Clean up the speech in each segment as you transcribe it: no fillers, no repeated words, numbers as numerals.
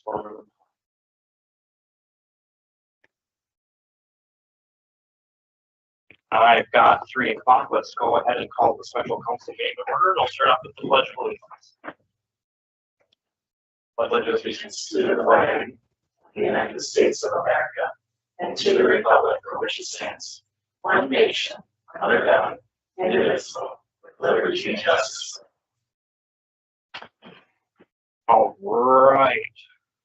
for I've got 3 o'clock. Let's go ahead and call the special council meeting to order. I'll start off with the pledge of allegiance. Pledge allegiance to the flag of the United States of America and to the republic for which it stands, one nation, under God, indivisible, with liberty and justice. All right.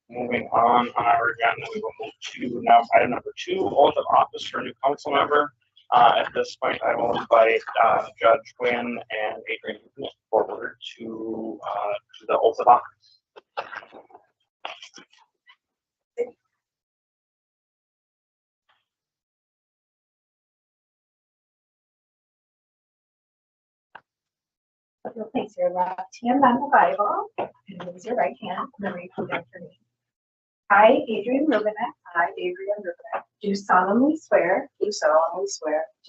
Moving on our agenda, we will move to now item number 2, oath of office for a new council member. At this point, I will invite Judge Quinn and Adrian forward to the oath of office. You'll place your left hand on the Bible and raise your right hand and then repeat after me. I, Adrian Rubinek, do solemnly swear to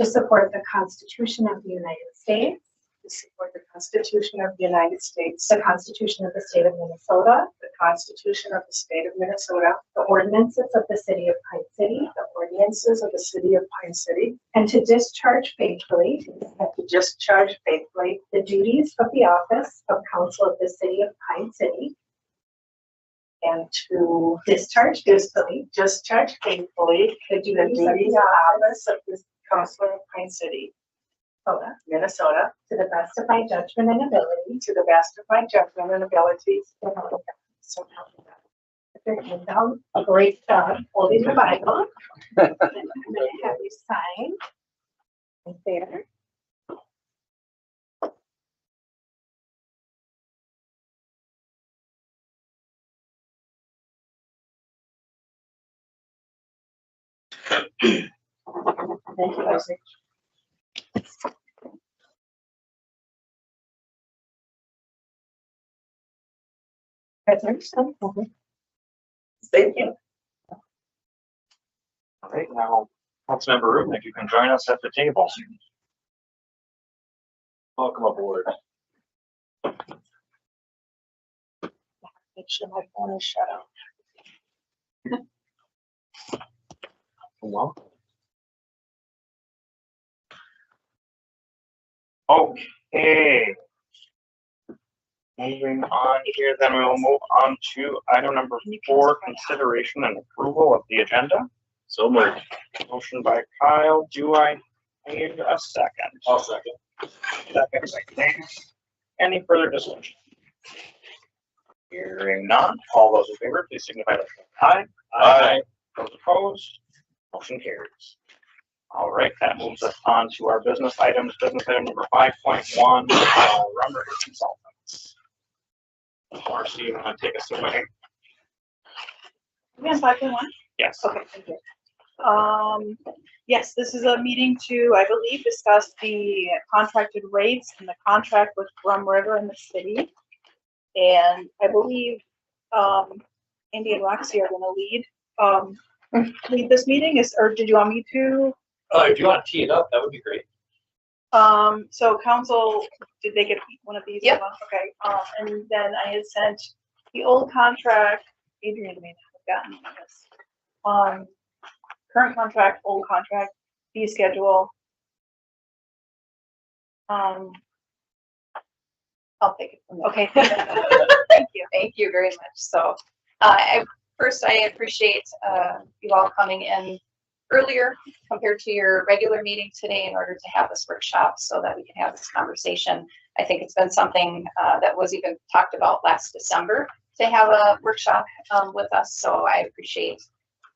support the Constitution of the United States, the Constitution of the State of Minnesota, the ordinances of the City of Pine City, and to discharge faithfully the duties of the office of Council of the City of Pine City, and to discharge faithfully the duties of the office of the Councilor of Pine City, Minnesota, to the best of my judgment and ability. to the best of my judgment and abilities. So help me God. So help me God. Put your hand down. A great job holding the Bible. I'm going to have you sign right there. Thank you, Isaac. Congratulations. Thank you. All right, now, Councilmember Rubin, if you can join us at the table. Welcome aboard. Make sure my phone is shut off. Welcome. Okay. Moving on here, then we will move on to item number 4, consideration and approval of the agenda. So moved. Motion by Kyle. Do I need a second? I'll second. Second by Dan. Any further discussion? Hearing none. All those in favor, please signify by saying aye. Aye. Those opposed, motion carries. All right, that moves us on to our business items. Business item number 5.1, Rumberger Consultants. Marcy, you want to take us away? We on 5.1? Yes. Okay, thank you. Yes, this is a meeting to, I believe, discuss the contracted rates and the contract with Rum River in the city. And I believe Andy and Roxy are going to lead this meeting. Or did you want me to? If you want to tee it up, that would be great. So council, did they get one of these? Yep. Okay. And then I had sent the old contract. Adrian may not have gotten this. Current contract, old contract, fee schedule. I'll take it from there. Okay. Thank you. Thank you very much. So, first, I appreciate you all coming in earlier compared to your regular meeting today in order to have this workshop so that we can have this conversation. I think it's been something that was even talked about last December to have a workshop with us. So I appreciate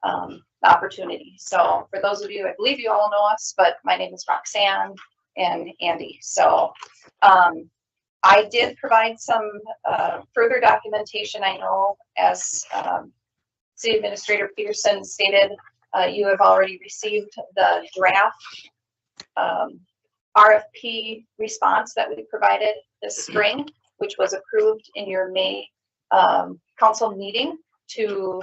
the opportunity. So for those of you, I believe you all know us, but my name is Roxanne and Andy. So I did provide some further documentation. I know as City Administrator Peterson stated, you have already received the draft RFP response that we provided this spring, which was approved in your May council meeting to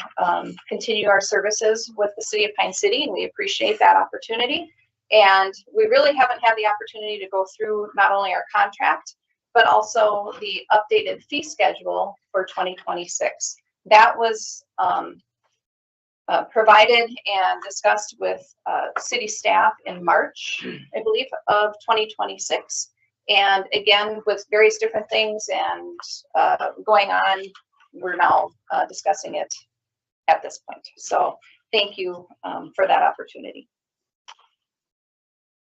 continue our services with the City of Pine City, and we appreciate that opportunity. And we really haven't had the opportunity to go through not only our contract, but also the updated fee schedule for 2026. that was provided and discussed with city staff in March, I believe, of 2026. And again, with various different things and going on, we're now discussing it at this point. So thank you for that opportunity.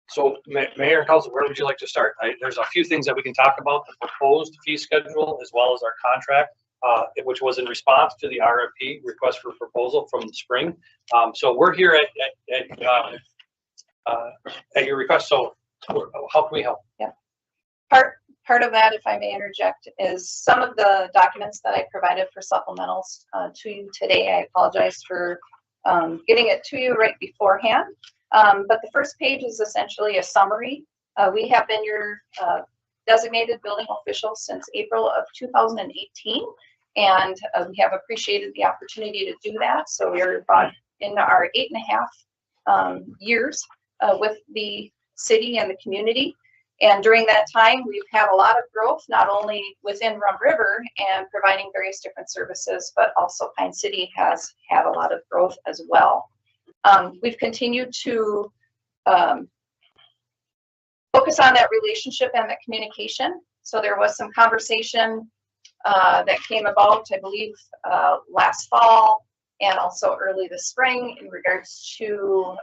So Mayor and Council, where would you like to start? There's a few things that we can talk about, the proposed fee schedule as well as our contract, which was in response to the RFP request for proposal from the spring. So we're here at your request. So how can we help? Yeah. Part of that, if I may interject, is some of the documents that I provided for supplementals to you today. I apologize for getting it to you right beforehand. But the first page is essentially a summary. We have been your designated building official since April of 2018, and we have appreciated the opportunity to do that. So we're brought into our 8.5 years with the city and the community. And during that time, we've had a lot of growth, not only within Rum River and providing various different services, but also Pine City has had a lot of growth as well. We've continued to focus on that relationship and that communication. So there was some conversation that came about, I believe, last fall and also early this spring in regards to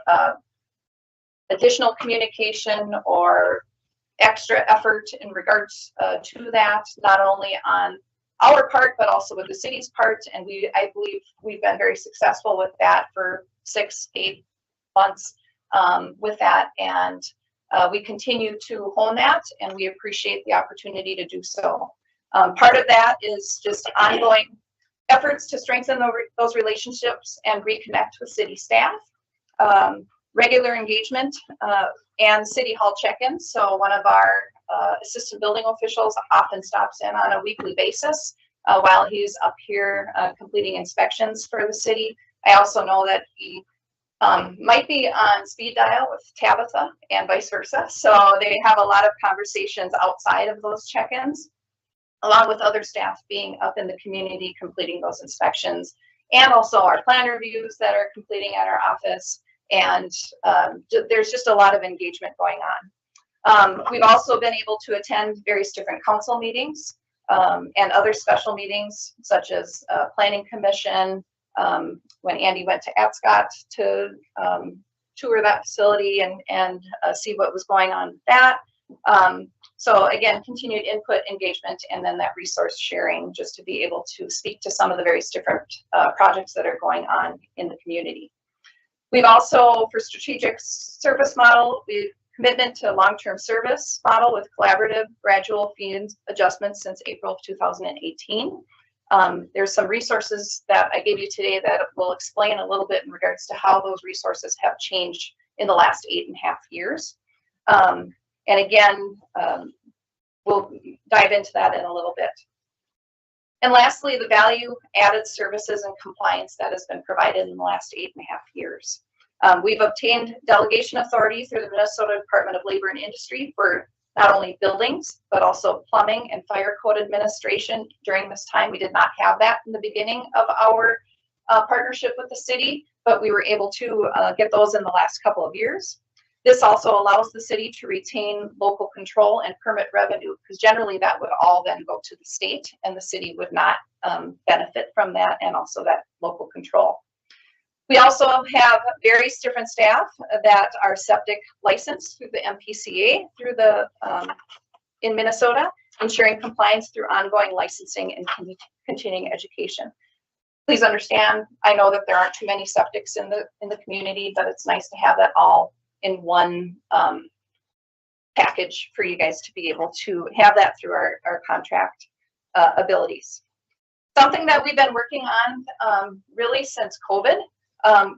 additional communication or extra effort in regards to that, not only on our part, but also with the city's part. And I believe we've been very successful with that for 6-8 months with that. And we continue to hone that, and we appreciate the opportunity to do so. Part of that is just ongoing efforts to strengthen those relationships and reconnect with city staff. Regular engagement and city hall check-ins. So one of our assistant building officials often stops in on a weekly basis while he's up here completing inspections for the city. I also know that he might be on speed dial with Tabitha and vice versa. So they have a lot of conversations outside of those check-ins, along with other staff being up in the community completing those inspections, and also our plan reviews that are completing at our office. And there's just a lot of engagement going on. We've also been able to attend various different council meetings and other special meetings, such as Planning Commission, when Andy went to Atscott to tour that facility and see what was going on with that. So again, continued input, engagement, and then that resource sharing, just to be able to speak to some of the various different projects that are going on in the community. We've also, for strategic service model, we've commitment to long-term service model with collaborative gradual fee adjustments since April of 2018. There's some resources that I gave you today that will explain a little bit in regards to how those resources have changed in the last 8.5 years. And again, we'll dive into that in a little bit. And lastly, the value added services and compliance that has been provided in the last 8.5 years. We've obtained delegation authority through the Minnesota Department of Labor and Industry for not only buildings, but also plumbing and fire code administration during this time. We did not have that in the beginning of our partnership with the city, but we were able to get those in the last couple of years. This also allows the city to retain local control and permit revenue, because generally that would all then go to the state and the city would not benefit from that, and also that local control. We also have various different staff that are septic licensed through the MPCA through the in Minnesota, ensuring compliance through ongoing licensing and continuing education. Please understand, I know that there aren't too many septics in the community, but it's nice to have that all in one package for you guys to be able to have that through our contract abilities. Something that we've been working on really since COVID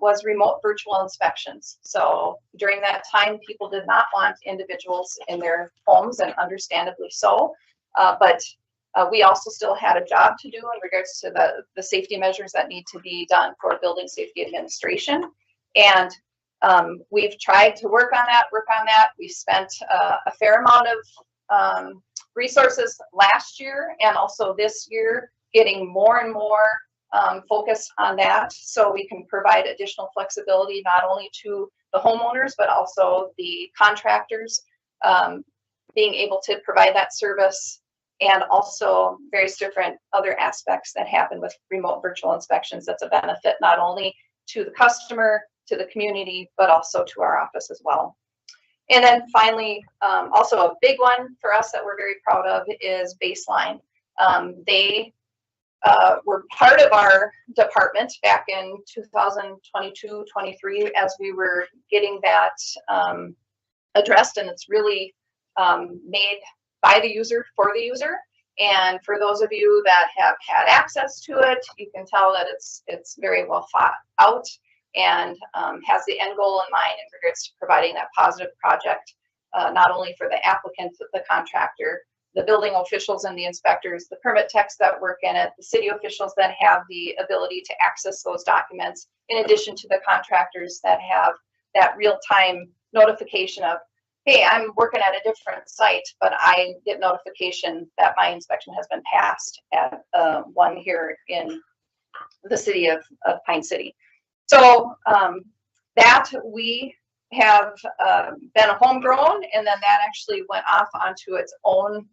was remote virtual inspections. So during that time, people did not want individuals in their homes, and understandably so, but we also still had a job to do in regards to the safety measures that need to be done for building safety administration. And we've tried to work on that. We spent a fair amount of resources last year and also this year getting more and more focus on that so we can provide additional flexibility not only to the homeowners, but also the contractors being able to provide that service, and also various different other aspects that happen with remote virtual inspections. That's a benefit not only to the customer, to the community, but also to our office as well. And then finally, also a big one for us that we're very proud of is Baseline. They were part of our department back in 2022-23 as we were getting that addressed, and it's really made by the user for the user. And for those of you that have had access to it, you can tell that it's very well thought out and has the end goal in mind in regards to providing that positive project, not only for the applicant, the contractor, the building officials and the inspectors, the permit techs that work in it, the city officials that have the ability to access those documents, in addition to the contractors that have that real-time notification of, hey, I'm working at a different site, but I get notification that my inspection has been passed at one here in the city of Pine City. So that we have been homegrown, and then that actually went off onto its own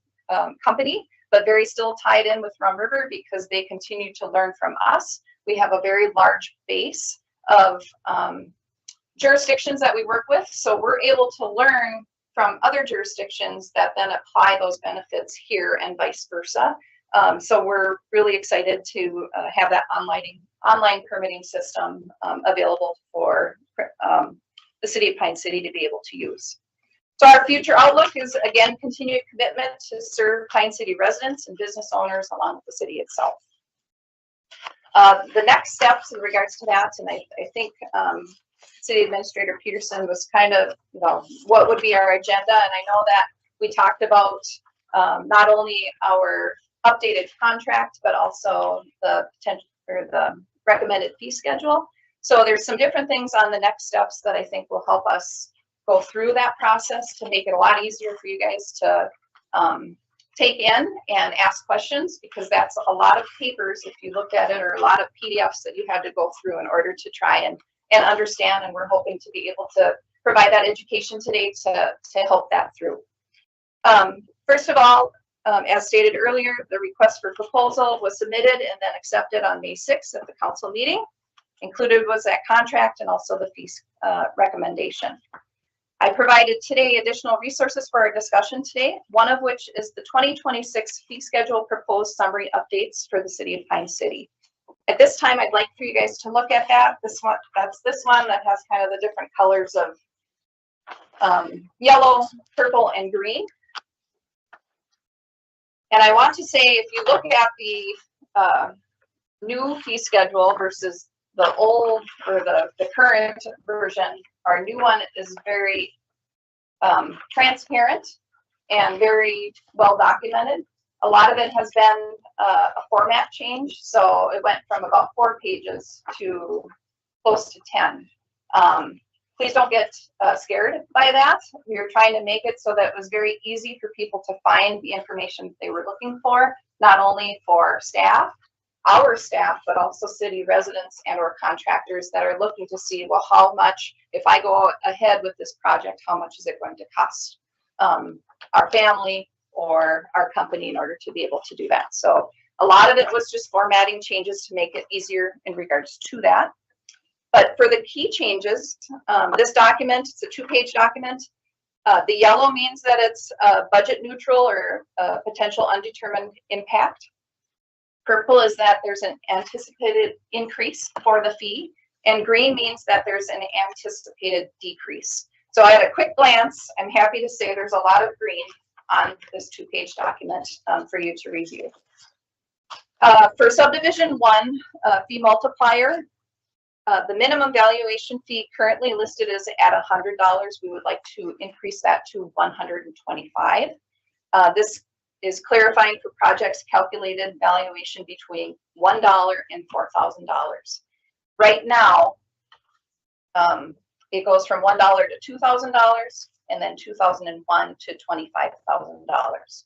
company, but very still tied in with Rum River because they continue to learn from us. We have a very large base of jurisdictions that we work with, so we're able to learn from other jurisdictions that then apply those benefits here and vice versa. So we're really excited to have that online permitting system available for the city of Pine City to be able to use. So our future outlook is, again, continued commitment to serve Pine City residents and business owners along with the city itself. The next steps in regards to that, and I think City Administrator Peterson was kind of, what would be our agenda? And I know that we talked about not only our updated contract, but also the potential or the recommended fee schedule. So there's some different things on the next steps that I think will help us go through that process to make it a lot easier for you guys to take in and ask questions, because that's a lot of papers if you look at it, or a lot of PDFs that you had to go through in order to try and understand, and we're hoping to be able to provide that education today to help that through. First of all, as stated earlier, the request for proposal was submitted and then accepted on May 6th at the council meeting. Included was that contract and also the fee recommendation. I provided today additional resources for our discussion today, one of which is the 2026 fee schedule proposed summary updates for the city of Pine City. At this time, I'd like for you guys to look at that. This one that has kind of the different colors of yellow, purple, and green. And I want to say, if you look at the new fee schedule versus the old or the current version, our new one is very transparent and very well documented. A lot of it has been a format change, so it went from about 4 pages to close to 10. Please don't get scared by that. We were trying to make it so that it was very easy for people to find the information they were looking for, not only for staff, our staff, but also city residents and or contractors that are looking to see, well, how much, if I go ahead with this project, how much is it going to cost our family or our company in order to be able to do that. So a lot of it was just formatting changes to make it easier in regards to that. But for the key changes, this document, it's a 2-page document. The yellow means that it's budget neutral or potential undetermined impact. Purple is that there's an anticipated increase for the fee, and green means that there's an anticipated decrease. So at a quick glance, I'm happy to say there's a lot of green on this 2-page document for you to review. For subdivision 1, fee multiplier, the minimum valuation fee currently listed is at $100. We would like to increase that to $125. This is clarifying for projects calculated valuation between $1 and $4,000. Right now, it goes from $1 to $2,000, and then 2001 to $25,000.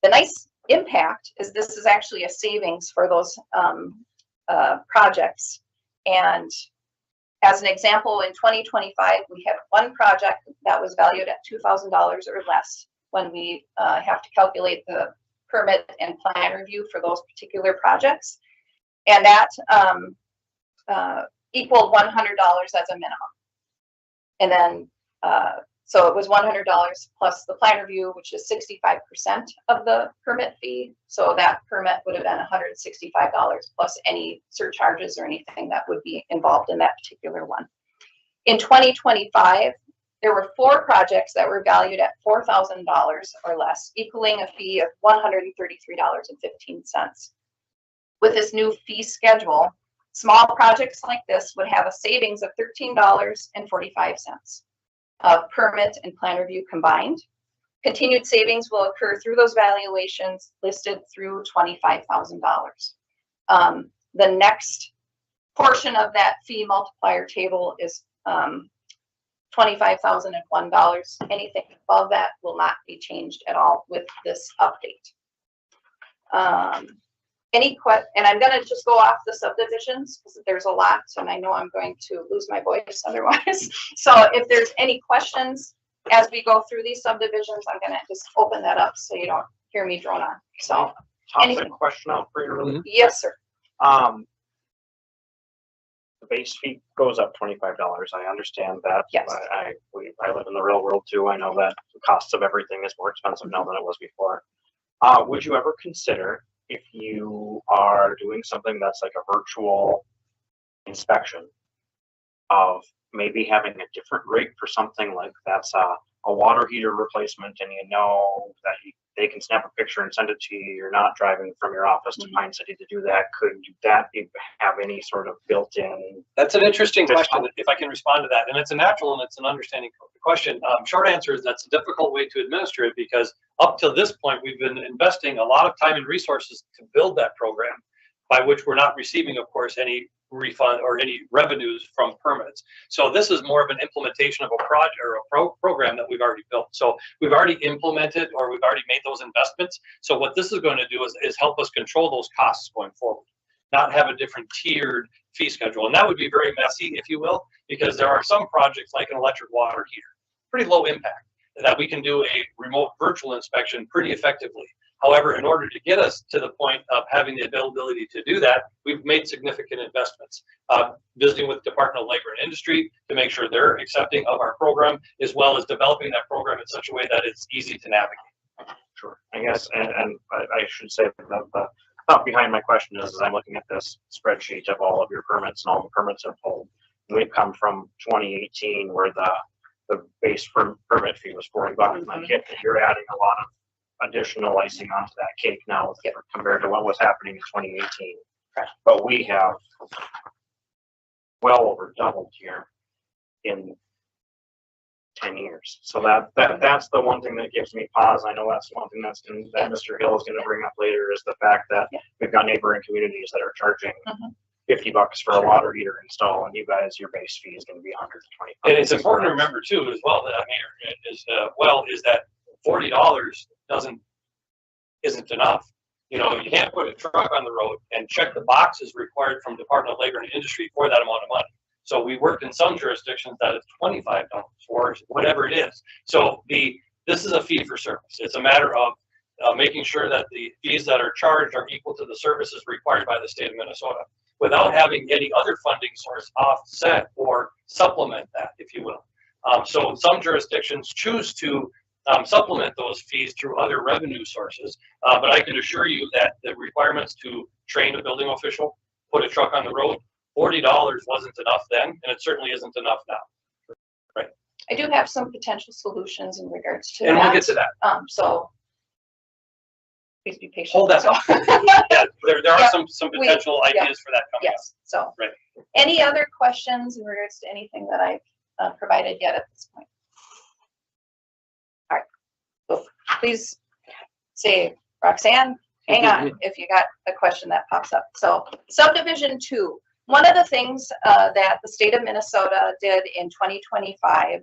The nice impact is this is actually a savings for those projects. And as an example, in 2025, we had one project that was valued at $2,000 or less when we have to calculate the permit and plan review for those particular projects. And that equaled $100 as a minimum. And then, so it was $100 plus the plan review, which is 65% of the permit fee. So that permit would have been $165 plus any surcharges or anything that would be involved in that particular one. In 2025, there were 4 projects that were valued at $4,000 or less, equaling a fee of $133.15. With this new fee schedule, small projects like this would have a savings of $13.45 of permit and plan review combined. Continued savings will occur through those valuations listed through $25,000. The next portion of that fee multiplier table is $25,001. Anything above that will not be changed at all with this update. And I'm going to just go off the subdivisions because there's a lot and I know I'm going to lose my voice otherwise. So if there's any questions as we go through these subdivisions, I'm going to just open that up so you don't hear me drone on. So Toss a question out for you really. yes, sir. The base fee goes up $25. I understand that. Yes. I live in the real world too. I know that the cost of everything is more expensive now than it was before. Would you ever consider, if you are doing something that's like a virtual inspection, of maybe having a different rate for something like that's a water heater replacement, and you know that they can snap a picture and send it to you. You're not driving from your office to Pine City to do that. Could that have any sort of built-in? That's an interesting question, if I can respond to that. And it's a natural and it's an understanding question. Short answer is that's a difficult way to administer it, because up to this point, we've been investing a lot of time and resources to build that program, by which we're not receiving, of course, any refund or any revenues from permits. So this is more of an implementation of a project or a program that we've already built. So we've already implemented, or we've already made those investments. So what this is going to do is help us control those costs going forward, not have a different tiered fee schedule. And that would be very messy, if you will, because there are some projects like an electric water heater, pretty low impact, that we can do a remote virtual inspection pretty effectively. However, in order to get us to the point of having the availability to do that, we've made significant investments. Visiting with Department of Labor and Industry to make sure they're accepting of our program, as well as developing that program in such a way that it's easy to navigate. Sure. I guess, and I should say that the thought behind my question is I'm looking at this spreadsheet of all of your permits, and all the permits are pulled. We've come from 2018 where the base permit fee was $40. And I get that you're adding a lot of additional icing onto that cake now compared to what was happening in 2018. Correct. But we have well over doubled here in 10 years. So that's the one thing that gives me pause. I know that's one thing that Mr. Hill is going to bring up later, is the fact that we've got neighboring communities that are charging $50 for a water heater install, and you guys, your base fee is going to be $120. And it's important to remember too, as well, that is that $40 isn't enough. You know, you can't put a truck on the road and check the boxes required from Department of Labor and Industry for that amount of money. So we worked in some jurisdictions that it's $25 or whatever it is. So this is a fee for service. It's a matter of making sure that the fees that are charged are equal to the services required by the state of Minnesota, without having any other funding source offset or supplement that, if you will. So some jurisdictions choose to supplement those fees through other revenue sources. But I can assure you that the requirements to train a building official, put a truck on the road, $40 wasn't enough then, and it certainly isn't enough now. Right. I do have some potential solutions in regards to And that. we'll get to that. So please be patient. Hold that So- Yeah, there are Yeah, some potential ideas for that coming up. Yes, so. Right. Any other questions in regards to anything that I've provided yet at this point? All right, so please say, Roxanne, hang on if you got a question that pops up. So subdivision 2, one of the things that the state of Minnesota did in 2025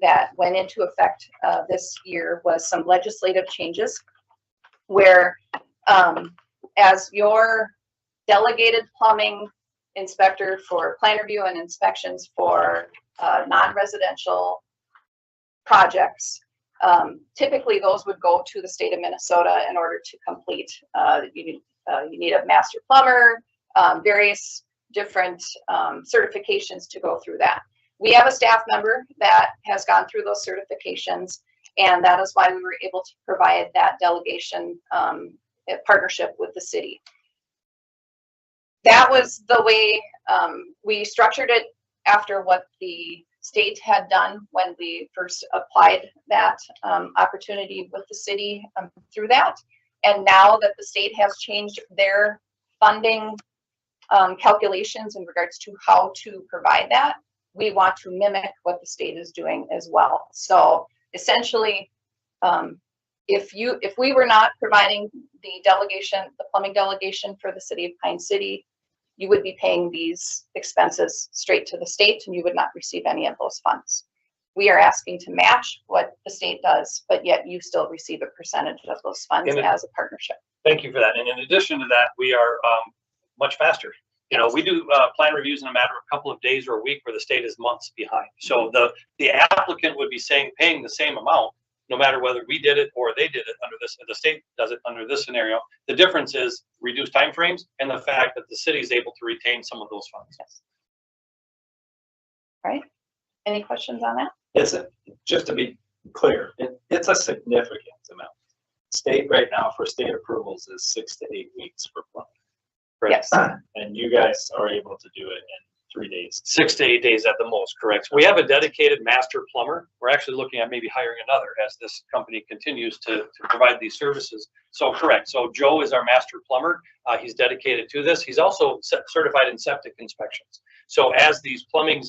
that went into effect this year was some legislative changes where as your delegated plumbing inspector for plan review and inspections for non-residential projects. Typically, those would go to the state of Minnesota in order to complete. You need a master plumber, various different certifications to go through that. We have a staff member that has gone through those certifications, and that is why we were able to provide that delegation partnership with the city. That was the way we structured it after what the state had done when we first applied that opportunity with the city through that. And now that the state has changed their funding calculations in regards to how to provide that, we want to mimic what the state is doing as well. So essentially, if we were not providing the delegation, the plumbing delegation for the city of Pine City, you would be paying these expenses straight to the state and you would not receive any of those funds. We are asking to match what the state does, but yet you still receive a percentage of those funds as a partnership. Thank you for that. And in addition to that, we are much faster. You know, we do plan reviews in a matter of a couple of days or a week, where the state is months behind. So the applicant would be paying the same amount, no matter whether we did it or they did it under this, the state does it under this scenario. The difference is reduced timeframes and the fact that the city is able to retain some of those funds. Yes. Right. Any questions on that? Just to be clear, it's a significant amount. State right now for state approvals is 6 to 8 weeks for plumbing. Yes. And you guys are able to do it in 3 days. 6 to 8 days at the most, correct. We have a dedicated master plumber. We're actually looking at maybe hiring another as this company continues to provide these services. So correct. So Joe is our master plumber. He's dedicated to this. He's also certified in septic inspections. So as these plumbing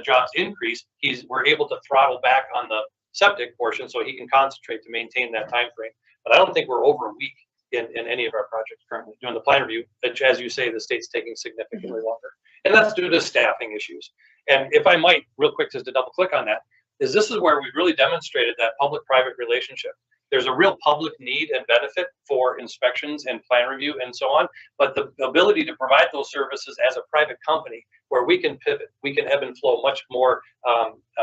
jobs increase, we're able to throttle back on the septic portion so he can concentrate to maintain that time frame. But I don't think we're over a week in any of our projects currently doing the plan review, which, as you say, the state's taking significantly longer. And that's due to staffing issues. And if I might, real quick, just to double click on that, this is where we really demonstrated that public-private relationship. There's a real public need and benefit for inspections and plan review and so on, but the ability to provide those services as a private company where we can pivot, we can ebb and flow much more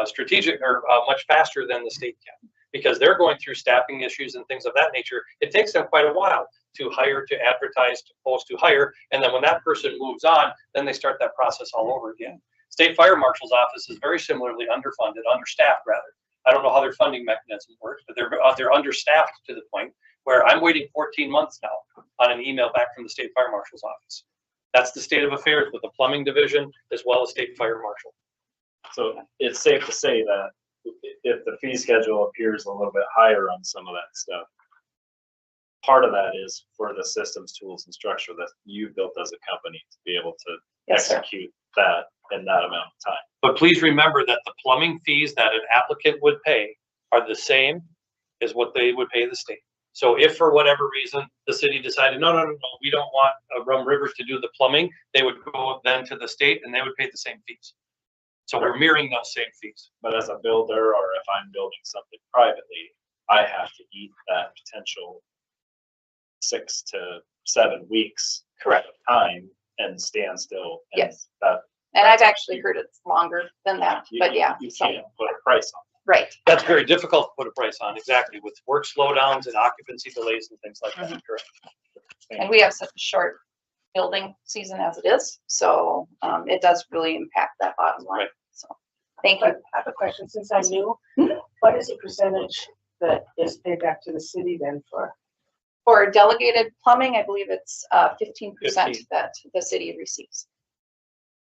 strategic or much faster than the state can, because they're going through staffing issues and things of that nature. It takes them quite a while to hire, to advertise, to post, to hire. And then when that person moves on, then they start that process all over again. State Fire Marshal's office is very similarly underfunded, understaffed rather. I don't know how their funding mechanism works, but they're understaffed to the point where I'm waiting 14 months now on an email back from the State Fire Marshal's office. That's the state of affairs with the plumbing division as well as State Fire Marshal. So it's safe to say that if the fee schedule appears a little bit higher on some of that stuff, part of that is for the systems, tools, and structure that you built as a company to be able to execute that in that amount of time. But please remember that the plumbing fees that an applicant would pay are the same as what they would pay the state. So if for whatever reason the city decided, no, we don't want Rum River to do the plumbing, they would go then to the state and they would pay the same fees. So we're mirroring those same fees. But as a builder, or if I'm building something privately, I have to eat that potential 6 to 7 weeks Correct. of time and stand still. And Yes. That And I've actually heard it's longer than that, but yeah. You So, can't put a price on right. That's very difficult to put a price on, exactly, with work slowdowns and occupancy delays and things like that, correct? it. And we have such a short building season as it is, so it does really impact that bottom line. Right. So, thank you. I have a question, since I'm new, what is the percentage that is paid back to the city then for? For delegated plumbing, I believe it's 15% 15. that the city receives.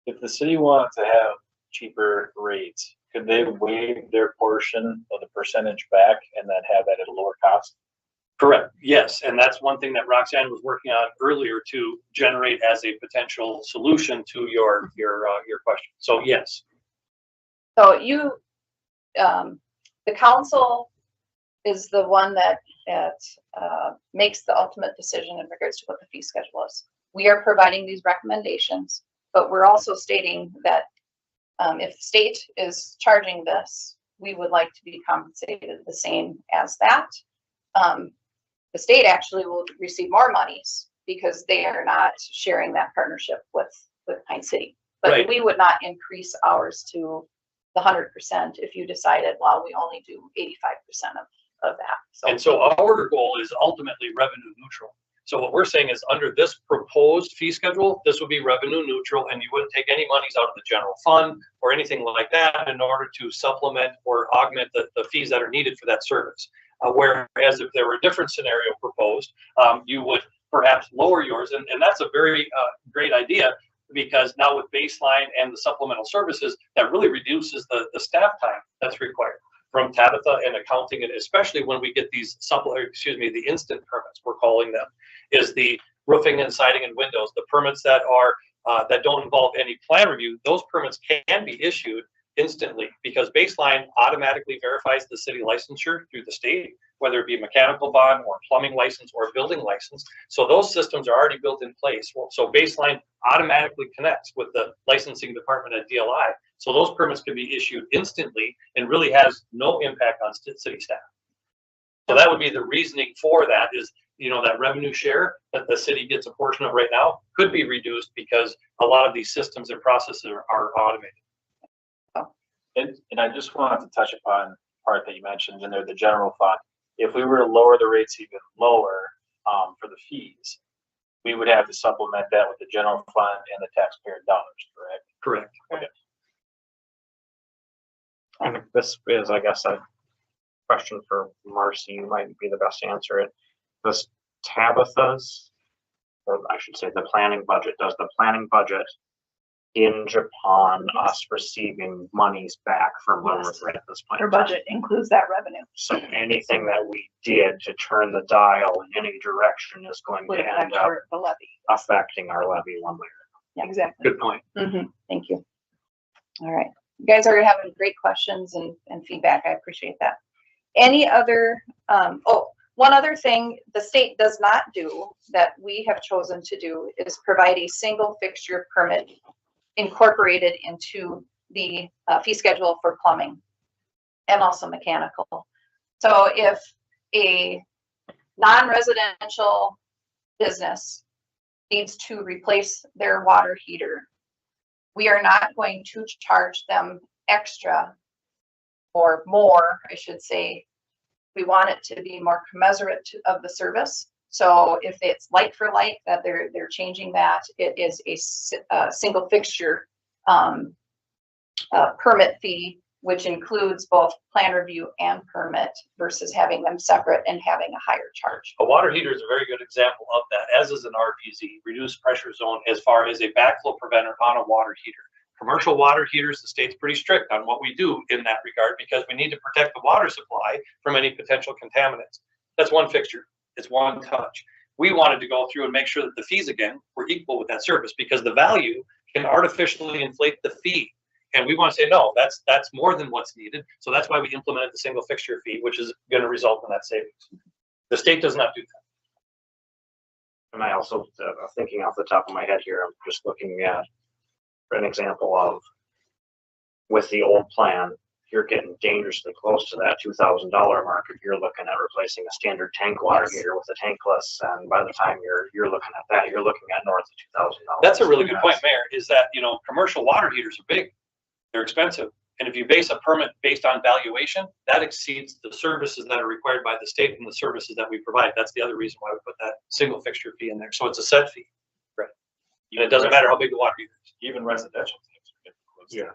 If the city wanted to have cheaper rates, could they waive their portion of the percentage back and then have that at a lower cost? Correct, yes, and that's one thing that Roxanne was working on earlier to generate as a potential solution to your question. So yes. So the council is the one that makes the ultimate decision in regards to what the fee schedule is. We are providing these recommendations, but we're also stating that if the state is charging this, we would like to be compensated the same as that. The state actually will receive more monies because they are not sharing that partnership with Pine City. But Right. we would not increase ours to the 100% if you decided, well, we only do 85% of that. And so our goal is ultimately revenue neutral. So what we're saying is under this proposed fee schedule, this would be revenue neutral and you wouldn't take any monies out of the general fund or anything like that in order to supplement or augment the fees that are needed for that service. Whereas if there were a different scenario proposed, you would perhaps lower yours. And that's a very great idea, because now with baseline and the supplemental services, that really reduces the staff time that's required from Tabitha and accounting, and especially when we get these the instant permits, we're calling them, is the roofing and siding and windows, the permits that are that don't involve any plan review. Those permits can be issued instantly because baseline automatically verifies the city licensure through the state, whether it be a mechanical bond or plumbing license or a building license. So those systems are already built in place. So baseline automatically connects with the licensing department at DLI. So those permits can be issued instantly and really has no impact on city staff. So that would be the reasoning for that is, that revenue share that the city gets a portion of right now could be reduced because a lot of these systems and processes are automated. And I just wanted to touch upon the part that you mentioned in there, the general fund. If we were to lower the rates even lower for the fees, we would have to supplement that with the general fund and the taxpayer dollars, correct? Correct. Okay. And this is, I guess, a question for Marcy. You might be the best to answer it. Does Tabitha's, or I should say the planning budget, does the planning budget hinge upon us receiving monies back from Glen River at this point? Our budget includes that revenue. So anything that we did to turn the dial in any direction is going Would to affect end up the levy. affecting our levy one way or Exactly. Good point. Thank you. All right. You guys are having great questions and feedback. I appreciate that. Any other, one other thing the state does not do that we have chosen to do is provide a single fixture permit incorporated into the fee schedule for plumbing and also mechanical. So if a non-residential business needs to replace their water heater, we are not going to charge them extra or more, I should say. We want it to be more commensurate of the service. So if it's like for like that they're changing that, it is a single fixture permit fee, which includes both plan review and permit versus having them separate and having a higher charge. A water heater is a very good example of that, as is an RPZ, reduced pressure zone, as far as a backflow preventer on a water heater. Commercial water heaters, the state's pretty strict on what we do in that regard because we need to protect the water supply from any potential contaminants. That's one fixture. It's one touch. We wanted to go through and make sure that the fees again were equal with that service because the value can artificially inflate the fee. And we want to say, no, that's more than what's needed. So that's why we implemented the single fixture fee, which is going to result in that savings. The state does not do that. And I also, thinking off the top of my head here, I'm just looking at an example of, with the old plan, you're getting dangerously close to that $2,000 mark if you're looking at replacing a standard tank water heater with a tankless, and by the time you're looking at that, you're looking at north of $2,000. That's a really good point, Mayor, is that, commercial water heaters are big, they're expensive. And if you base a permit based on valuation, that exceeds the services that are required by the state and the services that we provide. That's the other reason why we put that single fixture fee in there. So it's a set fee. Right. And it doesn't matter how big the water heater is. Even residential things are getting close. Yeah.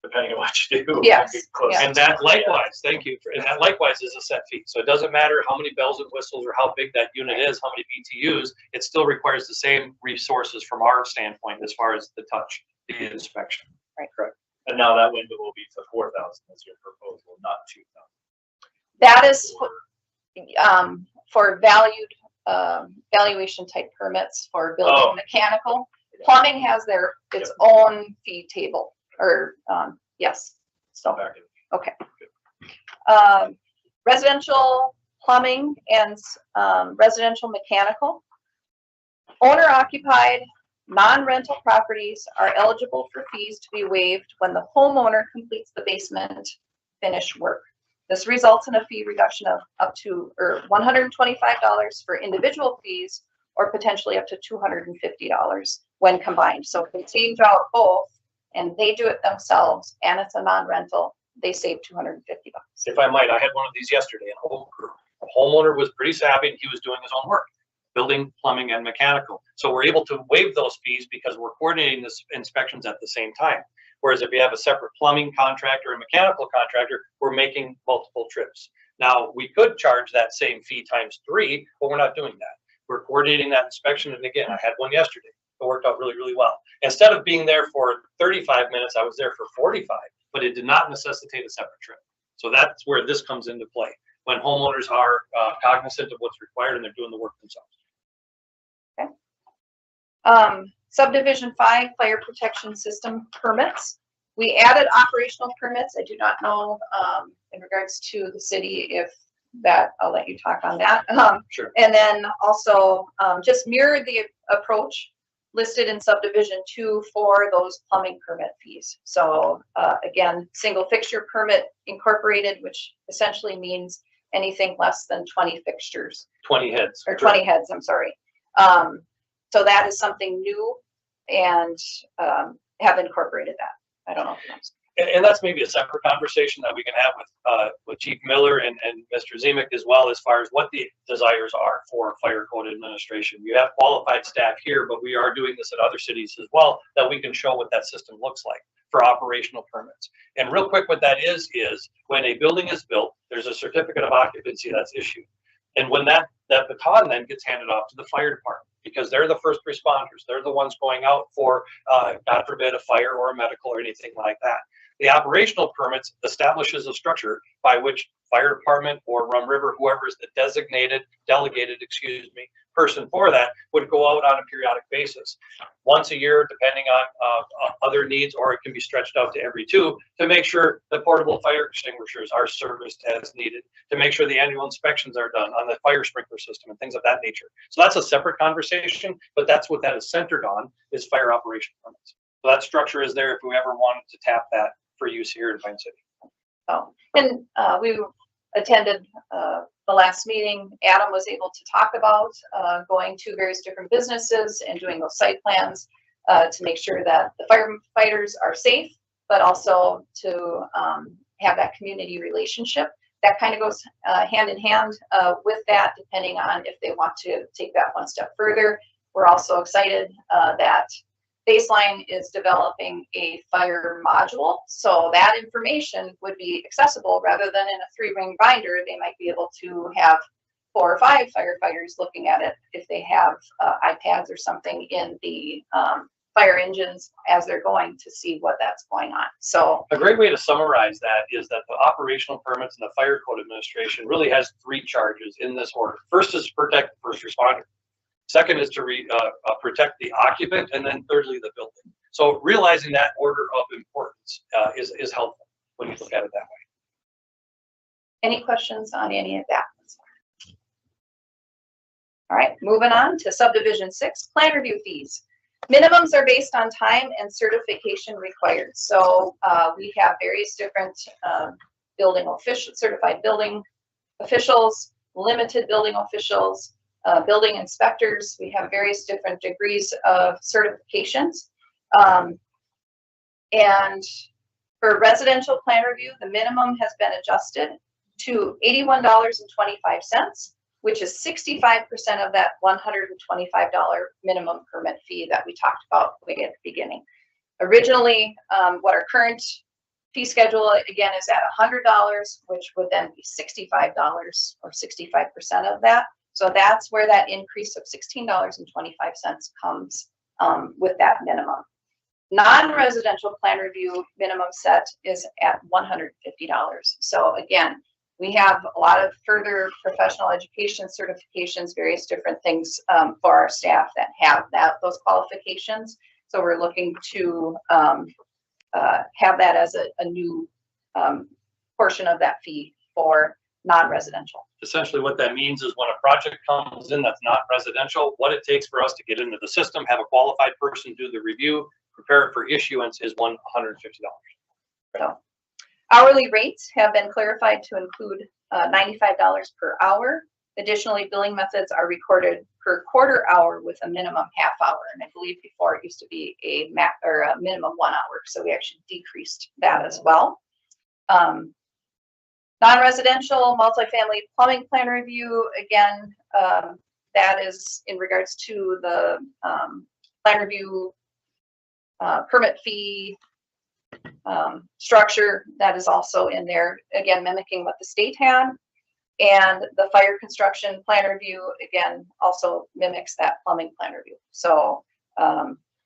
Depending on what you do. Yes, it can be close. yeah. And that likewise, thank you, and that likewise is a set fee. So it doesn't matter how many bells and whistles or how big that unit is, how many BTUs, it still requires the same resources from our standpoint as far as the touch, the inspection. Right. Correct. And now that window will be to 4,000 as your proposal, not 2,000. That is for valuation type permits for building Oh. mechanical. Plumbing has its own fee table or yes. So Back in. okay. Residential plumbing and residential mechanical. Owner occupied non-rental properties are eligible for fees to be waived when the homeowner completes the basement finish work. This results in a fee reduction of up to $125 for individual fees or potentially up to $250 when combined. So if they change out both and they do it themselves and it's a non-rental, they save $250. If I might, I had one of these yesterday in Oak Grove. The homeowner was pretty savvy and he was doing his own work, building, plumbing, and mechanical. So we're able to waive those fees because we're coordinating this inspections at the same time. Whereas if you have a separate plumbing contractor or mechanical contractor, we're making multiple trips. Now, we could charge that same fee times 3, but we're not doing that. We're coordinating that inspection. And again, I had one yesterday. It worked out really, really well. Instead of being there for 35 minutes, I was there for 45, but it did not necessitate a separate trip. So that's where this comes into play, when homeowners are cognizant of what's required and they're doing the work themselves. Subdivision 5, fire protection system permits. We added operational permits. I do not know in regards to the city if that, I'll let you talk on that. Sure. And then also just mirror the approach listed in subdivision 2 for those plumbing permit fees. So again, single fixture permit incorporated, which essentially means anything less than 20 fixtures. 20 heads. Or 20 heads, I'm sorry. So that is something new and have incorporated that. I don't know if that's. And that's maybe a separate conversation that we can have with Chief Miller and Mr. Zemek as well, as far as what the desires are for fire code administration. You have qualified staff here, but we are doing this at other cities as well, that we can show what that system looks like for operational permits. And real quick, what that is when a building is built, there's a certificate of occupancy that's issued. And when that baton then gets handed off to the fire department, because they're the first responders, they're the ones going out for, God forbid, a fire or a medical or anything like that. The operational permits establishes a structure by which fire department or Rum River, whoever is the delegated person for that, would go out on a periodic basis. Once a year, depending on other needs, or it can be stretched out to every 2, to make sure the portable fire extinguishers are serviced as needed, to make sure the annual inspections are done on the fire sprinkler system and things of that nature. So that's a separate conversation, but that's what that is centered on, is fire operation permits. So that structure is there if we ever wanted to tap that for use here in Pine City. Oh, and we attended the last meeting. Adam was able to talk about going to various different businesses and doing those site plans to make sure that the firefighters are safe, but also to have that community relationship. That kind of goes hand in hand with that, depending on if they want to take that one step further. We're also excited that Baseline is developing a fire module, so that information would be accessible rather than in a 3-ring binder. They might be able to have 4 or 5 firefighters looking at it if they have iPads or something in the fire engines as they're going to see what that's going on. So a great way to summarize that is that the operational permits and the fire code administration really has 3 charges in this order. First is to protect the first responder. Second is to protect the occupant, and then thirdly, the building. So realizing that order of importance is helpful when you look at it that way. any questions on any of that? All right, moving on to subdivision 6, plan review fees. Minimums are based on time and certification required. So we have various different certified building officials, limited building officials, building inspectors. We have various different degrees of certifications. And for residential plan review, the minimum has been adjusted to $81.25, which is 65% of that $125 minimum permit fee that we talked about way at the beginning. Originally, what our current fee schedule again is at $100, which would then be $65 or 65% of that. So that's where that increase of $16.25 comes with that minimum. Non-residential plan review minimum set is at $150. So again, we have a lot of further professional education certifications, various different things for our staff that have those qualifications. So we're looking to have that as a new portion of that fee for non-residential. Essentially what that means is when a project comes in that's not residential, what it takes for us to get into the system, have a qualified person do the review, prepare it for issuance is $150. So hourly rates have been clarified to include $95 per hour Additionally, billing methods are recorded per quarter hour with a minimum half hour. And I believe before it used to be a minimum 1 hour. So we actually decreased that as well. Non-residential multifamily plumbing plan review, again, that is in regards to the plan review permit fee structure that is also in there, again, mimicking what the state had. And the fire construction plan review, again, also mimics that plumbing plan review. So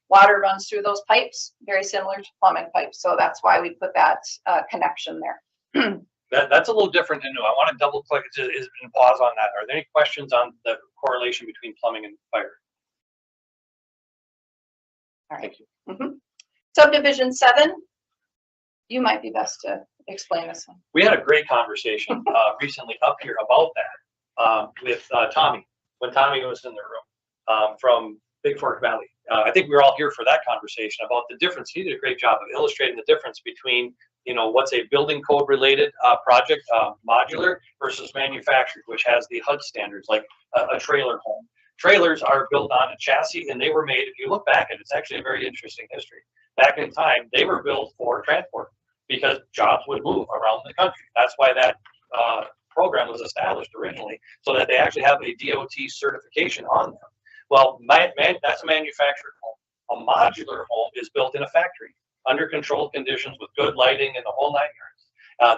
water runs through those pipes, very similar to plumbing pipes. So that's why we put that connection there. That's a little different than new. I want to double click and pause on that. Are there any questions on the correlation between plumbing and fire? All right. Thank you. Subdivision 7, you might be best to explain this one. We had a great conversation recently up here about that with Tommy, when Tommy was in the room from Big Fork Valley. I think we were all here for that conversation about the difference. He did a great job of illustrating the difference between, what's a building code related project, modular versus manufactured, which has the HUD standards, like a trailer home. Trailers are built on a chassis, and they were made, if you look back at it, it's actually a very interesting history. Back in time, they were built for transport because jobs would move around the country. That's why that program was established originally, so that they actually have a DOT certification on them. Well, that's a manufactured home. A modular home is built in a factory under controlled conditions with good lighting and the whole 9 yards.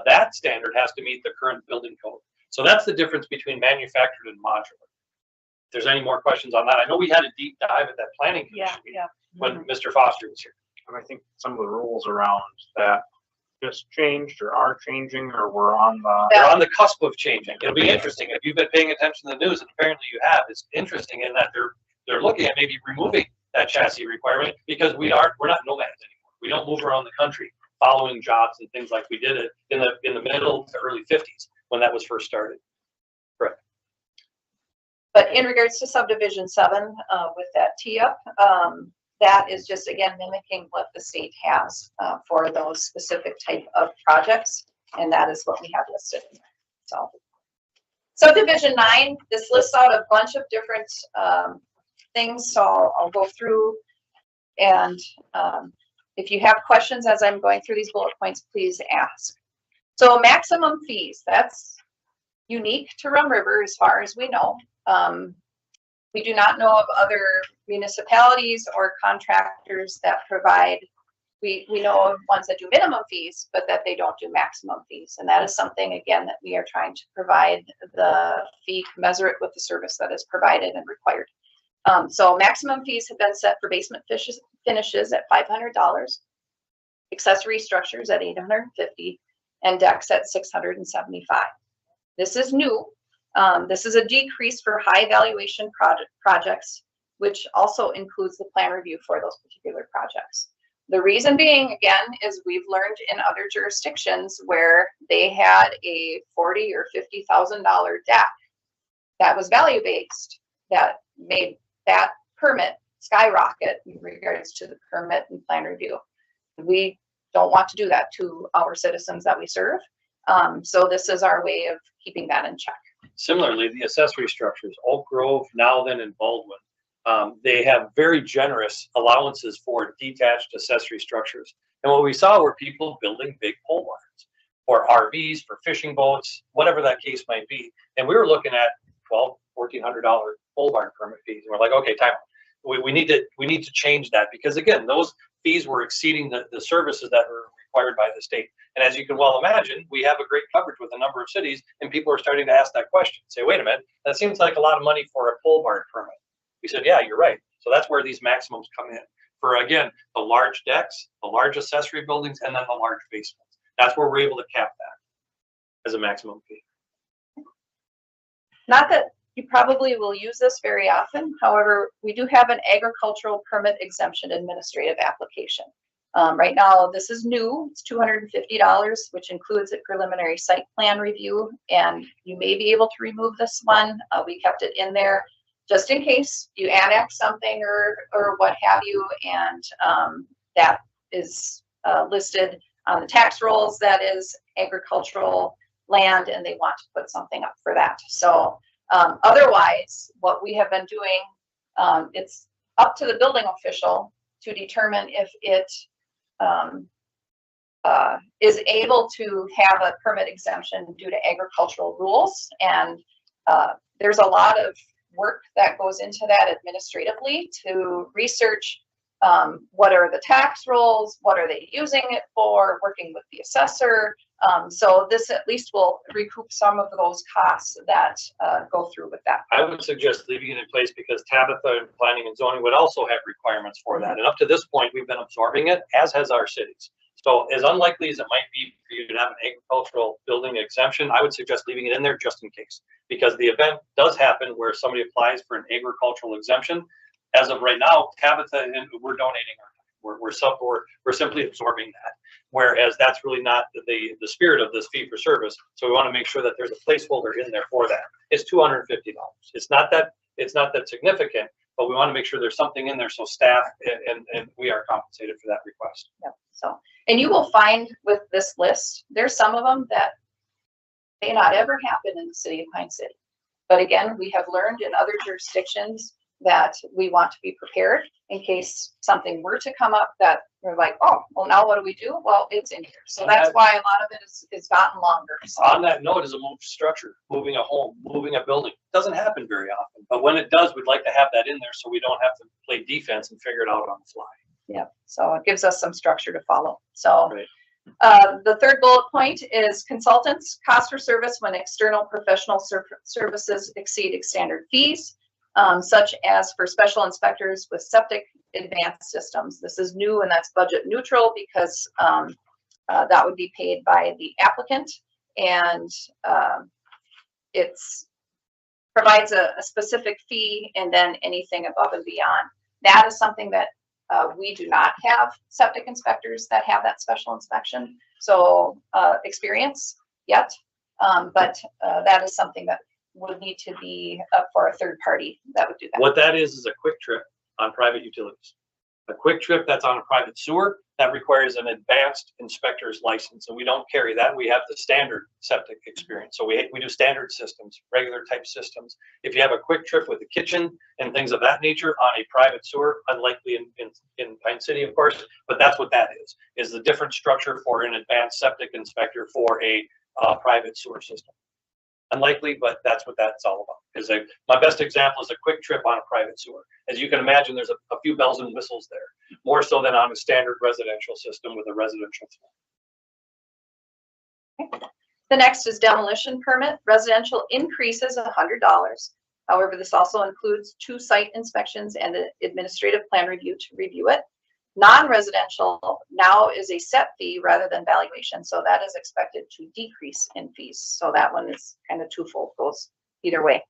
That standard has to meet the current building code. So that's the difference between manufactured and modular. If there's any more questions on that, I know we had a deep dive at that planning commission meeting when Mr. Foster was here. And I think some of the rules around that just changed or are changing, or we're on the. They're on the cusp of changing. It'll be interesting if you've been paying attention to the news, and apparently you have. It's interesting in that they're looking at maybe removing that chassis requirement because we're not nomads anymore. We don't move around the country following jobs and things like we did it in the middle to early 50s when that was first started. Correct. But in regards to subdivision 7, with that tee-up, that is just, again, mimicking what the state has for those specific type of projects. And that is what we have listed in there. So subdivision 9, this lists out a bunch of different things. So I'll go through, and if you have questions as I'm going through these bullet points, please ask. So maximum fees, that's unique to Rum River as far as we know. We do not know of other municipalities or contractors that provide, we know of ones that do minimum fees, but that they don't do maximum fees. And that is something, again, that we are trying to provide the fee commensurate with the service that is provided and required. So maximum fees have been set for basement finishes at $500, accessory structures at $850, and decks at $675. This is new. This is a decrease for high valuation projects, which also includes the plan review for those particular projects. The reason being, again, is we've learned in other jurisdictions where they had a $40,000 or $50,000 deck that was value based, that made that permit skyrocket in regards to the permit and plan review. We don't want to do that to our citizens that we serve. So this is our way of keeping that in check. Similarly, the accessory structures, Oak Grove, Now Then, and Baldwin, they have very generous allowances for detached accessory structures. And what we saw were people building big pole barns for RVs, for fishing boats, whatever that case might be. And we were looking at $1,200, $1,400 pole barn permit fees. And we're like, okay, time out. We need to change that, because again, those fees were exceeding the services that were required by the state. And as you can well imagine, we have a great coverage with a number of cities, and people are starting to ask that question. Say, wait a minute, that seems like a lot of money for a pole barn permit. We said, yeah, you're right. So that's where these maximums come in for, again, the large decks, the large accessory buildings, and then the large basements. That's where we're able to cap that as a maximum fee. Not that you probably will use this very often. However, we do have an agricultural permit exemption administrative application. Right now, this is new. It's $250, which includes a preliminary site plan review, and you may be able to remove this one. We kept it in there just in case you annex something or what have you, and that is listed on the tax rolls. That is agricultural land, and they want to put something up for that. So Otherwise, what we have been doing, it's up to the building official to determine if it is able to have a permit exemption due to agricultural rules. And there's a lot of work that goes into that administratively to research what are the tax rolls, what are they using it for, working with the assessor. So this at least will recoup some of those costs that go through with that. I would suggest leaving it in place because Tabitha and planning and zoning would also have requirements for that. And up to this point, we've been absorbing it, as has our cities. So as unlikely as it might be for you to have an agricultural building exemption, I would suggest leaving it in there just in case. Because the event does happen where somebody applies for an agricultural exemption. As of right now, Tabitha and we're donating our time. We're simply absorbing that. Whereas that's really not the spirit of this fee for service. So we want to make sure that there's a placeholder in there for that. It's $250. It's not that significant, but we want to make sure there's something in there so staff and we are compensated for that request. Yep. So, and you will find with this list, there's some of them that may not ever happen in the city of Pine City. But again, we have learned in other jurisdictions that we want to be prepared in case something were to come up that we're like, oh, well, now what do we do? Well, it's in here. So that's why a lot of it is gotten longer. So. On that note is a moved structure, moving a home, moving a building. It doesn't happen very often, but when it does, we'd like to have that in there so we don't have to play defense and figure it out on the fly. Yeah, so it gives us some structure to follow. So Right. The third bullet point is consultants, cost for service when external professional services exceed standard fees. Such as for special inspectors with septic advanced systems. This is new and that's budget neutral because that would be paid by the applicant, and it's provides a specific fee and then anything above and beyond. That is something that we do not have septic inspectors that have that special inspection. So experience yet, but that is something that would need to be up for a third party that would do that. What that is a quick trip on private utilities. A quick trip that's on a private sewer, that requires an advanced inspector's license, and we don't carry that. We have the standard septic experience. So we do standard systems, regular type systems. If you have a quick trip with a kitchen and things of that nature on a private sewer, unlikely in Pine City, of course, but that's what that is the different structure for an advanced septic inspector for a private sewer system. Unlikely, but that's what that's all about. My best example is a quick trip on a private sewer. As you can imagine, there's a few bells and whistles there, more so than on a standard residential system with a residential floor. Okay. The next is demolition permit. Residential increases $100. However, this also includes 2 site inspections and the administrative plan review to review it. Non-residential now is a set fee rather than valuation, so that is expected to decrease in fees. So that one is kind of twofold, goes either way.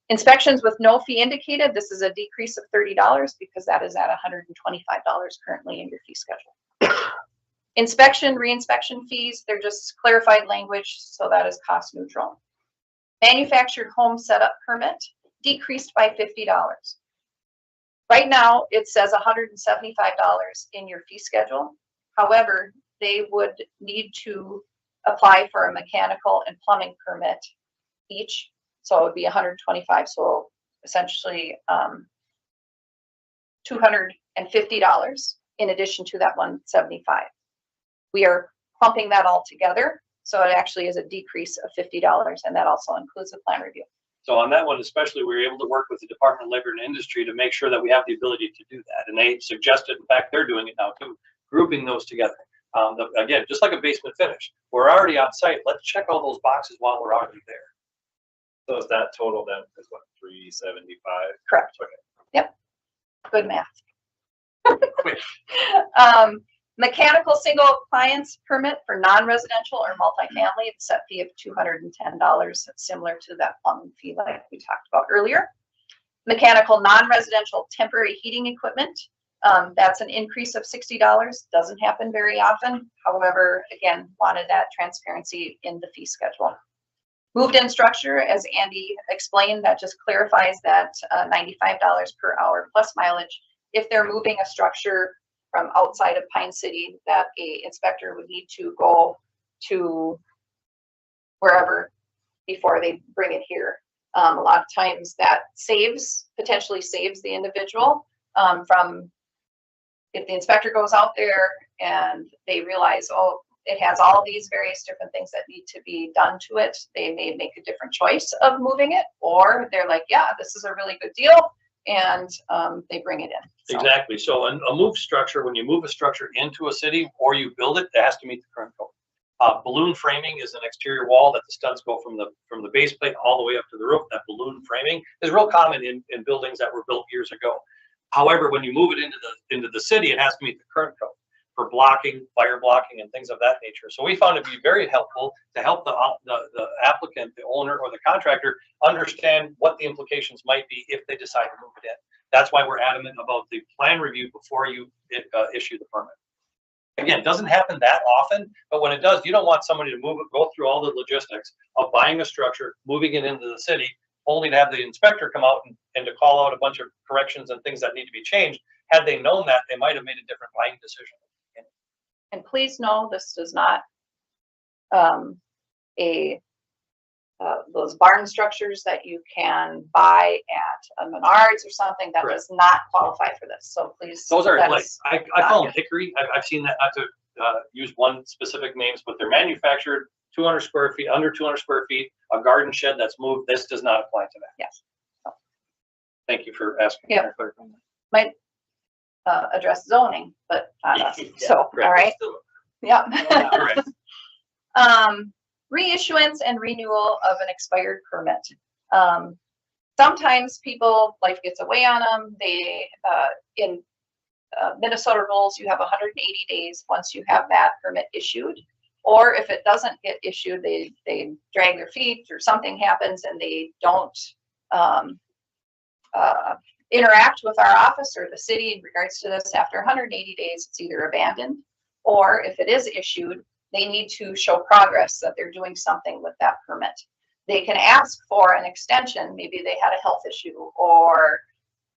Inspections with no fee indicated, this is a decrease of $30 because that is at $125 currently in your fee schedule. Inspection, reinspection fees, they're just clarified language, so that is cost neutral. Manufactured home setup permit decreased by $50. Right now, it says $175 in your fee schedule. However, they would need to apply for a mechanical and plumbing permit each. So it would be $125. So essentially $250 in addition to that $175. We are clumping that all together. So it actually is a decrease of $50, and that also includes the plan review. So on that one, especially, we were able to work with the Department of Labor and Industry to make sure that we have the ability to do that. And they suggested, in fact, they're doing it now too, grouping those together. Again, just like a basement finish, we're already on site. Let's check all those boxes while we're already there. So is that total then is what, 375? Correct. Okay. Yep. Good math. Quick. Mechanical single appliance permit for non-residential or multifamily, the set fee of $210, similar to that plumbing fee like we talked about earlier. Mechanical non-residential temporary heating equipment, that's an increase of $60. Doesn't happen very often. However, again, wanted that transparency in the fee schedule. Moved in structure, as Andy explained, that just clarifies that $95 per hour plus mileage. If they're moving a structure from outside of Pine City, that a inspector would need to go to wherever before they bring it here. A lot of times that potentially saves the individual from, if the inspector goes out there and they realize, oh, it has all these various different things that need to be done to it, they may make a different choice of moving it, or they're like, yeah, this is a really good deal, and they bring it in. So, Exactly. So a move structure, when you move a structure into a city or you build it, it has to meet the current code. Balloon framing is an exterior wall that the studs go from the base plate all the way up to the roof. That balloon framing is real common in buildings that were built years ago. However, when you move it into the city, it has to meet the current code for blocking, fire blocking, and things of that nature. So we found it to be very helpful to help the applicant, the owner, or the contractor understand what the implications might be if they decide to move it in. That's why we're adamant about the plan review before you issue the permit. Again, it doesn't happen that often, but when it does, you don't want somebody to move it, go through all the logistics of buying a structure, moving it into the city, only to have the inspector come out and to call out a bunch of corrections and things that need to be changed. Had they known that, they might have made a different buying decision. and please know this does not those barn structures that you can buy at a Menards or something, that does not qualify for this. So please. Those are that like, is I call them hickory. I've seen that, not to use one specific names, but they're manufactured 200 square feet, under 200 square feet, a garden shed that's moved. This does not apply to that. Yes. So, thank you for asking. Yep. might address zoning, but not us. So, all right. Yeah. Correct. Reissuance and renewal of an expired permit. Sometimes life gets away on them. They, in Minnesota rules, you have 180 days once you have that permit issued. Or if it doesn't get issued, they drag their feet or something happens and they don't interact with our office or the city in regards to this. After 180 days, it's either abandoned, or if it is issued, they need to show progress that they're doing something with that permit. They can ask for an extension. Maybe they had a health issue or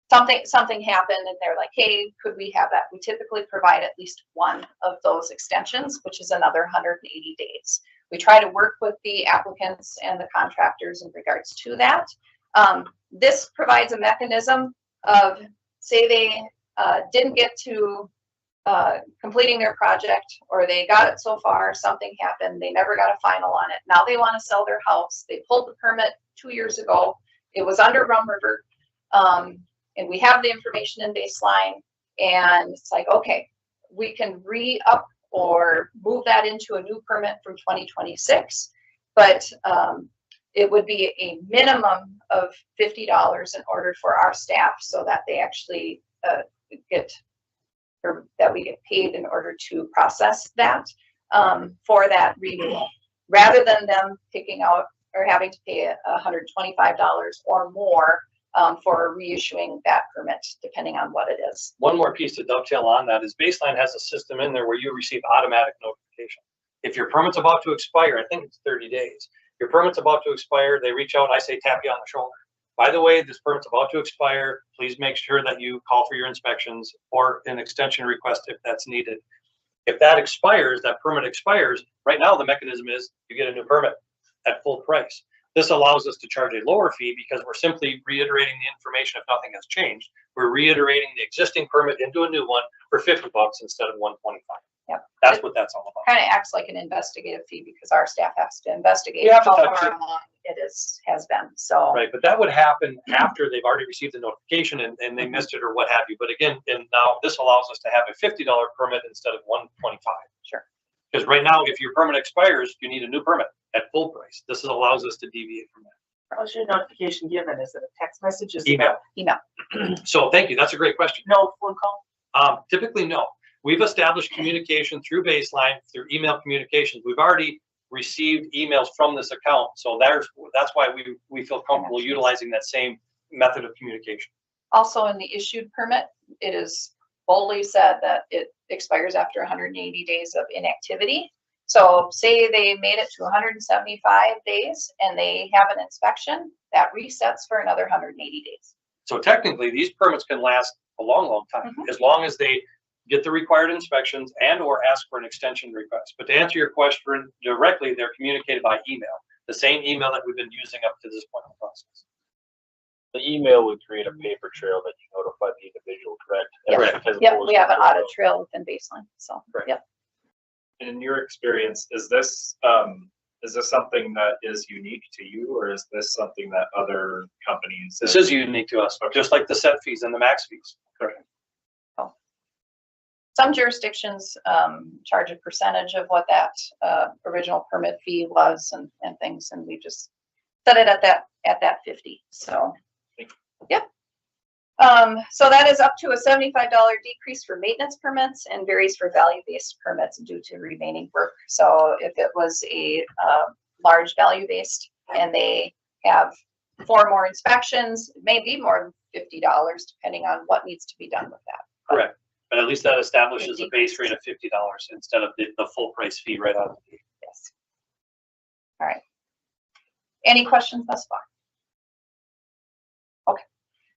something happened and they're like, hey, could we have that? We typically provide at least one of those extensions, which is another 180 days. We try to work with the applicants and the contractors in regards to that. This provides a mechanism of, say they didn't get to completing their project, or they got it so far, something happened, they never got a final on it. Now they want to sell their house. They pulled the permit 2 years ago. It was under Rum River. And we have the information in baseline, and it's like, okay, we can re-up or move that into a new permit from 2026, but it would be a minimum of $50 in order for our staff, so that they actually that we get paid in order to process that for that renewal, rather than them picking out or having to pay $125 or more for reissuing that permit, depending on what it is. One more piece to dovetail on that is Baseline has a system in there where you receive automatic notification. If your permit's about to expire, I think it's 30 days. Your permit's about to expire, they reach out, I say, tap you on the shoulder. By the way, this permit's about to expire. Please make sure that you call for your inspections or an extension request if that's needed. If that expires, that permit expires, right now the mechanism is you get a new permit at full price. This allows us to charge a lower fee because we're simply reiterating the information if nothing has changed. We're reiterating the existing permit into a new one for $50 instead of $125. Yep. That's what that's all about. Kind of acts like an investigative fee because our staff has to investigate You have to how touch far it. along it has been. So Right, but that would happen after they've already received the notification and they missed it or what have you. But again, and now this allows us to have a $50 permit instead of $125. Sure. Because right now, if your permit expires, you need a new permit at full price. This allows us to deviate from that. How's your notification given? Is it a text message? Is Email. Email. So thank you. That's a great question. No phone call? Typically, no. We've established communication through Baseline, through email communications. We've already received emails from this account. So that's why we feel comfortable utilizing that same method of communication. Also in the issued permit, it is boldly said that it expires after 180 days of inactivity. So say they made it to 175 days and they have an inspection, that resets for another 180 days. So technically, these permits can last a long, long time, as long as they get the required inspections and or ask for an extension request. But to answer your question directly, they're communicated by email. the same email that we've been using up to this point in the process. The email would create a paper trail that you notify the individual, correct? Yep. Correct. As Yep, opposed we to have an the- audit trail within Baseline, so, Correct. yep. In your experience, is this something that is unique to you, or is this something that other companies? This is unique to us, just like the set fees and the max fees. Correct. Some jurisdictions charge a percentage of what that original permit fee was and things, and we just set it at that 50. So, yep. So that is up to a $75 decrease for maintenance permits and varies for value-based permits due to remaining work. So if it was a large value-based and they have 4 more inspections, it may be more than $50 depending on what needs to be done with that. Correct. But at least that establishes a base rate of $50 instead of the full price fee right out of the gate. Yes. All right. Any questions thus far? Okay.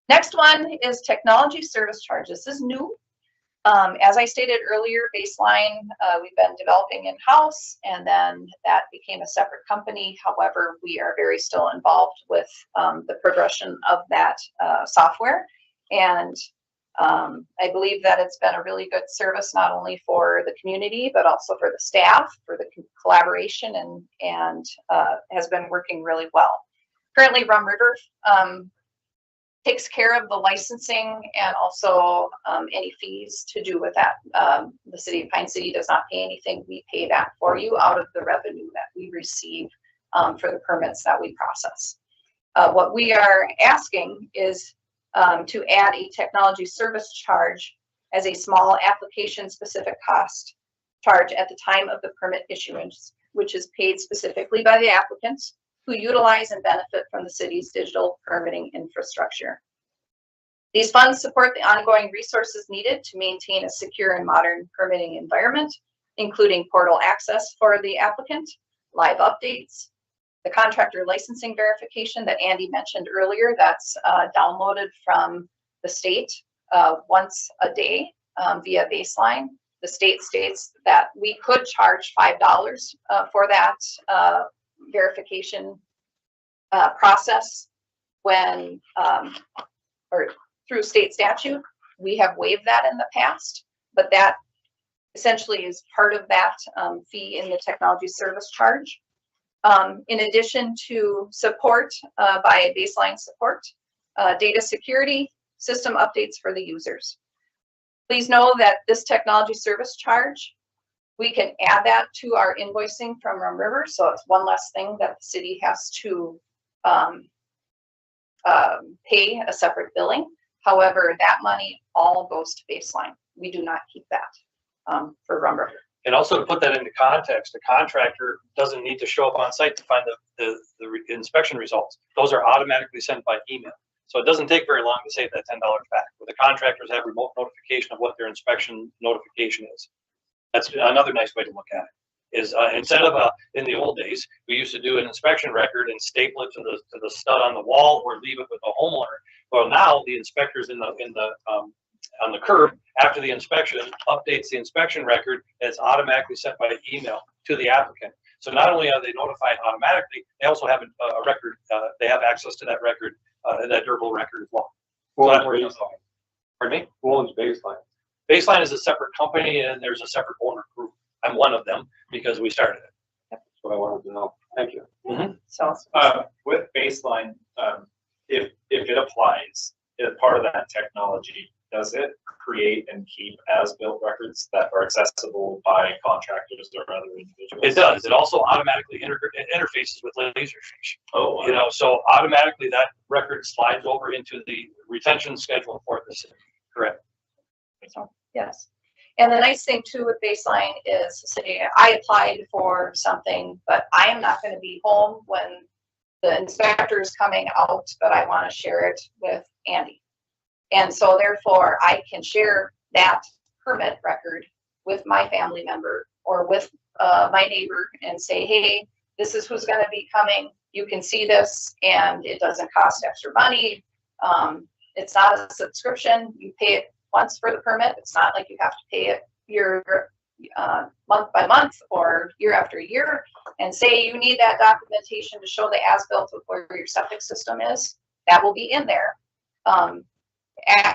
Next one is technology service charge. This is new. As I stated earlier, Baseline, we've been developing in-house, and then that became a separate company. However, we are very still involved with the progression of that software. And I believe that it's been a really good service, not only for the community, but also for the staff, for the collaboration, and has been working really well. Currently, Rum River takes care of the licensing and also any fees to do with that. The city of Pine City does not pay anything. We pay that for you out of the revenue that we receive for the permits that we process. What we are asking is to add a technology service charge as a small application-specific cost charge at the time of the permit issuance, which is paid specifically by the applicants who utilize and benefit from the city's digital permitting infrastructure. These funds support the ongoing resources needed to maintain a secure and modern permitting environment, including portal access for the applicant, live updates, the contractor licensing verification that Andy mentioned earlier, that's downloaded from the state once a day via Baseline. The state states that we could charge $5 for that verification process when, or through state statute. We have waived that in the past, but that essentially is part of that fee in the technology service charge. In addition to support by Baseline support, data security, system updates for the users. Please know that this technology service charge, we can add that to our invoicing from Rum River, so it's one less thing that the city has to pay a separate billing. However, that money all goes to Baseline. We do not keep that for Rum River. And also to put that into context, the contractor doesn't need to show up on site to find the inspection results. Those are automatically sent by email. So it doesn't take very long to save that $10 back. But the contractors have remote notification of what their inspection notification is. That's another nice way to look at it. Is instead of in the old days, we used to do an inspection record and staple it to the stud on the wall or leave it with the homeowner. Well, now the inspectors on the curb after the inspection updates the inspection record, and it's automatically sent by email to the applicant. So not only are they notified automatically, they also have a record. They have access to that record, that durable record as well. So that's where it's going. Pardon me? Who owns Baseline? Baseline is a separate company, and there's a separate owner group. I'm one of them because we started it. That's what I wanted to know. Thank you. So With Baseline, if it applies, as part of that technology, does it create and keep as-built records that are accessible by contractors or other individuals? It does. It also automatically interfaces with Laserfish. Oh, wow. You know, so automatically that record slides over into the retention schedule for the city. Correct. So, yes. And the nice thing too with Baseline is, say, I applied for something, but I am not going to be home when the inspector is coming out, but I want to share it with Andy. And so therefore I can share that permit record with my family member or with my neighbor and say, hey, this is who's going to be coming. You can see this and it doesn't cost extra money. It's not a subscription. You pay it once for the permit. It's not like you have to pay it your month by month or year after year, and say you need that documentation to show the as-built of where your septic system is, that will be in there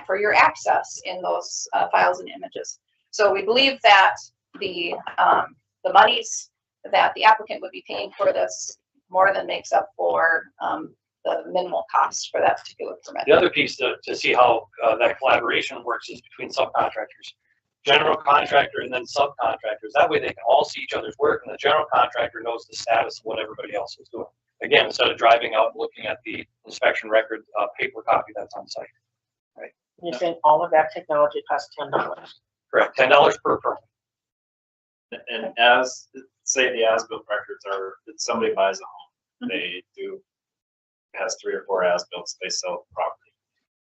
for your access in those files and images. So we believe that the monies that the applicant would be paying for this more than makes up for the minimal cost for that particular permit. The other piece to see how that collaboration works is between subcontractors. General contractor and then subcontractors. That way they can all see each other's work and the general contractor knows the status of what everybody else is doing. Again, instead of driving out and looking at the inspection record paper copy that's on site. Right. You're saying all of that technology costs $10? Correct. $10 per permit. And as, say the as-built records are, if somebody buys a home, they has 3 or 4 as-builts, they sell the property.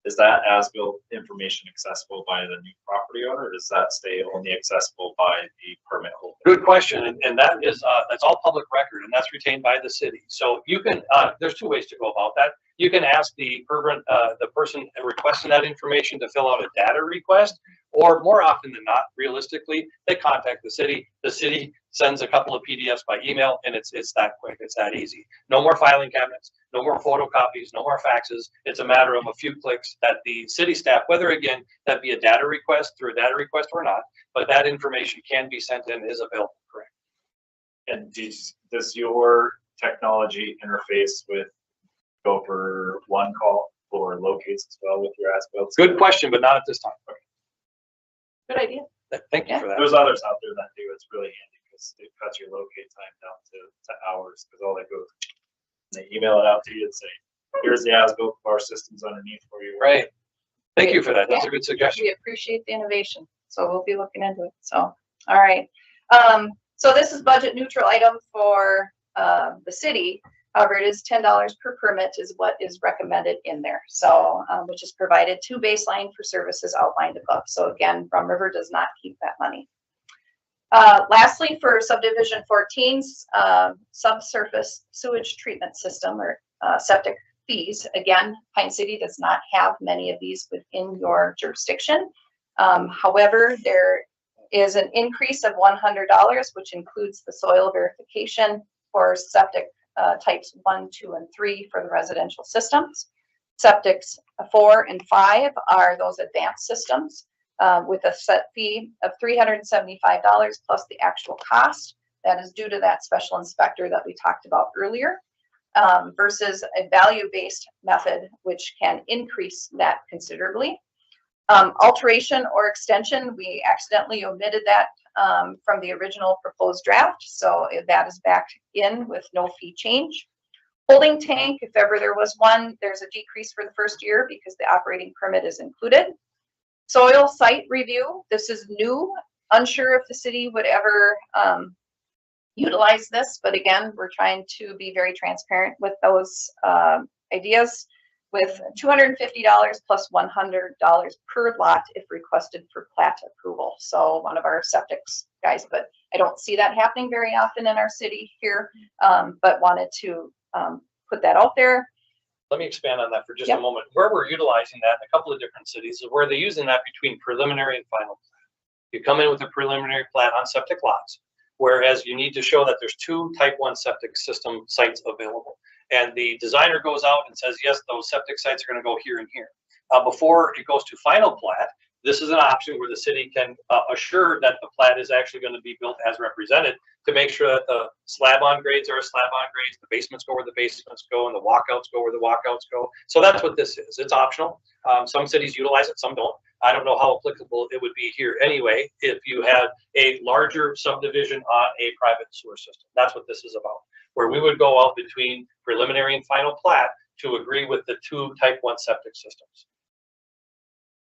Is that as-built information accessible by the new property owner, or does that stay only accessible by the permit holder? Good question, and that is that's all public record, and that's retained by the city. So you can there's 2 ways to go about that. You can ask the person requesting that information to fill out a data request, or more often than not, realistically, they contact the city. The city sends a couple of PDFs by email, and it's that quick. It's that easy. No more filing cabinets, no more photocopies, no more faxes. It's a matter of a few clicks that the city staff, whether again that be a data request through a data request or not, but that information can be sent in, is available. Correct. And does your technology interface with Gopher One Call or locates as well with your as-built? Good question, but not at this time. Good idea. Thank you for that. There's others out there that do. It's really handy because it cuts your locate time down to hours, because all they go, they email it out to you and say, here's the as-built of our systems underneath for you. Right. Thank you for that. That's a good suggestion. We appreciate the innovation, so we'll be looking into it. So, all right. So this is budget neutral item for the city. However, it is $10 per permit is what is recommended in there. So, which is provided to baseline for services outlined above. So again, Rum River does not keep that money. Lastly, for subdivision 14's subsurface sewage treatment system or septic fees, again, Pine City does not have many of these within your jurisdiction. However, there is an increase of $100, which includes the soil verification for septic types 1, 2, and 3 for the residential systems. Septics 4 and 5 are those advanced systems with a set fee of $375 plus the actual cost. That is due to that special inspector that we talked about earlier, versus a value-based method, which can increase that considerably. Alteration or extension, we accidentally omitted that from the original proposed draft, so that is back in with no fee change. Holding tank, if ever there was one, there's a decrease for the first year because the operating permit is included. Soil site review, this is new. Unsure if the city would ever utilize this, but again, we're trying to be very transparent with those ideas, with $250 plus $100 per lot if requested for plat approval. So one of our septics guys, but I don't see that happening very often in our city here, but wanted to put that out there. Let me expand on that for just a moment. Where we're utilizing that in a couple of different cities is where they're using that between preliminary and final plat. You come in with a preliminary plat on septic lots, whereas you need to show that there's 2 type 1 septic system sites available. And the designer goes out and says, yes, those septic sites are going to go here and here. Before it goes to final plat, this is an option where the city can assure that the plat is actually going to be built as represented, to make sure that the slab-on grades are slab-on grades, the basements go where the basements go, and the walkouts go where the walkouts go. So that's what this is. It's optional. Some cities utilize it, some don't. I don't know how applicable it would be here anyway if you had a larger subdivision on a private sewer system. That's what this is about, where we would go out between preliminary and final plat to agree with the 2 type 1 septic systems,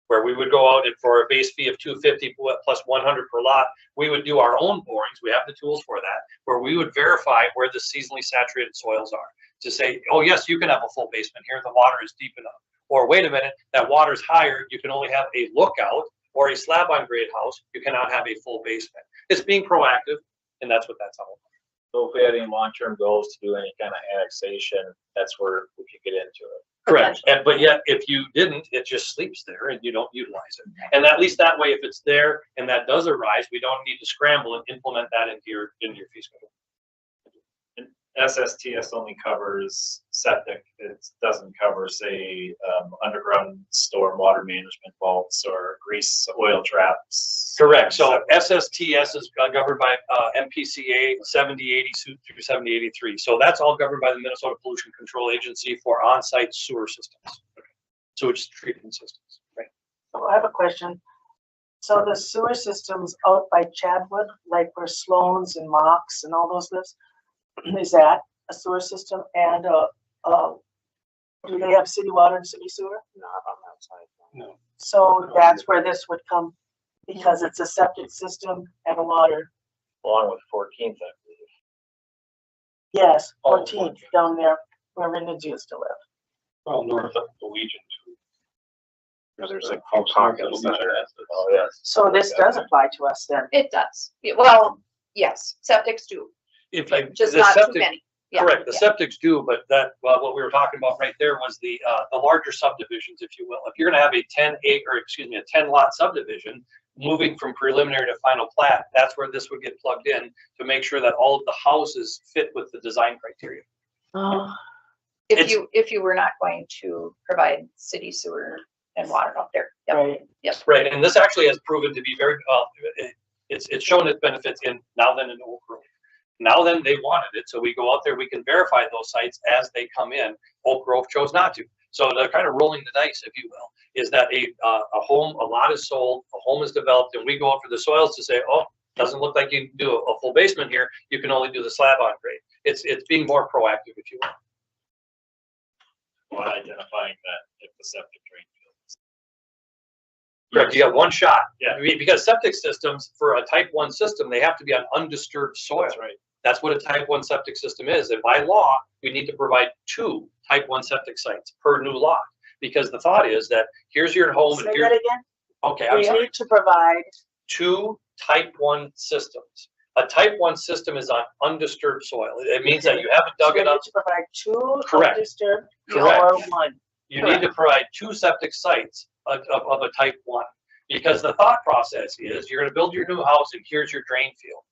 where we would go out and for a base fee of $250 plus $100 per lot, we would do our own borings. We have the tools for that, where we would verify where the seasonally saturated soils are to say, oh yes, you can have a full basement here. The water is deep enough. Or wait a minute, that water's higher. You can only have a lookout or a slab on grade house. You cannot have a full basement. It's being proactive, and that's what that's all about. So if we had any long-term goals to do any kind of annexation, that's where we could get into it. Correct. And, but yet, if you didn't, it just sleeps there and you don't utilize it. And at least that way, if it's there and that does arise, we don't need to scramble and implement that into your fee schedule. SSTS only covers septic. It doesn't cover, say, underground storm water management vaults or grease oil traps. Correct. So SSTS is governed by MPCA 7080 through 7083. So that's all governed by the Minnesota Pollution Control Agency for on-site sewer systems, sewage treatment systems. Right. So I have a question. So the sewer systems out by Chadwood, like where Sloan's and Mox and all those lives, is that a sewer system? And do they have city water and city sewer? Not on that side. No. So that's where this would come, because it's a septic system and a water. Along with 14th, I believe. Yes, Oh, 14th down there where Renage used to live. Well, north of the Legion too. There's like pockets that are. Oh, yes. So this does apply to us then. It does. Well, yes, septics do, If but you, just the not too septic, many. Yeah, correct, the yeah. septics do, but that, well, what we were talking about right there was the larger subdivisions, if you will. If you're gonna have a 10 lot subdivision, moving from preliminary to final plat, that's where this would get plugged in to make sure that all of the houses fit with the design criteria. Oh, If you were not going to provide city sewer and water out there. Yep. right. Right, and this actually has proven to be very, it's shown its benefits in Now Then and Oak Grove. Now Then, they wanted it, so we go out there, we can verify those sites as they come in. Oak Grove chose not to. So they're kind of rolling the dice, if you will, is that a lot is sold, a home is developed, and we go out for the soils to say, oh, doesn't look like you can do a full basement here, you can only do the slab on grade. It's being more proactive, if you will. While identifying that if the septic drain field is. Correct, you got one shot. Yeah. I mean, because septic systems, for a type 1 system, they have to be on undisturbed soil. That's right. That's what a type 1 septic system is. And by law, we need to provide 2 type 1 septic sites per new lot. Because the thought is that here's your home and Say here's, that again? okay, I'm We sorry, need to provide, 2 type 1 systems. A type 1 system is on undisturbed soil. It means that you haven't so dug we it up. need to provide 2 Correct. undisturbed Correct. or 1. You need to provide 2 septic sites of a type 1. Because the thought process is you're gonna build your new house and here's your drain field.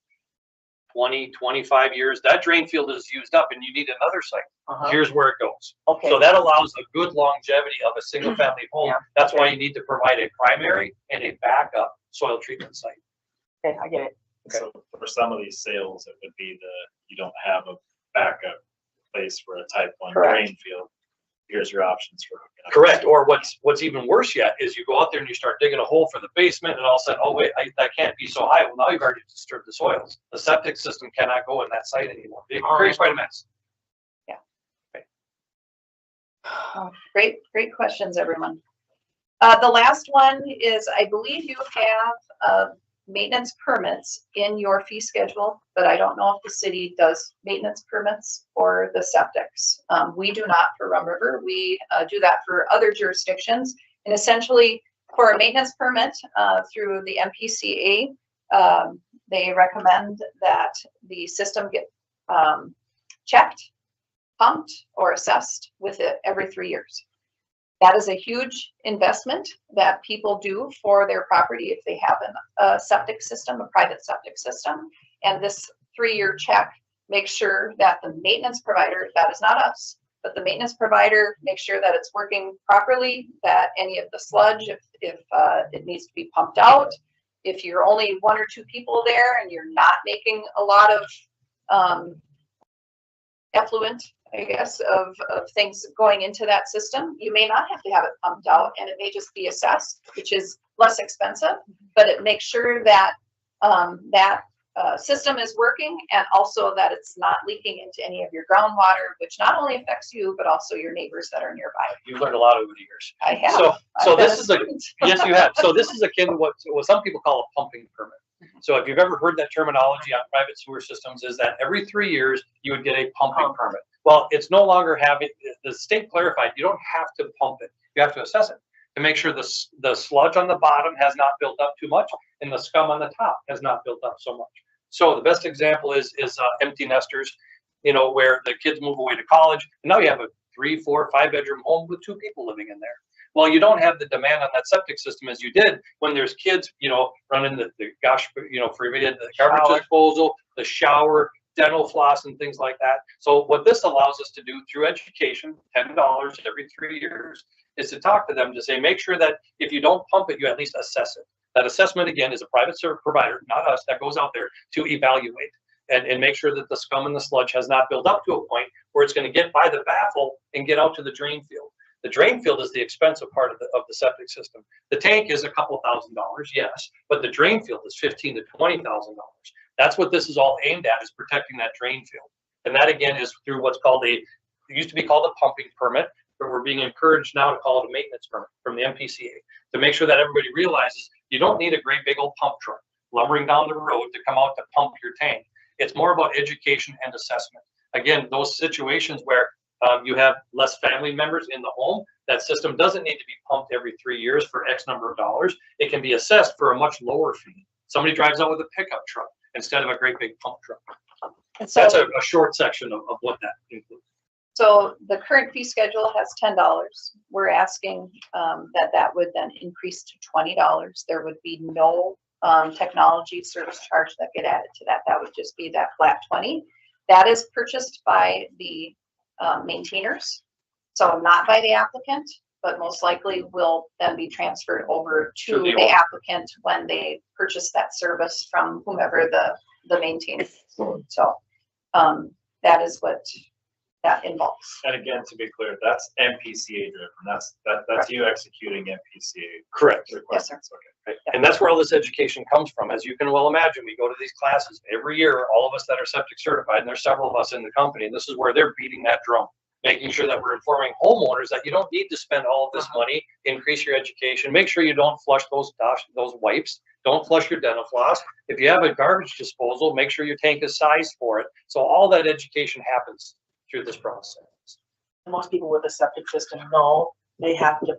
20, 25 years, that drain field is used up and you need another site. Uh-huh. Here's where it goes. Okay. So that allows a good longevity of a single family home. Yeah. That's why you need to provide a primary and a backup soil treatment site. Okay, I get it. So for some of these sales, it would be you don't have a backup place for a type 1 Correct. drain field. Here's your options for hooking up. Correct. Or what's even worse yet is you go out there and you start digging a hole for the basement and all of a sudden, oh wait, that can't be so high. Well, now you've already disturbed the soils. The septic system cannot go in that site anymore. It creates quite a mess. Oh, great questions, everyone. The last one is, I believe you have maintenance permits in your fee schedule, but I don't know if the city does maintenance permits for the septics. We do not for Rum River. We do that for other jurisdictions. And essentially, for a maintenance permit through the MPCA, they recommend that the system get checked, pumped, or assessed with it every 3 years. That is a huge investment that people do for their property if they have a septic system, a private septic system. And this 3-year check makes sure that the maintenance provider, that is not us, but the maintenance provider makes sure that it's working properly, that any of the sludge, if it needs to be pumped out, if you're only 1 or 2 people there and you're not making a lot of effluent, I guess, of things going into that system, you may not have to have it pumped out and it may just be assessed, which is less expensive, but it makes sure that that system is working and also that it's not leaking into any of your groundwater, which not only affects you, but also your neighbors that are nearby. You've learned a lot over the years. I have. So I've been this is a, student. yes, you have. So this is akin to what some people call a pumping permit. So if you've ever heard that terminology on private sewer systems, is that every 3 years you would get a pumping permit. Well, it's no longer having, the state clarified, you don't have to pump it. You have to assess it to make sure the sludge on the bottom has not built up too much and the scum on the top has not built up so much. So the best example is empty nesters, you know, where the kids move away to college, and now you have a 3, 4, 5 bedroom home with 2 people living in there. Well, you don't have the demand on that septic system as you did when there's kids, you know, running the gosh, you know, for the garbage disposal, the shower, dental floss, and things like that. So what this allows us to do through education, $10 every 3 years, is to talk to them to say, make sure that if you don't pump it, you at least assess it. That assessment, again, is a private service provider, not us, that goes out there to evaluate and make sure that the scum and the sludge has not built up to a point where it's going to get by the baffle and get out to the drain field. The drain field is the expensive part of the septic system. The tank is a couple $1,000s, yes, but the drain field is $15,000 to $20,000. That's what this is all aimed at, is protecting that drain field. And that again is through what's called it used to be called a pumping permit, but we're being encouraged now to call it a maintenance permit from the MPCA to make sure that everybody realizes you don't need a great big old pump truck lumbering down the road to come out to pump your tank. It's more about education and assessment. Again, those situations where you have less family members in the home, that system doesn't need to be pumped every 3 years for X number of dollars. It can be assessed for a much lower fee. Somebody drives out with a pickup truck instead of a great big pump truck. And so, That's a short section of what that includes. so the current fee schedule has $10. We're asking that would then increase to $20. There would be no technology service charge that get added to that. That would just be that flat 20. That is purchased by the maintainers, so not by the applicant, but most likely will then be transferred over to the applicant when they purchase that service from whomever the maintainer is. So that is what that involves. And again, to be clear, that's MPCA driven. That's you executing MPCA Correct. requests. Yes, Okay. And that's where all this education comes from. As you can well imagine, we go to these classes every year, all of us that are septic certified, and there's several of us in the company, and this is where they're beating that drum, making sure that we're informing homeowners that you don't need to spend all of this money, increase your education, make sure you don't flush those wipes, don't flush your dental floss. If you have a garbage disposal, make sure your tank is sized for it. So all that education happens through this process. Most people with a septic system know they have to.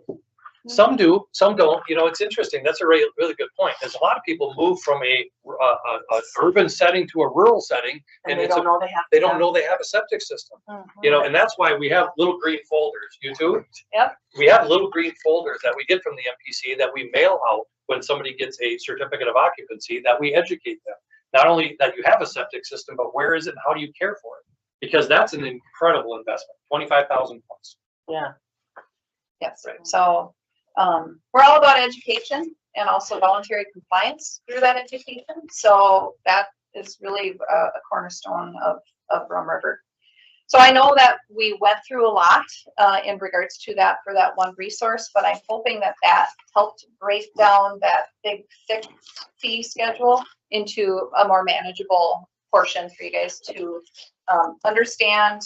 Some do, some don't. You know, it's interesting. That's a really, really good point. There's a lot of people move from a urban setting to a rural setting, And and they it's don't know they have. they don't know they have a septic system. You know, and that's why we have little green folders. You too? Yep. We have little green folders that we get from the MPC that we mail out when somebody gets a certificate of occupancy, that we educate them. Not only that you have a septic system, but where is it and how do you care for it? Because that's an incredible investment, 25,000 plus. Yeah. Yes, so we're all about education and also voluntary compliance through that education. So that is really a cornerstone of Rum River. So I know that we went through a lot in regards to that for that one resource, but I'm hoping that helped break down that big, thick fee schedule into a more manageable portion for you guys to understand,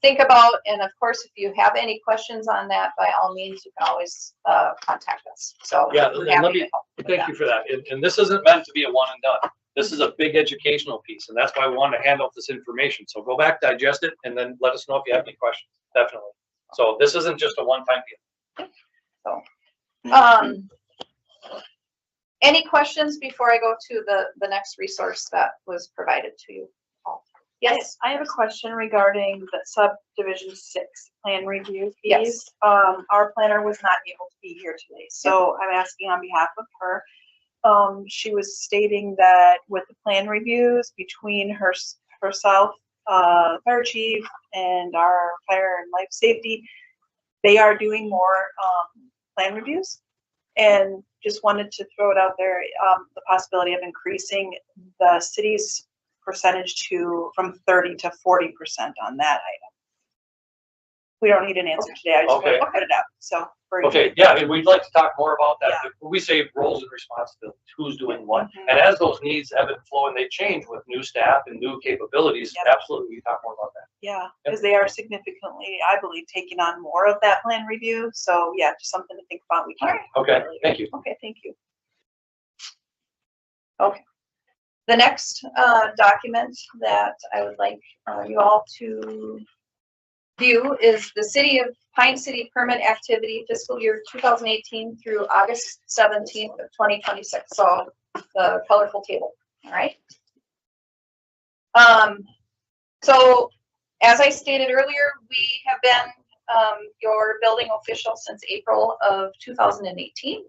think about, and of course, if you have any questions on that, by all means, you can always contact us. So Yeah, we're and happy let me to help with thank that. you for that. And this isn't meant to be a one and done. This is a big educational piece, and that's why we wanted to hand out this information. So go back, digest it, and then let us know if you have any questions. Definitely. So this isn't just a one-time deal. So, any questions before I go to the next resource that was provided to you all? Yes. I have a question regarding the subdivision 6 plan review fees. Yes. Our planner was not able to be here today, so I'm asking on behalf of her. She was stating that with the plan reviews between herself, fire chief, and our fire and life safety, they are doing more plan reviews, and just wanted to throw it out there, the possibility of increasing the city's percentage from 30 to 40% on that item. We don't need an answer today. I just want to put it out. So. Okay, yeah, and we'd like to talk more about that. We say roles and responsibilities, who's doing what. And as those needs ebb and flow and they change with new staff and new capabilities, absolutely, we talk more about that. Yeah, because they are significantly, I believe, taking on more of that plan review. So yeah, just something to think about. We can. Okay, thank you. Okay, thank you. Okay. The next document that I would like you all to view is the City of Pine City permit activity fiscal year 2018 through August 17th of 2026. So the colorful table, all right? So as I stated earlier, we have been your building official since April of 2018.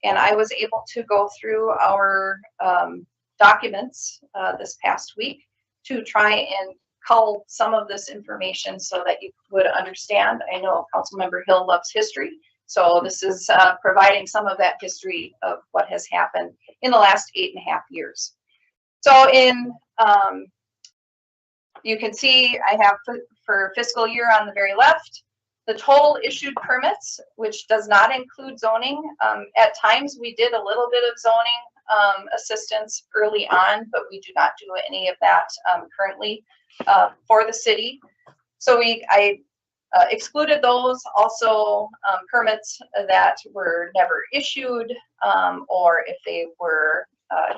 And I was able to go through our documents this past week to try and cull some of this information so that you would understand. I know Councilmember Hill loves history, so this is providing some of that history of what has happened in the last 8.5 years. So in, you can see I have for fiscal year on the very left, the total issued permits, which does not include zoning. At times we did a little bit of zoning assistance early on, but we do not do any of that currently for the city. So I excluded those. Also permits that were never issued, or if they were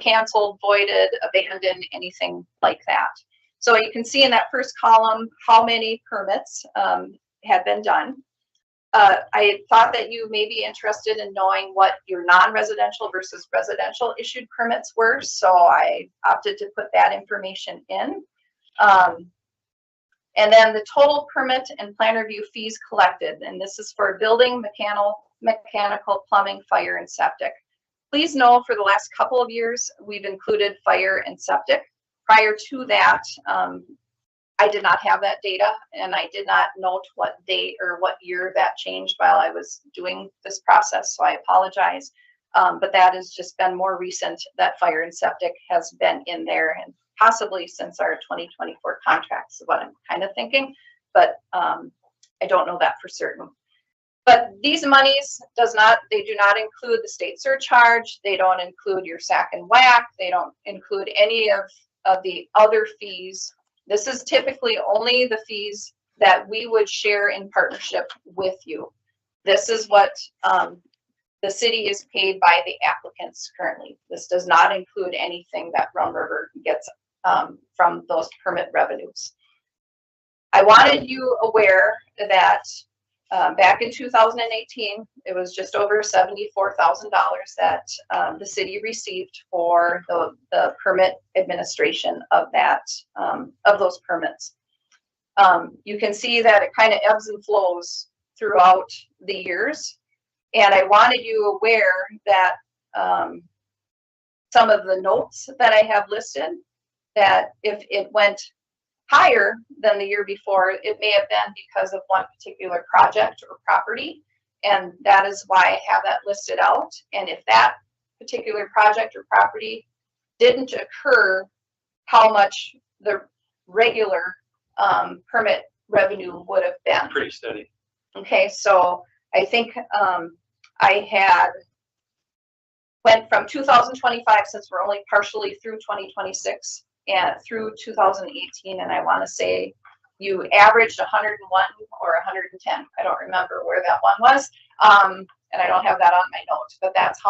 canceled, voided, abandoned, anything like that. So you can see in that first column how many permits had been done. I thought that you may be interested in knowing what your non-residential versus residential issued permits were, so I opted to put that information in. And then the total permit and plan review fees collected, and this is for building, mechanical, plumbing, fire, and septic. Please know for the last couple of years, we've included fire and septic. Prior to that, I did not have that data, and I did not note what date or what year that changed while I was doing this process, so I apologize. But that has just been more recent that fire and septic has been in there, and possibly since our 2024 contracts is what I'm kind of thinking, but I don't know that for certain. But these monies they do not include the state surcharge. They don't include your SAC and WAC. They don't include any of the other fees. This is typically only the fees that we would share in partnership with you. This is what the city is paid by the applicants currently. This does not include anything that Rum River gets from those permit revenues. I wanted you aware that back in 2018, it was just over $74,000 that the city received for the permit administration of that of those permits. You can see that it kind of ebbs and flows throughout the years, and I wanted you aware that some of the notes that I have listed, that if it went higher than the year before, it may have been because of one particular project or property, and that is why I have that listed out. And if that particular project or property didn't occur, how much the regular permit revenue would have been. Pretty steady. Okay, so I think I had went from 2025, since we're only partially through 2026, and through 2018, and I want to say you averaged 101 or 110. I don't remember where that one was, and I don't have that on my notes, but that's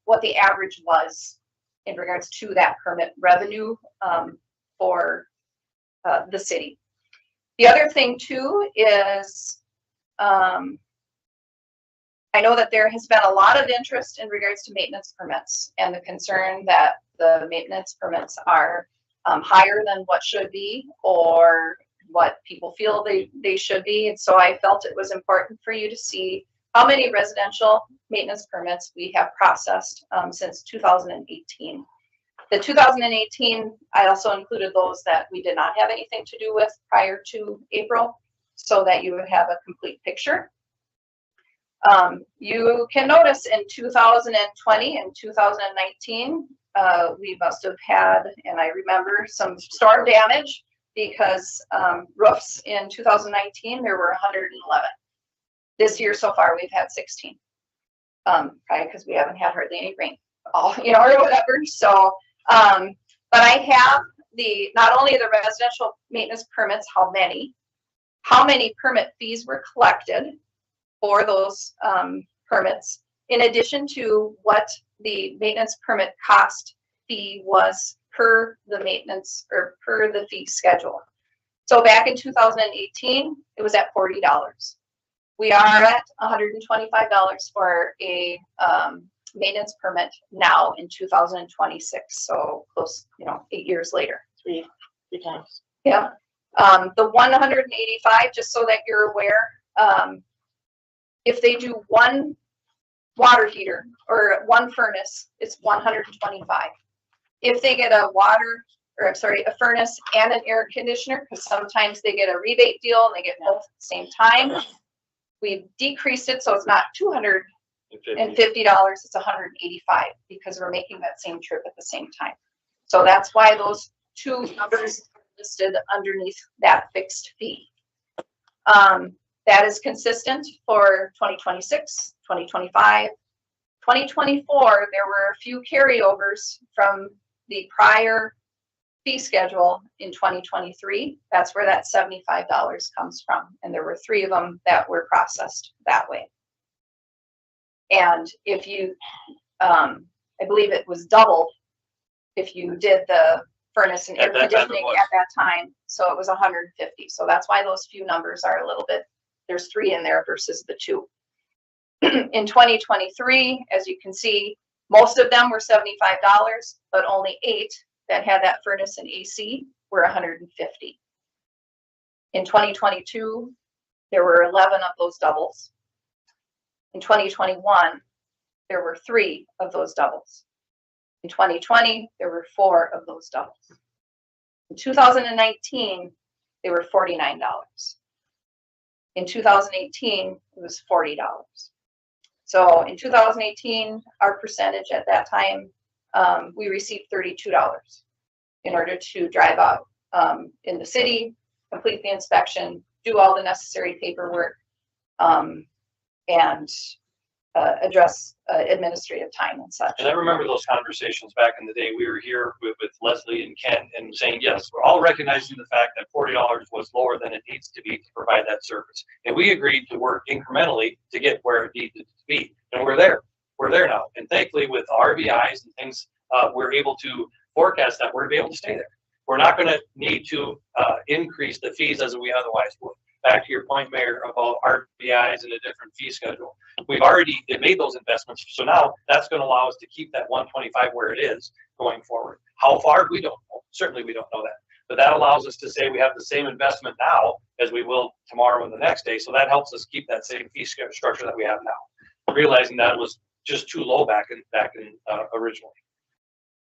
what the average was in regards to that permit revenue for the city. The other thing too is I know that there has been a lot of interest in regards to maintenance permits, and the concern that the maintenance permits are higher than what should be, or what people feel they should be. And so I felt it was important for you to see how many residential maintenance permits we have processed since 2018. The 2018, I also included those that we did not have anything to do with prior to April, so that you would have a complete picture. You can notice in 2020 and 2019, we must have had, and I remember, some storm damage, because roofs in 2019, there were 111. This year so far, we've had 16. Probably because we haven't had hardly any rain, or whatever. So, but I have not only the residential maintenance permits, how many permit fees were collected for those permits, in addition to what the maintenance permit cost fee was per the maintenance or per the fee schedule. So back in 2018, it was at $40. We are at $125 for a maintenance permit now in 2026. So close, 8 years later. Three 3 times. Yeah. The 185, just so that you're aware, if they do one water heater or one furnace, it's 125. If they get a furnace and an air conditioner, because sometimes they get a rebate deal and they get both at the same time, we've decreased it so it's not $250, it's 185 because we're making that same trip at the same time. So that's why those two numbers are listed underneath that fixed fee. That is consistent for 2026, 2025, 2024. There were a few carryovers from the prior fee schedule in 2023. That's where that $75 comes from. And there were 3 of them that were processed that way. And if you, I believe it was doubled if you did the furnace and air conditioning at that time. So it was 150. So that's why those few numbers are a little bit, there's 3 in there versus the 2. In 2023, as you can see, most of them were $75, but only 8 that had that furnace and AC were 150. In 2022, there were 11 of those doubles. In 2021, there were 3 of those doubles. In 2020, there were 4 of those doubles. In 2019, they were $49. In 2018, it was $40. So in 2018, our percentage at that time, we received $32 in order to drive out in the city, complete the inspection, do all the necessary paperwork, and address administrative time and such. And I remember those conversations back in the day. We were here with Leslie and Ken and saying, yes, we're all recognizing the fact that $40 was lower than it needs to be to provide that service. And we agreed to work incrementally to get where it needed to be. And we're there. We're there now. And thankfully with RVIs and things, we're able to forecast that we're going to be able to stay there. We're not going to need to increase the fees as we otherwise would. Back to your point, Mayor, about RVIs and a different fee schedule. We've already made those investments. So now that's going to allow us to keep that 125 where it is going forward. How far? We don't know. Certainly we don't know that. But that allows us to say we have the same investment now as we will tomorrow and the next day. So that helps us keep that same fee structure that we have now. Realizing that it was just too low back in originally.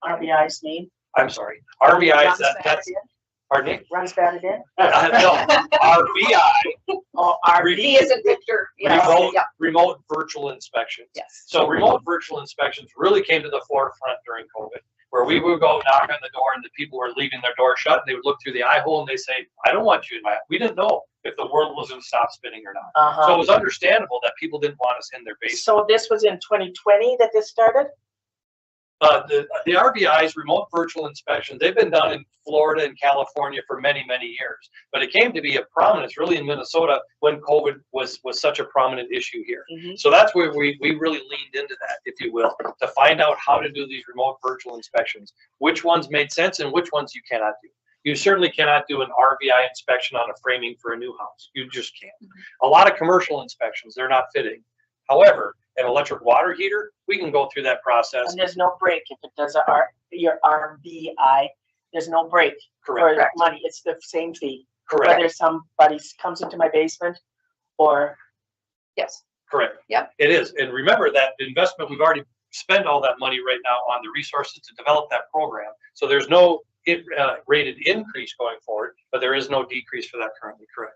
RBI's name. I'm sorry. RVIs, that's, pardon me? Runs batted in. No, RVI. Oh, V is in Victor. Yes. Remote virtual inspections. Yes. So remote virtual inspections really came to the forefront during COVID, where we would go knock on the door and the people were leaving their door shut. And they would look through the eye hole and they say, I don't want you in my, we didn't know if the world was going to stop spinning or not. So it was understandable that people didn't want us in their basement. So this was in 2020 that this started? The RVIs, remote virtual inspections, they've been done in Florida and California for many, many years. But it came to be a prominence really in Minnesota when COVID was such a prominent issue here. So that's where we really leaned into that, if you will, to find out how to do these remote virtual inspections, which ones made sense and which ones you cannot do. You certainly cannot do an RVI inspection on a framing for a new house. You just can't. A lot of commercial inspections, they're not fitting. However, an electric water heater, we can go through that process. And there's no break if it does your RVI. There's no break for Correct. money. It's the same fee. Correct. Whether somebody comes into my basement or. Yes. Correct. Yep. It is. And remember that investment, we've already spent all that money right now on the resources to develop that program. So there's no rated increase going forward, but there is no decrease for that currently. Correct.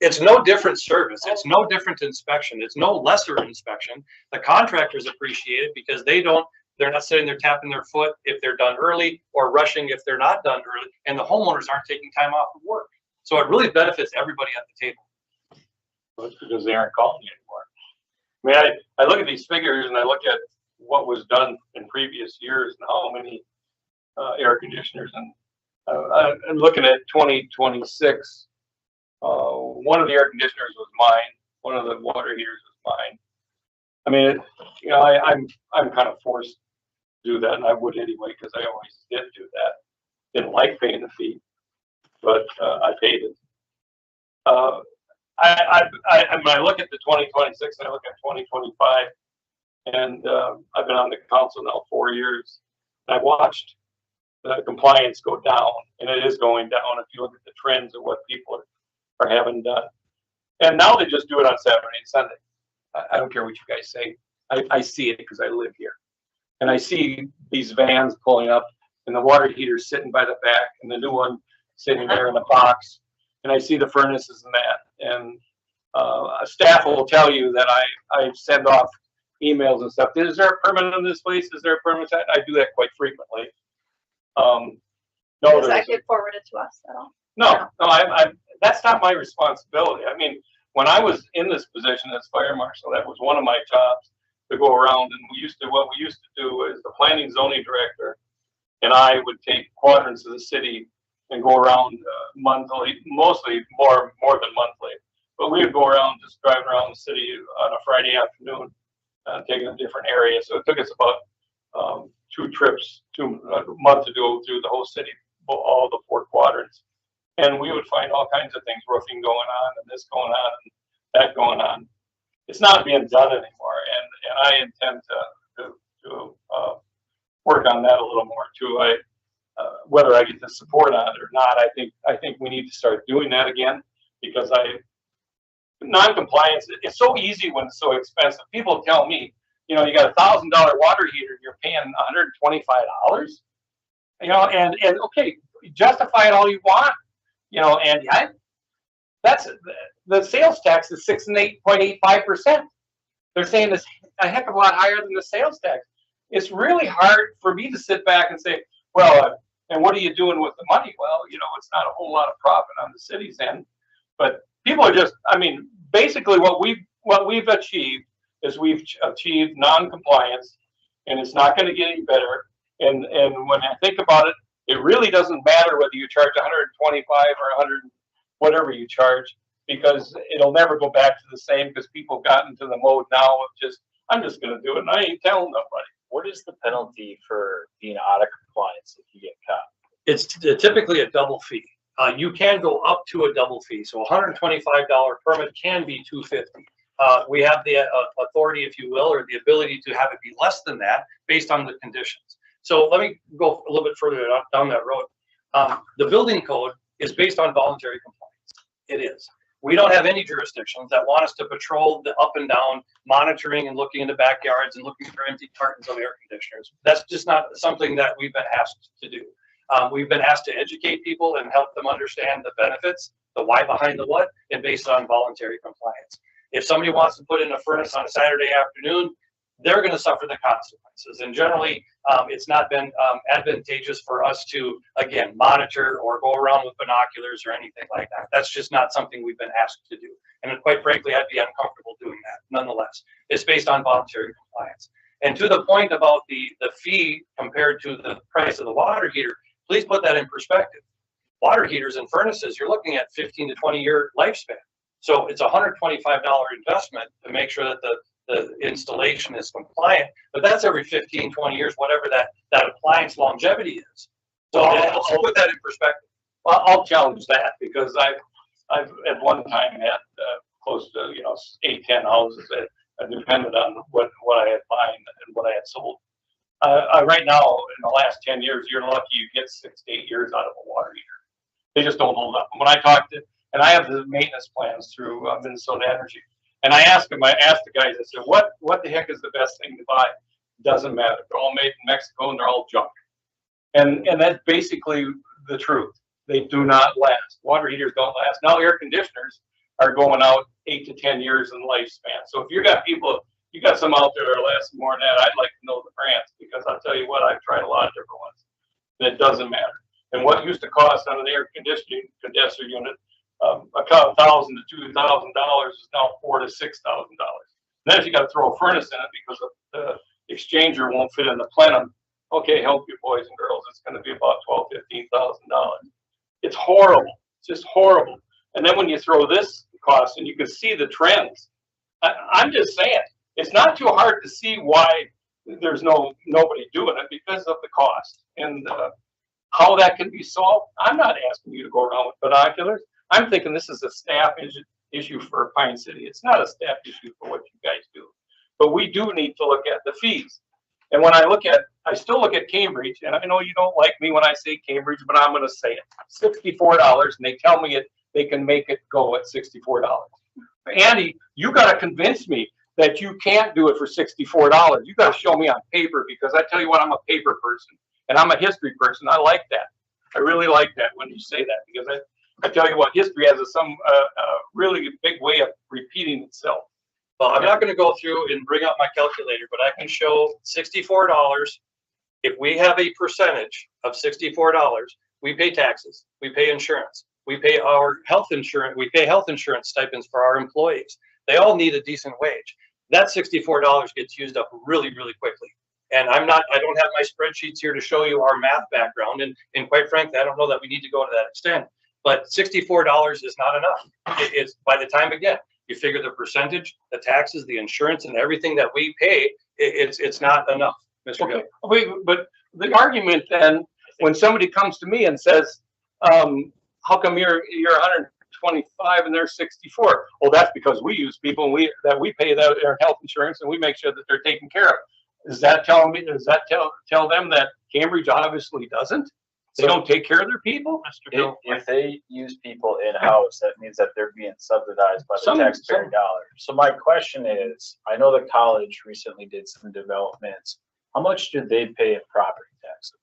It's no different service. It's no different inspection. It's no lesser inspection. The contractors appreciate it because they're not sitting there tapping their foot if they're done early or rushing if they're not done early. And the homeowners aren't taking time off of work. So it really benefits everybody at the table. Well, that's because they aren't calling you anymore. I mean, I look at these figures and I look at what was done in previous years and how many air conditioners. And I'm looking at 2026. One of the air conditioners was mine. One of the water heaters was mine. I mean, I'm kind of forced to do that, and I would anyway because I always did do that. Didn't like paying the fee, but I paid it. When I look at the 2026, I look at 2025, and I've been on the council now 4 years. I watched the compliance go down, and it is going down if you look at the trends of what people are having done. And now they just do it on Saturday and Sunday. I don't care what you guys say. I see it because I live here. And I see these vans pulling up and the water heater sitting by the back and the new one sitting there in a box. And I see the furnaces and that. And staff will tell you that I send off emails and stuff. Is there a permit in this place? Is there a permit? I do that quite frequently. No, Does there that isn't. get forwarded to us at all? No, that's not my responsibility. I mean, when I was in this position as fire marshal, that was one of my jobs to go around, and what we used to do is the planning zoning director and I would take quadrants of the city and go around monthly, mostly more than monthly, but we would go around, just driving around the city on a Friday afternoon, taking a different area. So it took us about 2 trips, a month to go through the whole city, all the 4 quadrants. And we would find all kinds of things, roofing going on and this going on and that going on. It's not being done anymore, and I intend to work on that a little more too. Whether I get the support on it or not, I think we need to start doing that again, because non-compliance, it's so easy when it's so expensive. People tell me, you know, you got $1,000 water heater, you're paying $125, you know, and okay, justify it all you want. You know, and that's the sales tax is 6 and 8.85%. They're saying it's a heck of a lot higher than the sales tax. It's really hard for me to sit back and say, well, and what are you doing with the money? Well, you know, it's not a whole lot of profit on the city's end, but people are just, I mean, basically what we've achieved is we've achieved non-compliance, and it's not going to get any better. And when I think about it, it really doesn't matter whether you charge 125 or 100, whatever you charge, because it'll never go back to the same, because people got into the mode now of just, I'm just going to do it and I ain't telling nobody. What is the penalty for being out of compliance if you get caught? It's typically a double fee. You can go up to a double fee. So $125 permit can be $250. We have the authority, if you will, or the ability to have it be less than that based on the conditions. So let me go a little bit further down that road. The building code is based on voluntary compliance. It is. We don't have any jurisdictions that want us to patrol the up and down, monitoring and looking in the backyards and looking for empty cartons of air conditioners. That's just not something that we've been asked to do. We've been asked to educate people and help them understand the benefits, the why behind the what, and based on voluntary compliance. If somebody wants to put in a furnace on a Saturday afternoon, they're going to suffer the consequences. And generally, it's not been advantageous for us to, again, monitor or go around with binoculars or anything like that. That's just not something we've been asked to do. And quite frankly, I'd be uncomfortable doing that. Nonetheless, it's based on voluntary compliance. And to the point about the fee compared to the price of the water heater, please put that in perspective. Water heaters and furnaces, you're looking at 15 to 20 year lifespan. So it's a $125 investment to make sure that the installation is compliant, but that's every 15, 20 years, whatever that appliance longevity is. So I'll put that in perspective. Well, I'll challenge that, because I've at one time had close to 8-10 houses that depended on what I had buying and what I had sold. Right now, in the last 10 years, you're lucky you get 6 to 8 years out of a water heater. They just don't hold up. When I talked to, and I have the maintenance plans through Minnesota Energy, and I asked the guys, I said, what the heck is the best thing to buy? Doesn't matter. They're all made in Mexico and they're all junk. And that's basically the truth. They do not last. Water heaters don't last. Now air conditioners are going out 8 to 10 years in lifespan. So if you got some out there that are lasting more than that, I'd like to know the brands, because I'll tell you what, I've tried a lot of different ones. And it doesn't matter. And what used to cost on an air conditioning condenser unit, $1,000 to $2,000 is now $4,000 to $6,000. Then if you got to throw a furnace in it because the exchanger won't fit in the plenum, okay, help you boys and girls, it's going to be about $12,000 to $15,000. It's horrible. It's just horrible. And then when you throw this cost, and you can see the trends, I'm just saying, it's not too hard to see why there's nobody doing it, because of the cost. And how that can be solved, I'm not asking you to go around with binoculars. I'm thinking this is a staff issue for Pine City. It's not a staff issue for what you guys do. But we do need to look at the fees. And when I still look at Cambridge, and I know you don't like me when I say Cambridge, but I'm gonna say it, $64, and they tell me they can make it go at $64. Andy, you gotta convince me that you can't do it for $64. You gotta show me on paper, because I tell you what, I'm a paper person, and I'm a history person. I like that. I really like that when you say that, because I tell you what, history has some really big way of repeating itself. Well, I'm not gonna go through and bring up my calculator, but I can show $64. If we have a percentage of $64, we pay taxes, we pay insurance, we pay our health insurance, we pay health insurance stipends for our employees. They all need a decent wage. That $64 gets used up really, really quickly. And I don't have my spreadsheets here to show you our math background. And quite frankly, I don't know that we need to go to that extent, but $64 is not enough. It's by the time, again, you figure the percentage, the taxes, the insurance, and everything that we pay, it's not enough, Mr. Gill. Wait, but the argument then, when somebody comes to me and says, how come you're 125 and they're 64? Well, that's because we use people that we pay their health insurance, and we make sure that they're taken care of. Does that tell them that Cambridge obviously doesn't? They don't take care of their people? If they use people in-house, that means that they're being subsidized by the taxpayer dollar. So my question is, I know the college recently did some developments. How much did they pay in property taxes?